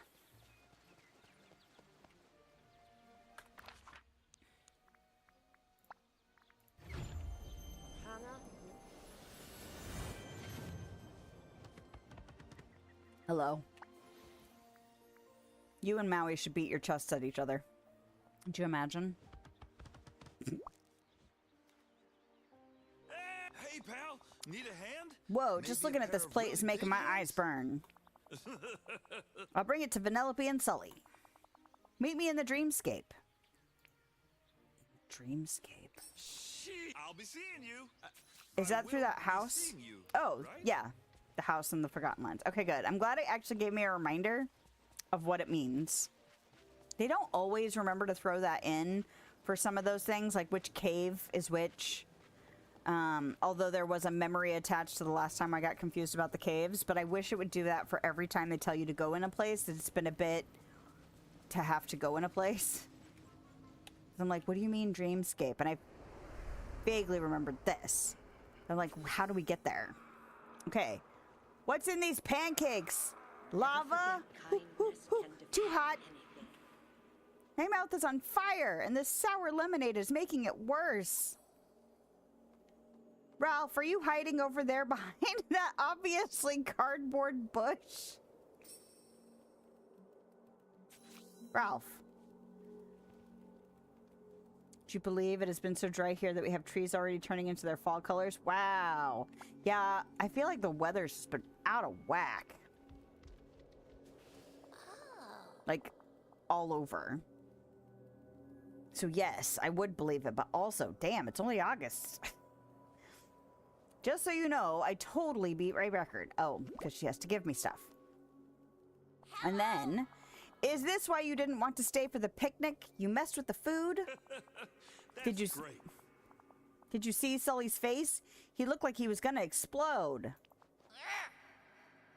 Hello. You and Maui should beat your chests at each other. Could you imagine? Hey, pal, need a hand? Whoa, Maybe just a looking at pair this of plate really is making big my eyes hands? burn. I'll bring it to Vanellope and Sully. Meet me in the dreamscape. Dreamscape. Shit, I'll be seeing you. Is that through that house? Oh, right? yeah. The house in the Forgotten Lands. Okay, good. I'm glad it actually gave me a reminder of what it means. They don't always remember to throw that in for some of those things, like which cave is which. Although there was a memory attached to the last time I got confused about the caves, but I wish it would do that for every time they tell you to go in a place. It's been a bit to have to go in a place. I'm like, what do you mean dreamscape? And I vaguely remembered this. I'm like, how do we get there? Okay. What's in these pancakes? Lava? Too hot. My mouth is on fire, and this sour lemonade is making it worse. Ralph, are you hiding over there behind that obviously cardboard bush? Ralph. Do you believe it has been so dry here that we have trees already turning into their fall colors? Wow. Yeah, I feel like the weather's been out of whack. Like, all over. So yes, I would believe it, but also, damn, it's only August. Just so you know, I totally beat Ray record. Oh, because she has to give me stuff. And then, is this why you didn't want to stay for the picnic? You messed with the food? Did you Great. Did you see Sully's face? He looked like he was gonna explode.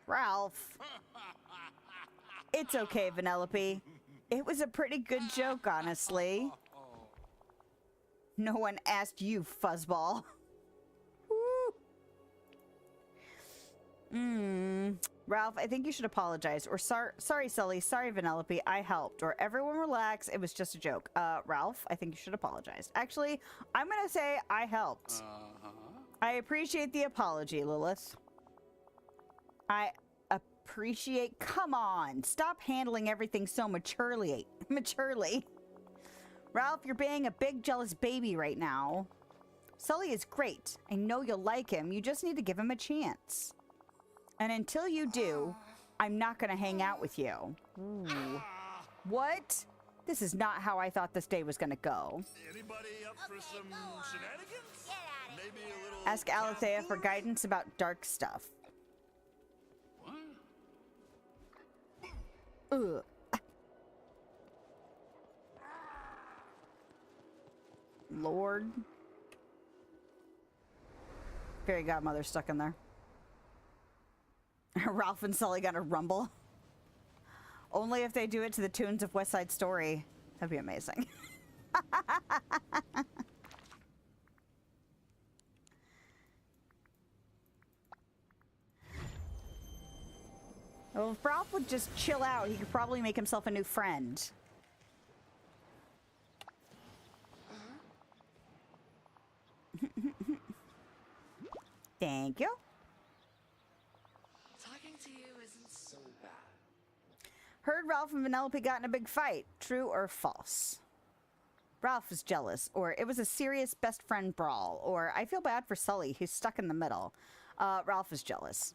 Ralph. It's okay, Vanellope. It was a pretty good joke, honestly. No one asked you, fuzzball. Ralph, I think you should apologize. Or sorry, Sully. Sorry, Vanellope. I helped. Or everyone relax. It was just a joke. Ralph, I think you should apologize. Actually, I'm gonna say I helped. I appreciate the apology, Lilith. I appreciate... Come on. Stop handling everything so maturely. Ralph, you're being a big jealous baby right now. Sully is great. I know you'll like him. You just need to give him a chance. And until you do, I'm not going to hang out with you. Ooh. What? This is not how I thought this day was going to go. Anybody up for some shenanigans? Maybe a little... Ask Alethea for guidance about dark stuff. Ugh. Lord. Fairy godmother stuck in there. Ralph and Sully got a rumble. Only if they do it to the tunes of West Side Story. That'd be amazing. Well, if Ralph would just chill out, he could probably make himself a new friend. Thank you. Talking to you isn't so bad. Heard Ralph and Vanellope got in a big fight. True or false? Ralph was jealous, or it was a serious best friend brawl, or I feel bad for Sully, who's stuck in the middle. Ralph was jealous.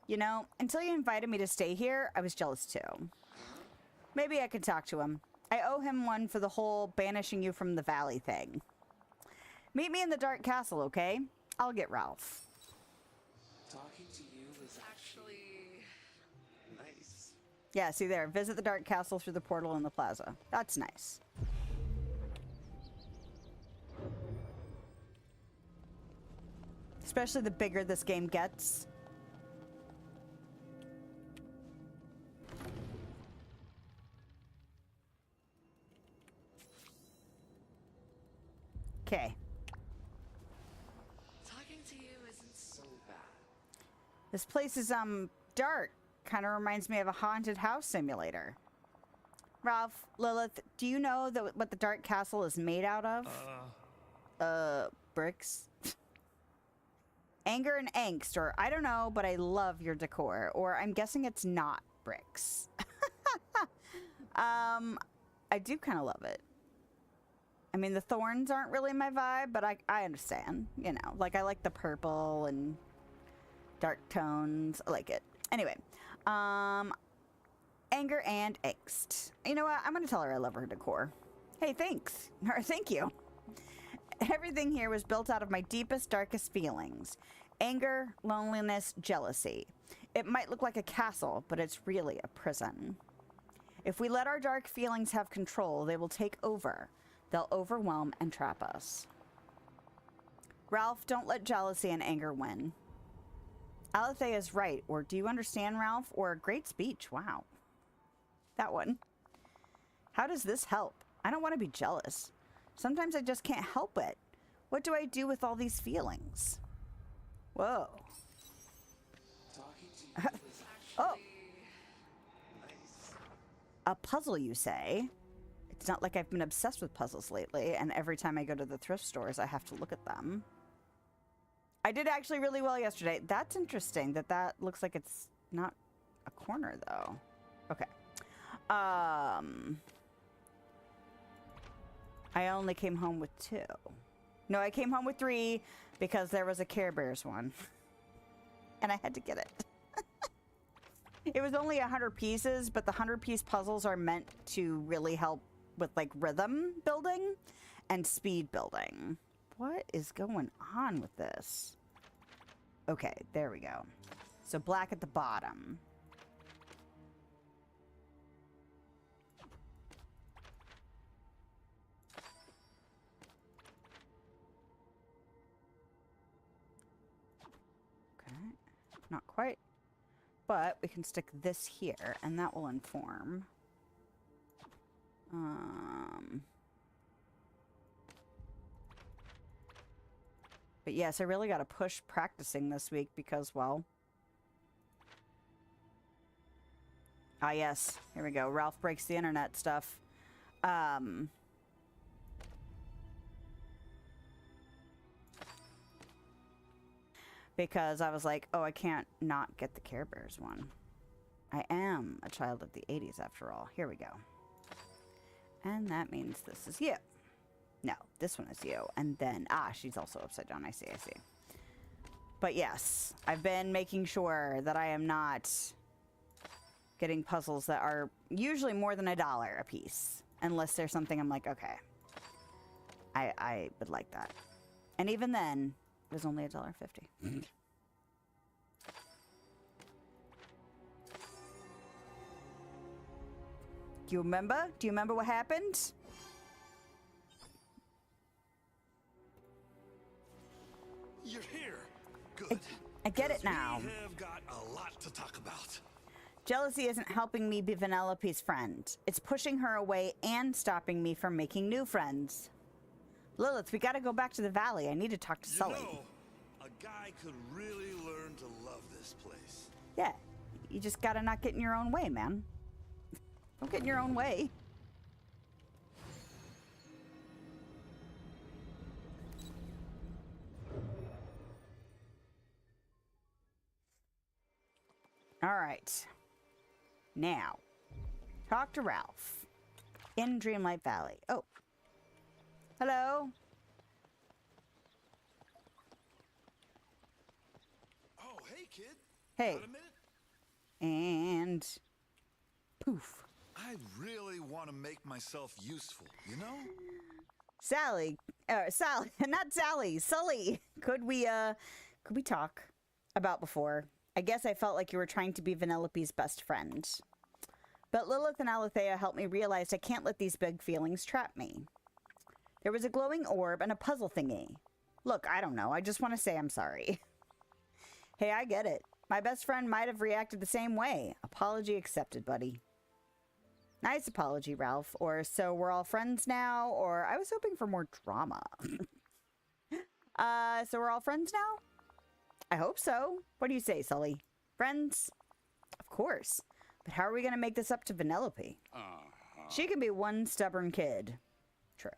You know, until you invited me to stay here, I was jealous too. Maybe I could talk to him. I owe him one for the whole banishing you from the valley thing. Meet me in the Dark Castle, okay? I'll get Ralph. Talking to you is actually nice. Yeah, see there. Visit the Dark Castle through the portal in the plaza. That's nice. Especially the bigger this game gets. Okay. Talking to you isn't so bad. This place is, dark. Kind of reminds me of a haunted house simulator. Ralph, Lilith, do you know what the Dark Castle is made out of? Bricks. Anger and angst, or I don't know, but I love your decor. Or I'm guessing it's not bricks. I do kind of love it. I mean, the thorns aren't really my vibe, but I understand, you know. Like, I like the purple and dark tones. I like it. Anyway, anger and angst. You know what? I'm going to tell her I love her decor. Hey, thanks. Or thank you. Everything here was built out of my deepest, darkest feelings. Anger, loneliness, jealousy. It might look like a castle, but it's really a prison. If we let our dark feelings have control, they will take over. They'll overwhelm and trap us. Ralph, don't let jealousy and anger win. Alethea is right. Or do you understand, Ralph? Or a great speech. Wow. That one. How does this help? I don't want to be jealous. Sometimes I just can't help it. What do I do with all these feelings? Whoa. Oh. A puzzle, you say? It's not like I've been obsessed with puzzles lately, and every time I go to the thrift stores, I have to look at them. I did actually really well yesterday. That's interesting that looks like it's not a corner, though. Okay. I only came home with 2. No, I came home with 3 because there was a Care Bears one. And I had to get it. It was only 100 pieces, but the 100-piece puzzles are meant to really help with, like, rhythm building and speed building. What is going on with this? Okay, there we go. So black at the bottom. Okay, not quite. But we can stick this here, and that will inform. But yes, I really got to push practicing this week because, well... Ah, yes. Here we go. Ralph breaks the internet stuff. Because I was like, oh, I can't not get the Care Bears one. I am a child of the 80s, after all. Here we go. And that means this is you. No, this one is you. And then, she's also upside down. I see. But yes, I've been making sure that I am not getting puzzles that are usually more than $1 a piece. Unless there's something I'm like, okay, I would like that. And even then, it was only $1.50. Do you remember? Do you remember what happened? You're here. Good. I get it now. We have got a lot to talk about. Jealousy isn't helping me be Vanellope's friend. It's pushing her away and stopping me from making new friends. Lilith, we gotta go back to the valley. I need to talk to Sully. You know, a guy could really learn to love this place. Yeah, you just gotta not get in your own way, man. Don't get in your own way. All right. Now, talk to Ralph in Dreamlight Valley. Oh. Hello. Oh, hey, kid. Hey. Got a minute? And poof. I really want to make myself useful, you know? Sally, not Sally, Sully. Could we talk about before? I guess I felt like you were trying to be Vanellope's best friend. But Lilith and Alethea helped me realize I can't let these big feelings trap me. There was a glowing orb and a puzzle thingy. Look, I don't know. I just want to say I'm sorry. Hey, I get it. My best friend might have reacted the same way. Apology accepted, buddy. Nice apology, Ralph. Or so we're all friends now, or I was hoping for more drama. So we're all friends now? I hope so. What do you say, Sully? Friends? Of course. But how are we going to make this up to Vanellope? She can be one stubborn kid. True.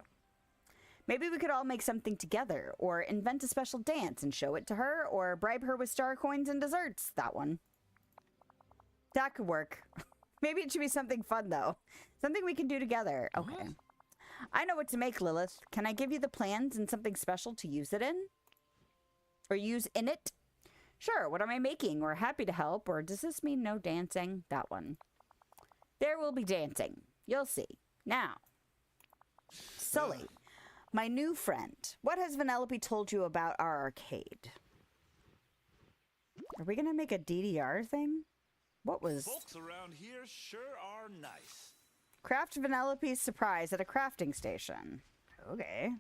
Maybe we could all make something together, or invent a special dance and show it to her, or bribe her with star coins and desserts. That one. That could work. Maybe it should be something fun, though. Something we can do together. Okay. I know what to make, Lilith. Can I give you the plans and something special to use it in? Or use in it? Sure, what am I making? We're happy to help. Or does this mean no dancing? That one. There will be dancing. You'll see. Now, Sully, my new friend. What has Vanellope told you about our arcade? Are we going to make a DDR thing? What was... Folks around here sure are nice. Craft Vanellope's surprise at a crafting station. Okay.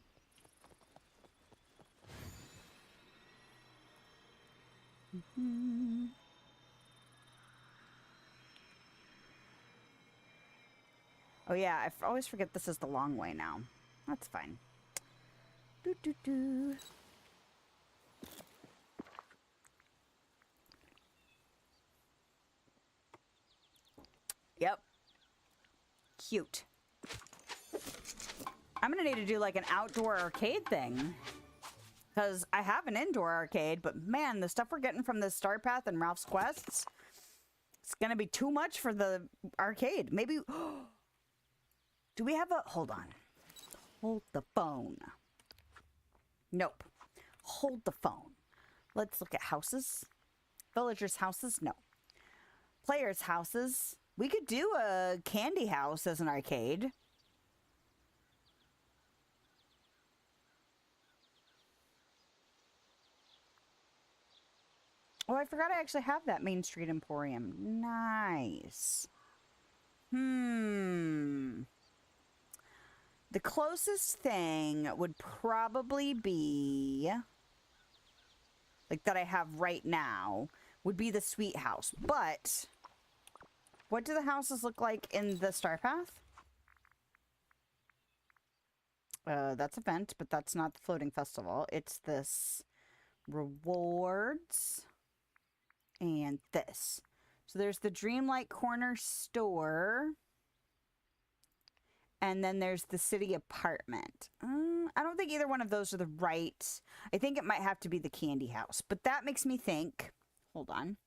Oh yeah, I always forget this is the long way now. That's fine. Doo doo doo. Yep. Cute. I'm gonna need to do like an outdoor arcade thing. Because I have an indoor arcade, but man, the stuff we're getting from the Star Path and Ralph's Quests, it's gonna be too much for the arcade. Maybe... Do we have a... Hold on. Hold the phone. Nope. Hold the phone. Let's look at houses. Villagers' houses? No. Players' houses. We could do a candy house as an arcade. Oh, I forgot I actually have that Main Street Emporium. Nice. The closest thing would probably be, like, that I have right now, would be the Sweet House. But, what do the houses look like in the Star Path? That's Event, but that's not the Floating Festival. It's this Rewards and this. So there's the Dreamlight Corner Store. And then there's the city apartment. I don't think either one of those are the right. I think it might have to be the candy house. But that makes me think, hold on.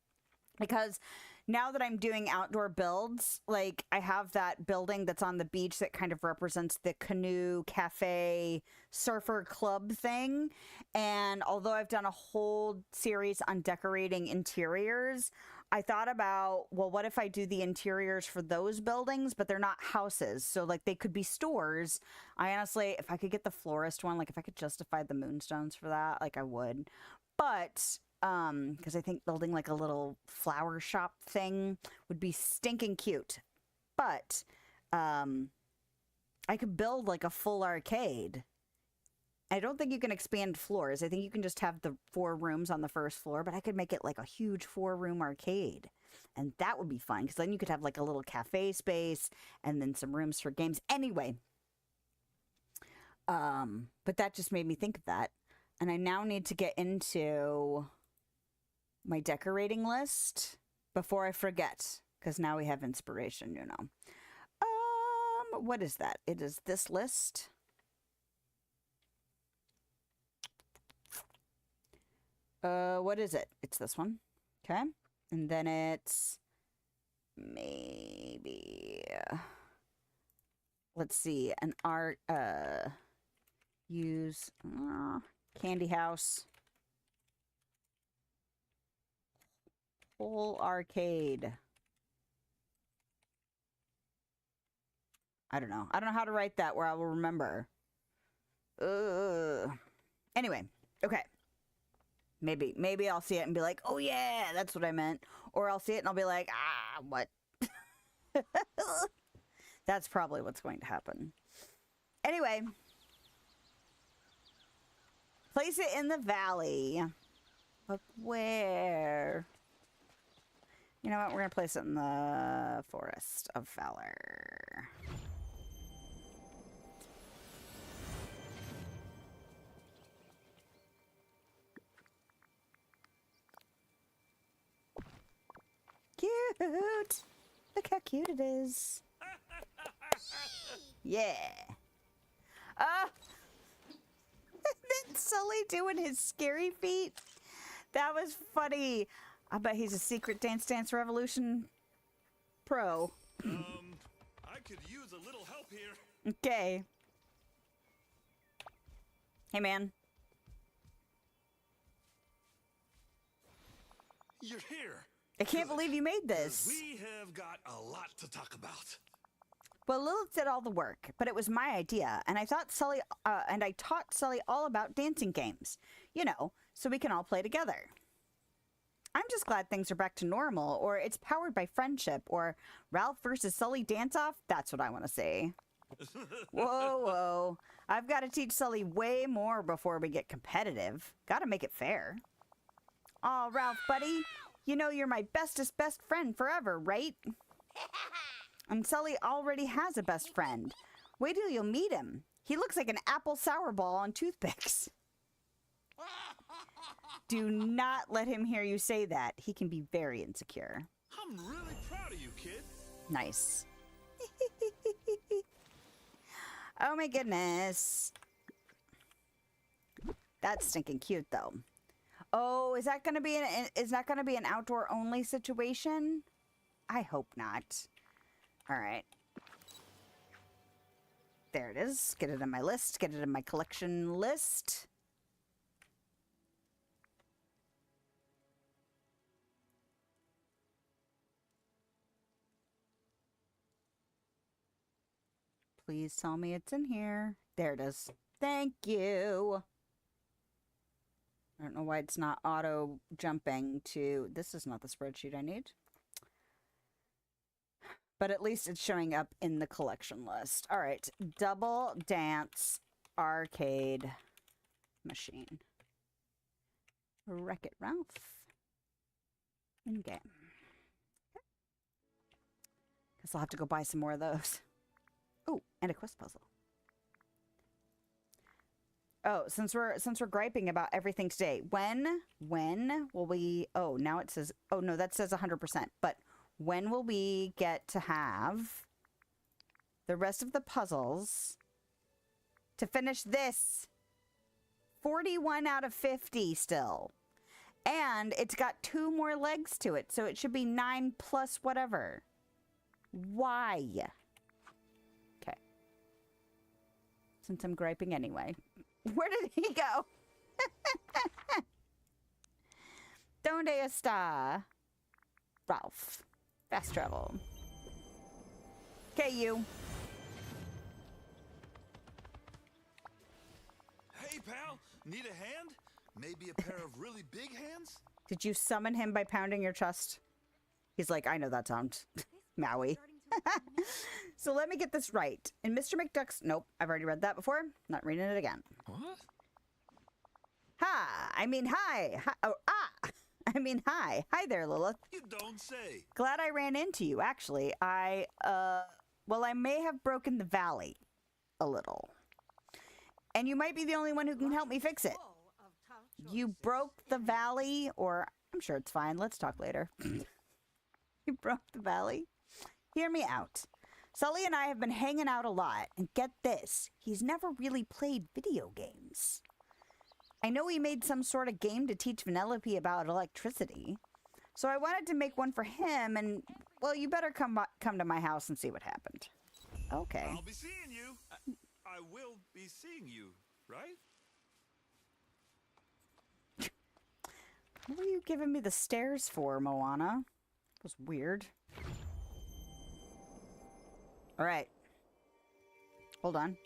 Because now that I'm doing outdoor builds, like I have that building that's on the beach that kind of represents the canoe, cafe, surfer club thing. And although I've done a whole series on decorating interiors, I thought about, well, what if I do the interiors for those buildings, but they're not houses? So, like, they could be stores. I honestly, if I could get the florist one, like, if I could justify the moonstones for that, like, I would. But, because I think building, like, a little flower shop thing would be stinking cute. But, I could build, like, a full arcade. I don't think you can expand floors. I think you can just have the 4 rooms on the first floor, but I could make it like a huge 4-room arcade. And that would be fun, because then you could have like a little cafe space and then some rooms for games. Anyway, but that just made me think of that. And I now need to get into my decorating list before I forget, because now we have inspiration, you know. What is that? It is this list. What is it? It's this one. Okay. And then it's maybe, let's see, an art, use, candy house. Whole arcade. I don't know. I don't know how to write that where I will remember. Anyway. Okay. Maybe I'll see it and be like, oh yeah, that's what I meant. Or I'll see it and I'll be like, what? That's probably what's going to happen. Anyway. Place it in the valley. But where? You know what? We're going to place it in the Forest of Valor. Cute! Look how cute it is. Yeah. Then Sully doing his scary feet. That was funny. I bet he's a secret Dance Dance Revolution pro. I could use a little help here. Okay. Hey, man. You're here. I can't believe you made this. We have got a lot to talk about. Well, Lilith did all the work, but it was my idea, and I taught Sully all about dancing games. You know, so we can all play together. I'm just glad things are back to normal, or it's powered by friendship, or Ralph versus Sully dance-off. That's what I want to say. Whoa. I've got to teach Sully way more before we get competitive. Got to make it fair. Aw, Ralph, buddy. You know you're my bestest best friend forever, right? And Sully already has a best friend. Wait till you'll meet him. He looks like an apple sour ball on toothpicks. Do not let him hear you say that. He can be very insecure. I'm really proud of you, kid. Nice. Oh my goodness. That's stinking cute though. Oh, is that gonna be an outdoor only situation? I hope not. All right. There it is. Get it in my list. Get it in my collection list. Please tell me it's in here. There it is. Thank you. I don't know why it's not auto jumping to... This is not the spreadsheet I need. But at least it's showing up in the collection list. All right. Double Dance Arcade Machine. Wreck-It Ralph. In-game. Okay. Guess I'll have to go buy some more of those. Oh, and a quest puzzle. Oh, since we're griping about everything today, when will we... Oh, now it says... Oh, no, that says 100%. But when will we get to have the rest of the puzzles to finish this? 41 out of 50 still. And it's got 2 more legs to it, so it should be 9 plus whatever. Why? Okay. Since I'm griping anyway. Where did he go? Donde está Ralph? Fast travel. Okay, you. Hey, pal. Need a hand? Maybe a pair of really big hands? Did you summon him by pounding your chest? He's like, I know that sound. Maui. So let me get this right. In Mr. McDuck's... Nope, I've already read that before. Not reading it again. What? I mean, hi. Oh, I mean, hi. Hi there, Lilith. You don't say. Glad I ran into you, actually. Well, I may have broken the valley a little. And you might be the only one who can help me fix it. You broke the valley, or... I'm sure it's fine. Let's talk later. You broke the valley? Hear me out. Sully and I have been hanging out a lot, and get this, he's never really played video games. I know he made some sort of game to teach Vanellope about electricity, so I wanted to make one for him, and, well, you better come to my house and see what happened. Okay. I'll be seeing you. I will be seeing you, right? What were you giving me the stairs for, Moana? That was weird. All right. Hold on.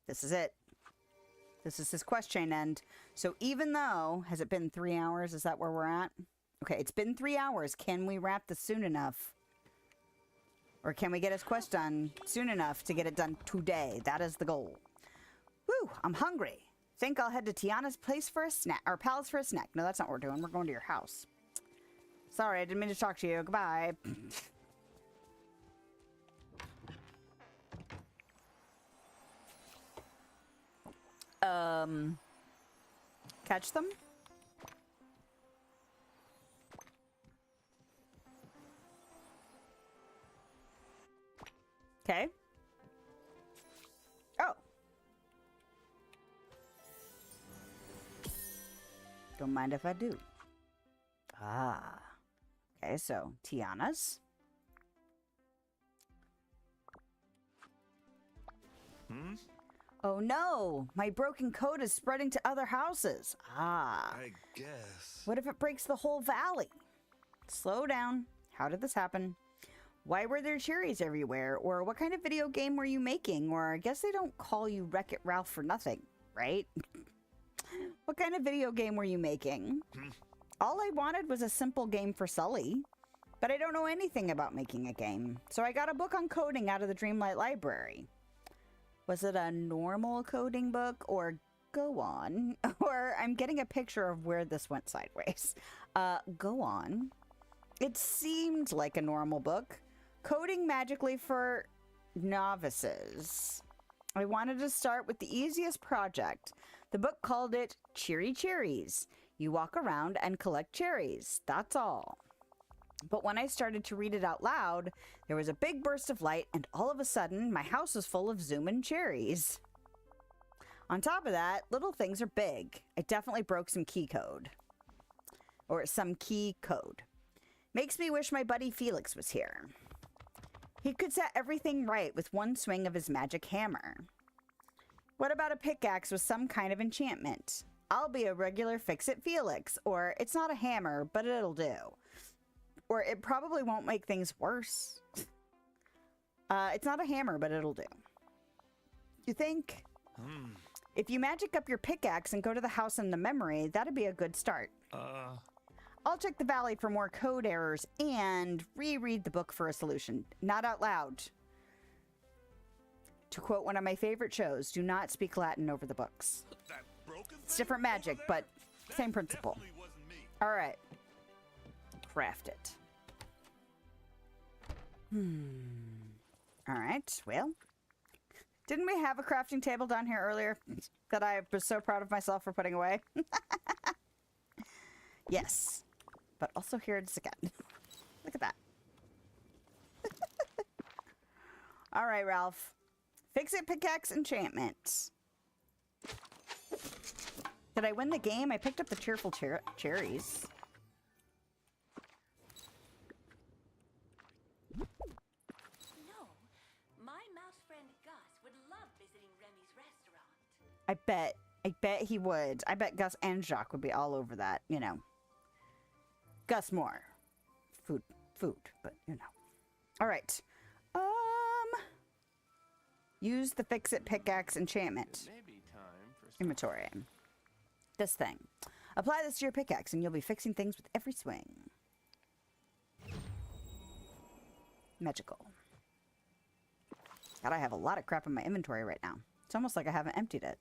This is it. This is his quest chain end. So even though... Has it been 3 hours? Is that where we're at? Okay, it's been 3 hours. Can we wrap this soon enough? Or can we get his quest done soon enough to get it done today? That is the goal. Woo! I'm hungry. Think I'll head to Tiana's place for a snack. Or palace for a snack. No, that's not what we're doing. We're going to your house. Sorry, I didn't mean to talk to you. Goodbye. Catch them? Okay. Oh. Don't mind if I do. Ah. Okay, so Tiana's. Hmm? Oh no! My broken code is spreading to other houses. Ah. I guess. What if it breaks the whole valley? Slow down. How did this happen? Why were there cherries everywhere? Or what kind of video game were you making? Or I guess they don't call you Wreck-It Ralph for nothing, right? What kind of video game were you making? All I wanted was a simple game for Sully. But I don't know anything about making a game. So I got a book on coding out of the Dreamlight library. Was it a normal coding book or go on. Or I'm getting a picture of where this went sideways. Go on. It seemed like a normal book. Coding magically for novices. I wanted to start with the easiest project. The book called it Cheery Cherries. You walk around and collect cherries. That's all. But when I started to read it out loud, there was a big burst of light, and all of a sudden, my house was full of zoomin' cherries. On top of that, little things are big. I definitely broke some key code. Or some key code. Makes me wish my buddy Felix was here. He could set everything right with one swing of his magic hammer. What about a pickaxe with some kind of enchantment? I'll be a regular fix-it Felix, or it's not a hammer, but it'll do. Or it probably won't make things worse. It's not a hammer, but it'll do. You think? If you magic up your pickaxe and go to the house in the memory, that'd be a good start. I'll check the valley for more code errors and reread the book for a solution. Not out loud. To quote one of my favorite shows, do not speak Latin over the books. It's different magic, but same principle. All right. Craft it. All right, well. Didn't we have a crafting table down here earlier that I was so proud of myself for putting away? Yes. But also here it is again. Look at that. All right, Ralph. Fix-it pickaxe enchantment. Did I win the game? I picked up the cheerful cherries. No, my mouse friend Gus would love visiting Remy's restaurant. I bet he would. I bet Gus and Jacques would be all over that, you know. Gus more. Food, but you know. All right. Use the fix-it pickaxe enchantment. Maybe time for some Inventory. This thing. Apply this to your pickaxe and you'll be fixing things with every swing. Magical. God, I have a lot of crap in my inventory right now. It's almost like I haven't emptied it.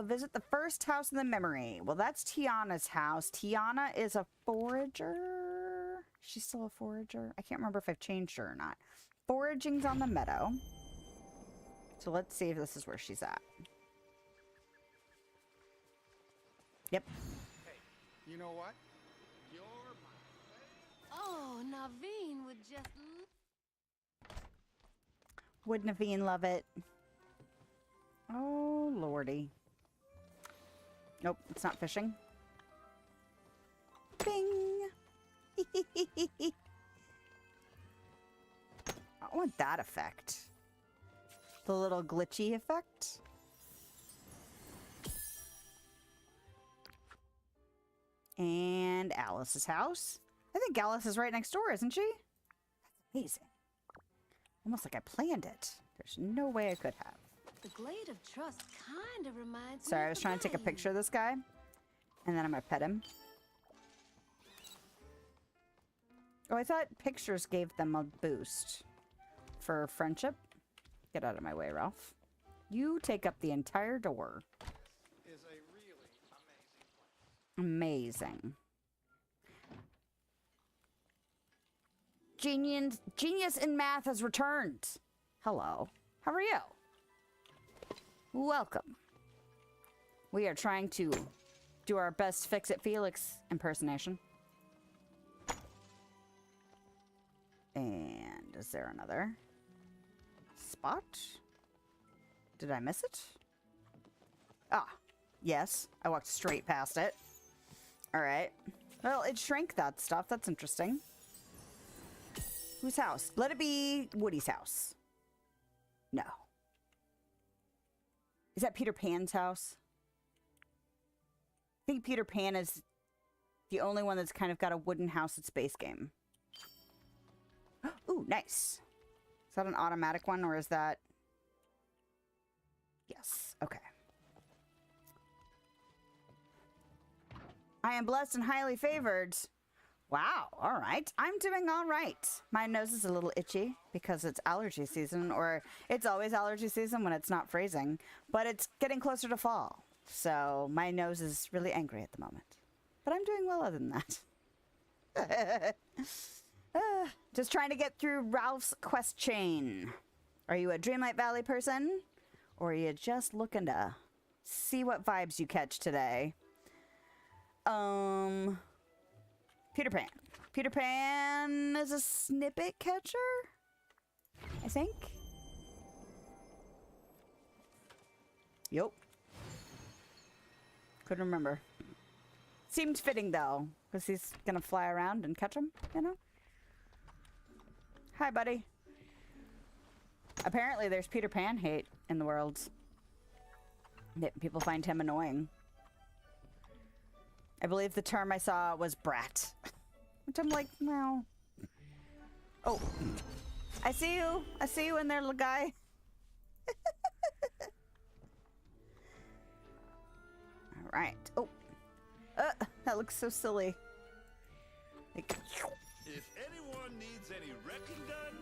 Visit the first house in the memory. Well, that's Tiana's house. Tiana is a forager. She's still a forager. I can't remember if I've changed her or not. Foraging's on the meadow. So let's see if this is where she's at. Yep. You know what? You're my Oh, Naveen would just... Would Naveen love it? Oh, lordy. Nope, it's not fishing. Bing! I want that effect. The little glitchy effect. And Alice's house. I think Alice is right next door, isn't she? That's amazing. Almost like I planned it. There's no way I could have. The Glade of Trust kind of reminds me Sorry, of I was the trying to take a Bay. picture of this guy. And then I'm gonna pet him. Oh, I thought pictures gave them a boost. For friendship. Get out of my way, Ralph. You take up the entire door. is a really amazing place. Amazing. Genius in math has returned. Hello. How are you? Welcome. We are trying to do our best Fix-It Felix impersonation. And is there another spot? Did I miss it? Ah, yes. I walked straight past it. All right. Well, it shrank that stuff. That's interesting. Whose house? Let it be Woody's house. No. Is that Peter Pan's house? I think Peter Pan is the only one that's kind of got a wooden house at Space Game. Ooh, nice. Is that an automatic one or is that... Yes, okay. I am blessed and highly favored. Wow, all right. I'm doing all right. My nose is a little itchy because it's allergy season, or it's always allergy season when it's not freezing, but it's getting closer to fall. So my nose is really angry at the moment. But I'm doing well other than that. Just trying to get through Ralph's quest chain. Are you a Dreamlight Valley person? Or are you just looking to see what vibes you catch today? Peter Pan. Peter Pan is a snippet catcher, I think. Yup. Couldn't remember. Seemed fitting though, because he's gonna fly around and catch him, you know? Hi, buddy. Apparently there's Peter Pan hate in the world. People find him annoying. I believe the term I saw was brat. Which I'm like, well. Oh. I see you. I see you in there, little guy. Alright. Oh. That looks so silly. Like, If anyone needs any wrecking done,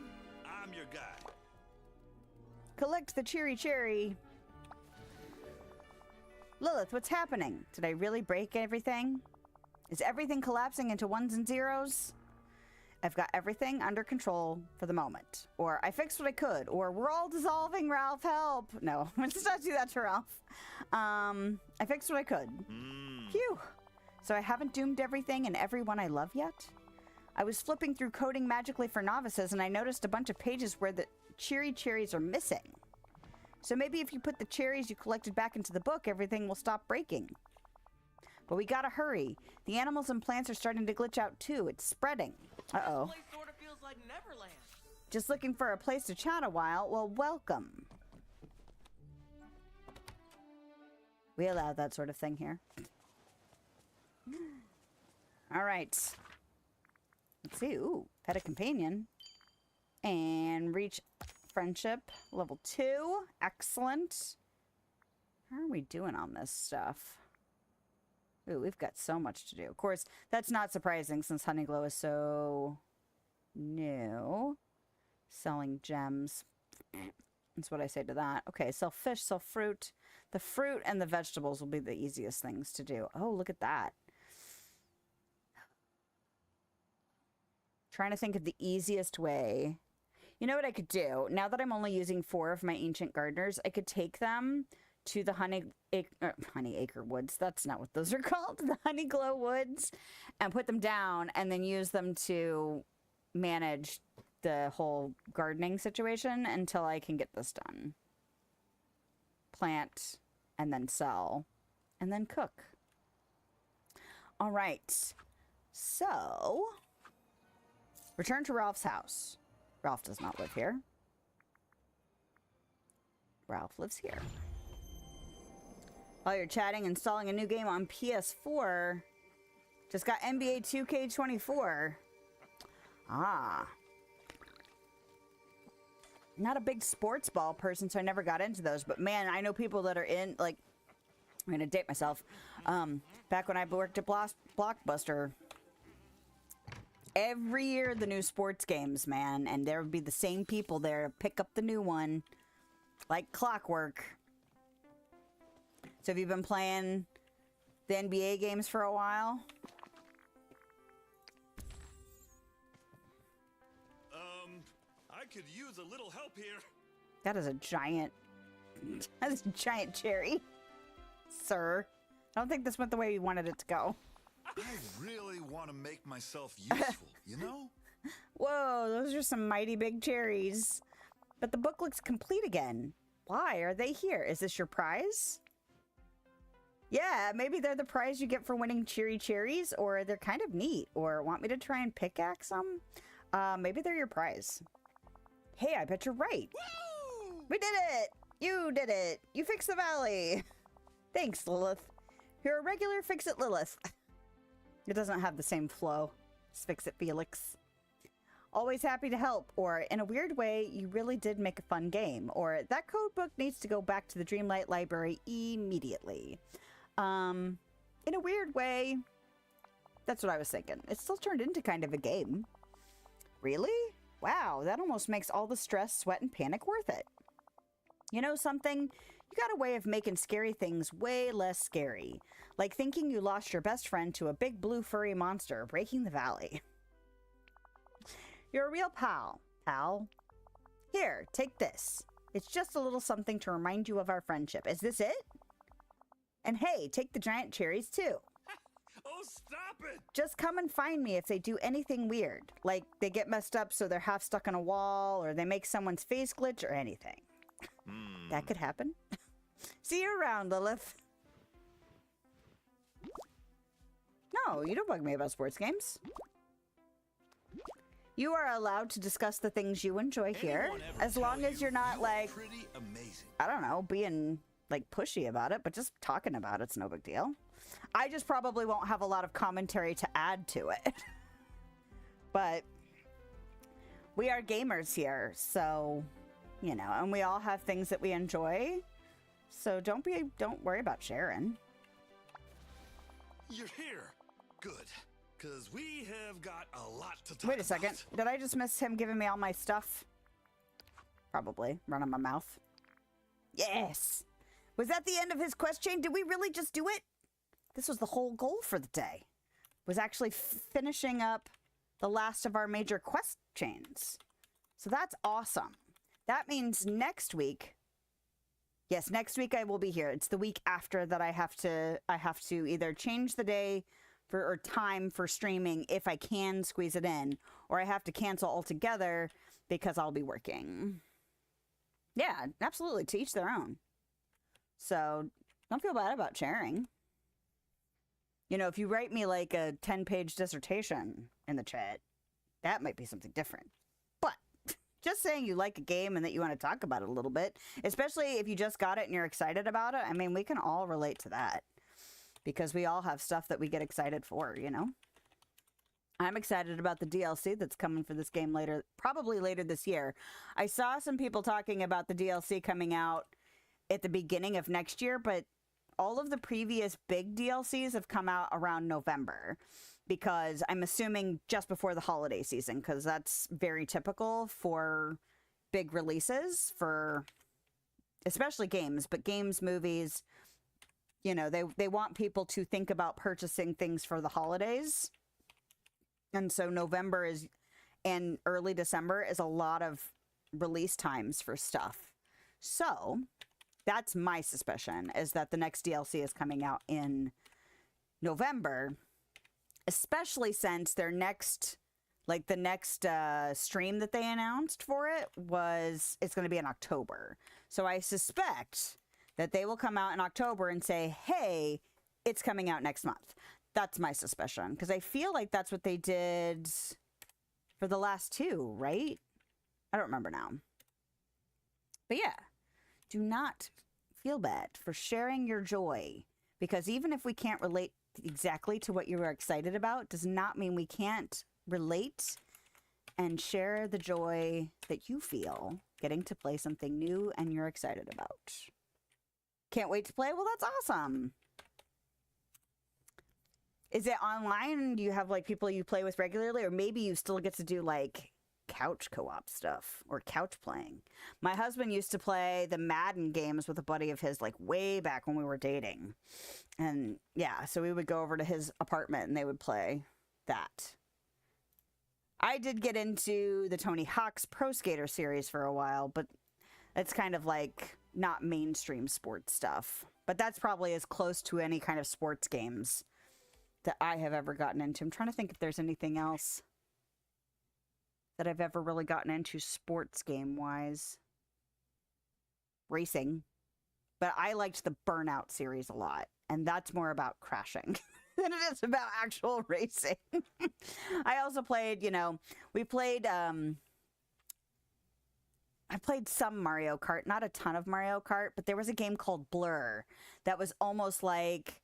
I'm your guy. collect the cheery cherry. Lilith, what's happening? Did I really break everything? Is everything collapsing into ones and zeros? I've got everything under control for the moment. Or I fixed what I could. Or we're all dissolving, Ralph, help. No, let's not do that to Ralph. I fixed what I could. Phew. So I haven't doomed everything and everyone I love yet? I was flipping through Coding Magically for Novices and I noticed a bunch of pages where the cheery cherries are missing. So maybe if you put the cherries you collected back into the book, everything will stop breaking. But we gotta hurry. The animals and plants are starting to glitch out too. It's spreading. Uh-oh. This place sort of feels like Neverland. Just looking for a place to chat a while? Well, welcome. We allow that sort of thing here. All right. Let's see. Ooh, pet a companion. And reach friendship level 2. Excellent. How are we doing on this stuff? Ooh, we've got so much to do. Of course, that's not surprising since Honeyglow is so new. Selling gems. That's what I say to that. Okay, sell fish, sell fruit. The fruit and the vegetables will be the easiest things to do. Oh, look at that. Trying to think of the easiest way. You know what I could do? Now that I'm only using 4 of my ancient gardeners, I could take them to the honey acre woods. That's not what those are called. The Honeyglow woods, and put them down and then use them to manage the whole gardening situation until I can get this done. Plant and then sell and then cook. All right. So, return to Ralph's house. Ralph does not live here. Ralph lives here. While you're chatting, installing a new game on PS4. Just got NBA 2K24. Ah. Not a big sports ball person, so I never got into those. But man, I know people that are in, like, I'm going to date myself. Back when I worked at Blockbuster, every year the new sports games, man. And there would be the same people there to pick up the new one. Like clockwork. So have you been playing the NBA games for a while? I could use a little help here. That is a giant cherry. Sir. I don't think this went the way you wanted it to go. I really want to make myself useful, you know? Whoa, those are some mighty big cherries. But the book looks complete again. Why are they here? Is this your prize? Yeah, maybe they're the prize you get for winning cheery cherries, or they're kind of neat, or want me to try and pickaxe them? Maybe they're your prize. Hey, I bet you're right. Woo! We did it! You did it! You fixed the valley! Thanks, Lilith. You're a regular Fix-It Lilith. It doesn't have the same flow as Fix-It Felix. Always happy to help, or in a weird way, you really did make a fun game, or that code book needs to go back to the Dreamlight library immediately. In a weird way, That's what I was thinking. It's still turned into kind of a game. Really? Wow, that almost makes all the stress, sweat, and panic worth it. You know something? You got a way of making scary things way less scary. Like thinking you lost your best friend to a big blue furry monster breaking the valley. You're a real pal, pal. Here, take this. It's just a little something to remind you of our friendship. Is this it? And hey, take the giant cherries too. Oh, stop it! Just come and find me if they do anything weird. Like they get messed up so they're half stuck on a wall, or they make someone's face glitch, or anything. That could happen. See you around, Lilith. No, you don't bug me about sports games. You are allowed to discuss the things you enjoy here, Anyone ever as long tell as you you're not you are like, pretty amazing. I don't know, being like pushy about it, but just talking about it's no big deal. I just probably won't have a lot of commentary to add to it. But we are gamers here, so, you know, and we all have things that we enjoy. So don't worry about sharing. You're here. Good. Because we have got a lot to talk about. Wait a second. Did I just miss him giving me all my stuff? Probably. Running my mouth. Yes! Was that the end of his quest chain? Did we really just do it? This was the whole goal for the day. Was actually finishing up the last of our major quest chains. So that's awesome. That means next week... Yes, next week I will be here. It's the week after that I have to either change the day or time for streaming if I can squeeze it in, or I have to cancel altogether because I'll be working. Yeah, absolutely. To each their own. So don't feel bad about sharing. You know, if you write me like a 10-page dissertation in the chat, that might be something different. But just saying you like a game and that you want to talk about it a little bit, especially if you just got it and you're excited about it, I mean, we can all relate to that. Because we all have stuff that we get excited for, you know? I'm excited about the DLC that's coming for this game later, probably later this year. I saw some people talking about the DLC coming out at the beginning of next year, but all of the previous big DLCs have come out around November. Because I'm assuming just before the holiday season, because that's very typical for big releases, for especially games, but games, movies... You know, they want people to think about purchasing things for the holidays. And so November is, and early December is a lot of release times for stuff. So that's my suspicion, is that the next DLC is coming out in November, especially since their next, like the next stream that they announced for it it's going to be in October. So I suspect that they will come out in October and say, hey, it's coming out next month. That's my suspicion. Because I feel like that's what they did for the last two, right? I don't remember now. But yeah, do not feel bad for sharing your joy. Because even if we can't relate exactly to what you are excited about, does not mean we can't relate and share the joy that you feel getting to play something new and you're excited about. Can't wait to play? Well, that's awesome. Is it online? Do you have like people you play with regularly? Or maybe you still get to do like couch co-op stuff or couch playing. My husband used to play the Madden games with a buddy of his like way back when we were dating. And yeah, so we would go over to his apartment and they would play that. I did get into the Tony Hawk's Pro Skater series for a while, but it's kind of like not mainstream sports stuff. But that's probably as close to any kind of sports games that I have ever gotten into. I'm trying to think if there's anything else that I've ever really gotten into sports game-wise. Racing. But I liked the Burnout series a lot. And that's more about crashing than it is about actual racing. I also played, you know, we played... I played some Mario Kart, not a ton of Mario Kart, but there was a game called Blur that was almost like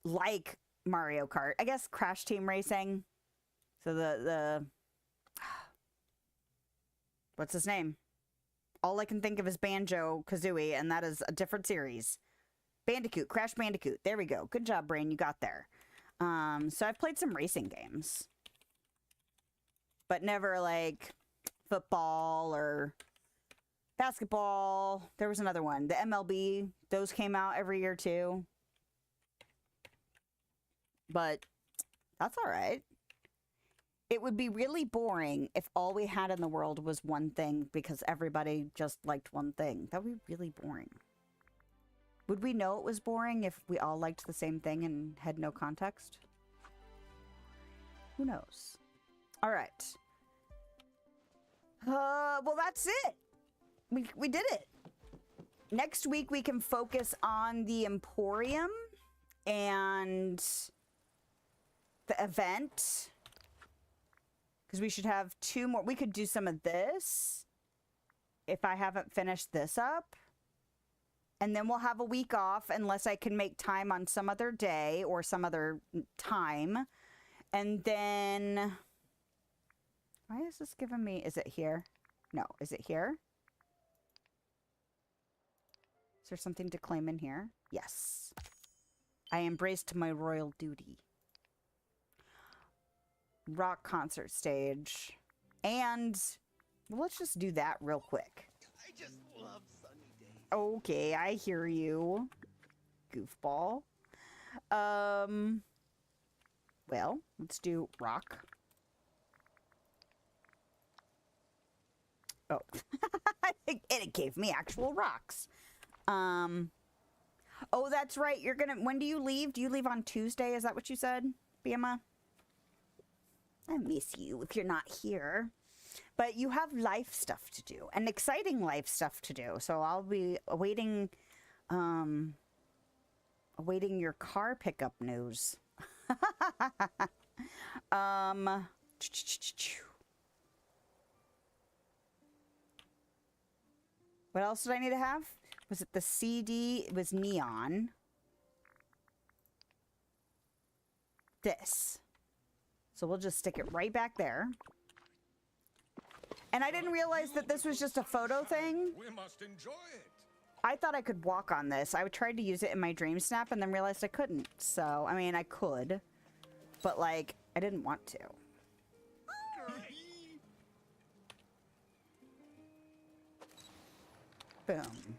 Mario Kart. I guess Crash Team Racing. So the what's his name? All I can think of is Banjo-Kazooie, and that is a different series. Bandicoot, Crash Bandicoot. There we go. Good job, brain. You got there. So I've played some racing games, but never like football or basketball. There was another one, the MLB. Those came out every year too. But that's all right. It would be really boring if all we had in the world was one thing because everybody just liked one thing. That would be really boring. Would we know it was boring if we all liked the same thing and had no context? Who knows? All right. Well, that's it. We did it. Next week, we can focus on the Emporium and the event. Because we should have 2 more. We could do some of this if I haven't finished this up. And then we'll have a week off unless I can make time on some other day or some other time. And then... Why is this giving me... Is it here? No. Is it here? Is there something to claim in here? Yes. I embraced my royal duty. Rock concert stage. And well, let's just do that real quick. I just love sunny days. Okay, I hear you, goofball. Well, let's do rock. Oh, and it gave me actual rocks. Oh, that's right. You're gonna. When do you leave? Do you leave on Tuesday? Is that what you said, Bima? I miss you if you're not here. But you have life stuff to do, and exciting life stuff to do. So I'll be awaiting your car pickup news. What else did I need to have? Was it the CD? It was neon. This. So we'll just stick it right back there. And I didn't realize that this was just a photo thing. We must enjoy it. I thought I could walk on this. I tried to use it in my dream snap and then realized I couldn't. So, I mean, I could. But, like, I didn't want to. Boom.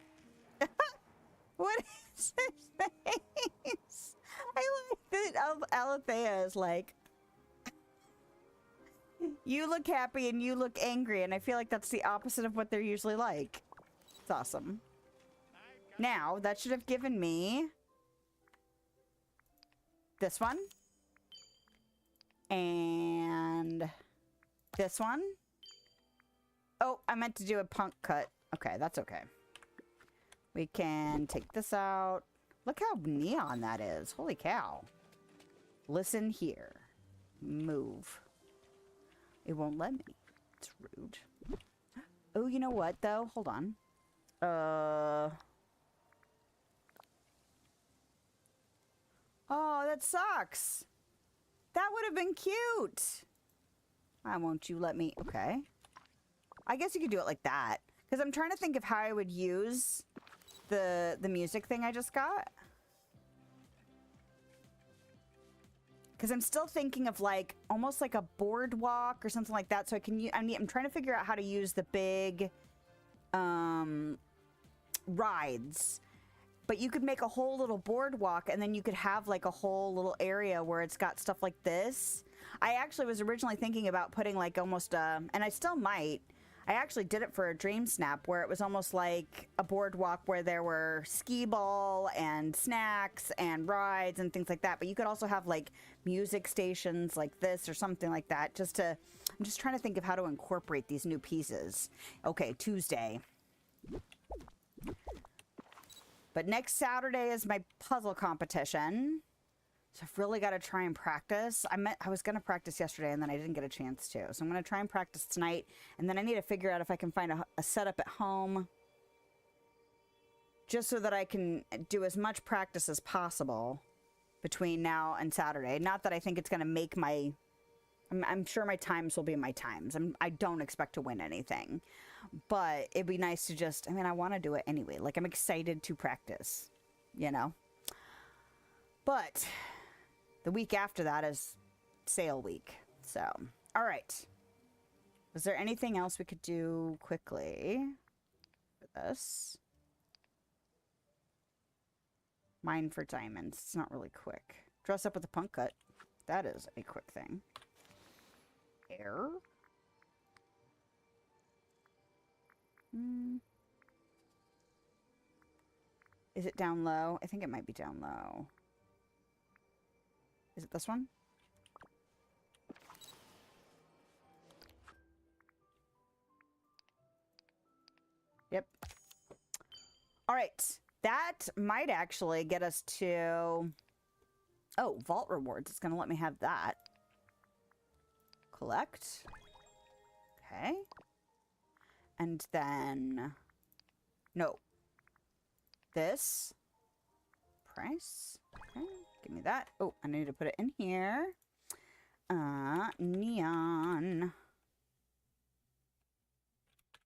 What is his face? I like that Alethea is like... You look happy and you look angry, and I feel like that's the opposite of what they're usually like. It's awesome. Now, that should have given me this one. And this one. Oh, I meant to do a punk cut. Okay, that's okay. We can take this out. Look how neon that is. Holy cow. Listen here. Move. It won't let me. It's rude. Oh, you know what, though? Hold on. Oh, that sucks. That would have been cute. Why won't you let me? Okay. I guess you could do it like that. Because I'm trying to think of how I would use the music thing I just got. Because I'm still thinking of like almost like a boardwalk or something like that. So I can I'm trying to figure out how to use the big rides. But you could make a whole little boardwalk and then you could have like a whole little area where it's got stuff like this. I actually was originally thinking about putting like almost and I still might. I actually did it for a dream snap where it was almost like a boardwalk where there were skee ball and snacks and rides and things like that. But you could also have like music stations like this or something like that. I'm just trying to think of how to incorporate these new pieces. Okay, Tuesday. But next Saturday is my puzzle competition. So I've really got to try and practice. I was going to practice yesterday and then I didn't get a chance to. So I'm going to try and practice tonight. And then I need to figure out if I can find a setup at home. Just so that I can do as much practice as possible between now and Saturday. Not that I think it's going to make my... I'm sure my times will be my times. I don't expect to win anything. But it'd be nice to just... I want to do it anyway. Like, I'm excited to practice. You know? But... The week after that is sale week. So, all right. Was there anything else we could do quickly for this? Mine for diamonds. It's not really quick. Dress up with a punk cut. That is a quick thing. Air. Is it down low? I think it might be down low. Is it this one? Yep. All right. That might actually get us to... Oh, vault rewards. It's going to let me have that. Collect. Okay. And then... No. This. Price. Okay. Give me that. Oh, I need to put it in here. Neon.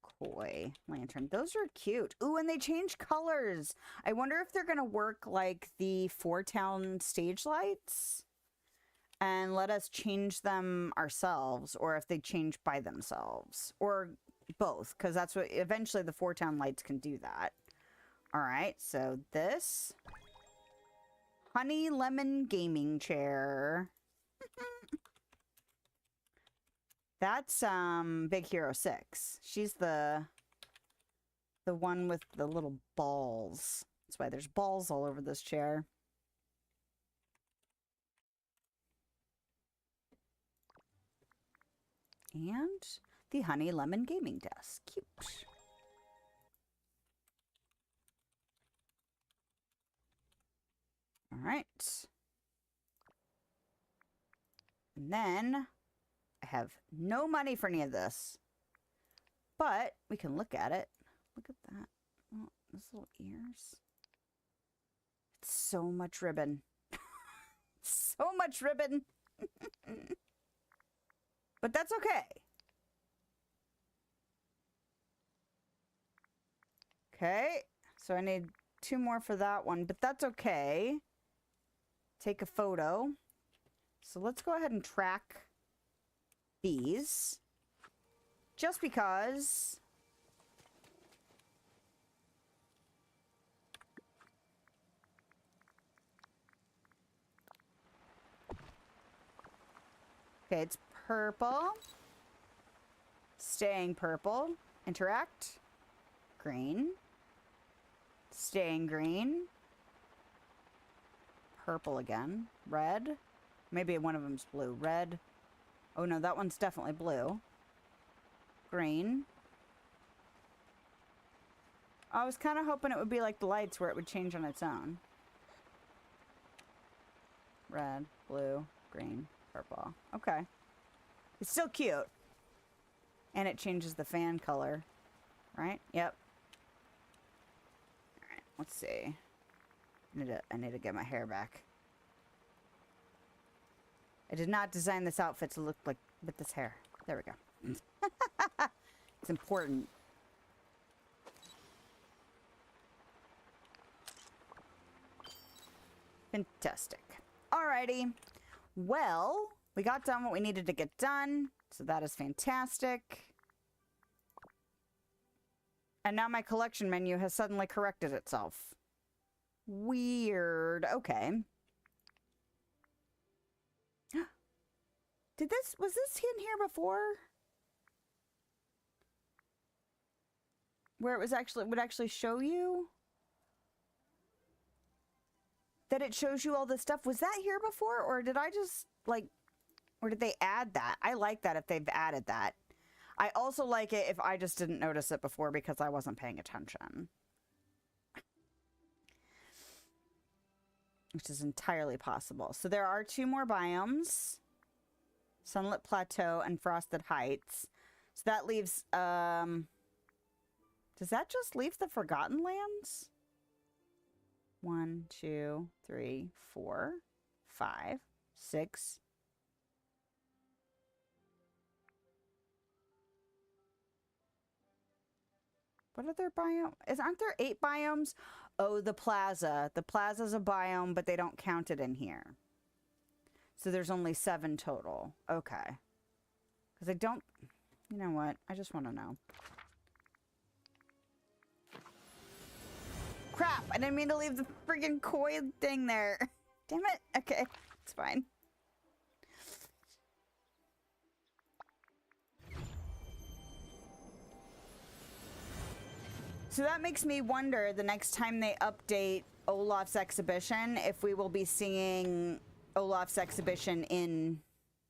Koi lantern. Those are cute. Ooh, and they change colors. I wonder if they're going to work like the Four Town stage lights and let us change them ourselves, or if they change by themselves, or both, because that's what eventually the Four Town lights can do that. All right, so this honey lemon gaming chair. That's Big Hero 6. She's the one with the little balls. That's why there's balls all over this chair. And the honey lemon gaming desk. Cute. All right. And then I have no money for any of this, but we can look at it. Look at that. Oh, those little ears. It's so much ribbon. So much ribbon. But that's okay. Okay. So I need 2 more for that one, but that's okay. Take a photo. So let's go ahead and track these. Just because... Okay, it's purple. Staying purple. Interact. Green. Staying green. Purple again. Red. Maybe one of them's blue. Red. Oh no, that one's definitely blue. Green. I was kind of hoping it would be like the lights where it would change on its own. Red, blue, green, purple. Okay. It's still cute. And it changes the fan color. Right? Yep. Alright, let's see. I need to get my hair back. I did not design this outfit to look like with this hair. There we go. It's important. Fantastic. Alrighty. Well, we got done what we needed to get done. So that is fantastic. And now my collection menu has suddenly corrected itself. Weird. Okay. Was this in here before? Where it was would actually show you? That it shows you all this stuff. Was that here before? Or did I just, like, or did they add that? I like that if they've added that. I also like it if I just didn't notice it before because I wasn't paying attention. Which is entirely possible. So there are 2 more biomes. Sunlit Plateau and Frosted Heights. So that leaves, does that just leave the Forgotten Lands? 1, 2, 3, 4, 5, 6. What other biome? Aren't there 8 biomes? Oh, the plaza. The plaza's a biome, but they don't count it in here. So there's only 7 total. Okay. Because I don't... You know what? I just want to know. Crap! I didn't mean to leave the friggin' koi thing there. Damn it. Okay. It's fine. So that makes me wonder the next time they update Olaf's exhibition if we will be seeing Olaf's exhibition in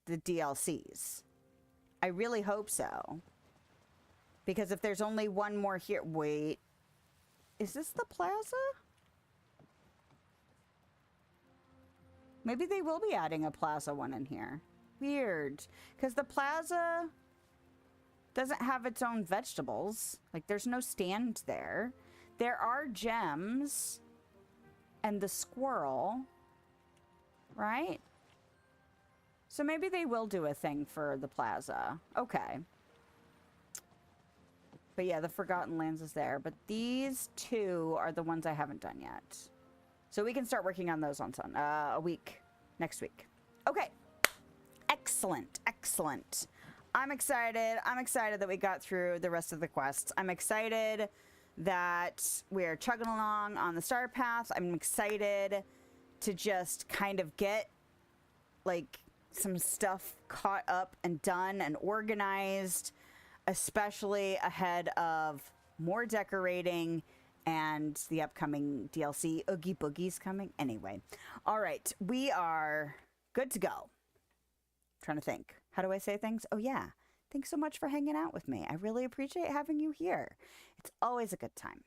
the DLCs. I really hope so. Because if there's only one more here... Wait. Is this the plaza? Maybe they will be adding a plaza one in here. Weird. Because the plaza doesn't have its own vegetables. Like, there's no stand there. There are gems. And the squirrel. Right? So maybe they will do a thing for the plaza. Okay. But yeah, the Forgotten Lands is there. But these 2 are the ones I haven't done yet. So we can start working on those on a week. Next week. Okay. Excellent. Excellent. I'm excited. I'm excited that we got through the rest of the quests. I'm excited that we're chugging along on the star path. I'm excited to just kind of get, like, some stuff caught up and done and organized, especially ahead of more decorating and the upcoming DLC. Oogie Boogie's coming. Anyway. All right. We are good to go. Trying to think. How do I say things? Oh, yeah. Thanks so much for hanging out with me. I really appreciate having you here. It's always a good time.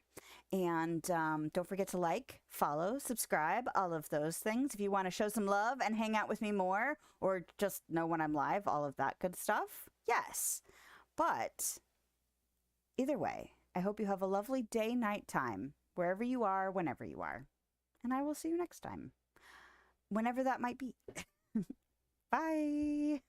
And don't forget to like, follow, subscribe, all of those things. If you want to show some love and hang out with me more, or just know when I'm live, all of that good stuff. Yes. But either way, I hope you have a lovely day, night time, wherever you are, whenever you are. And I will see you next time. Whenever that might be. Bye.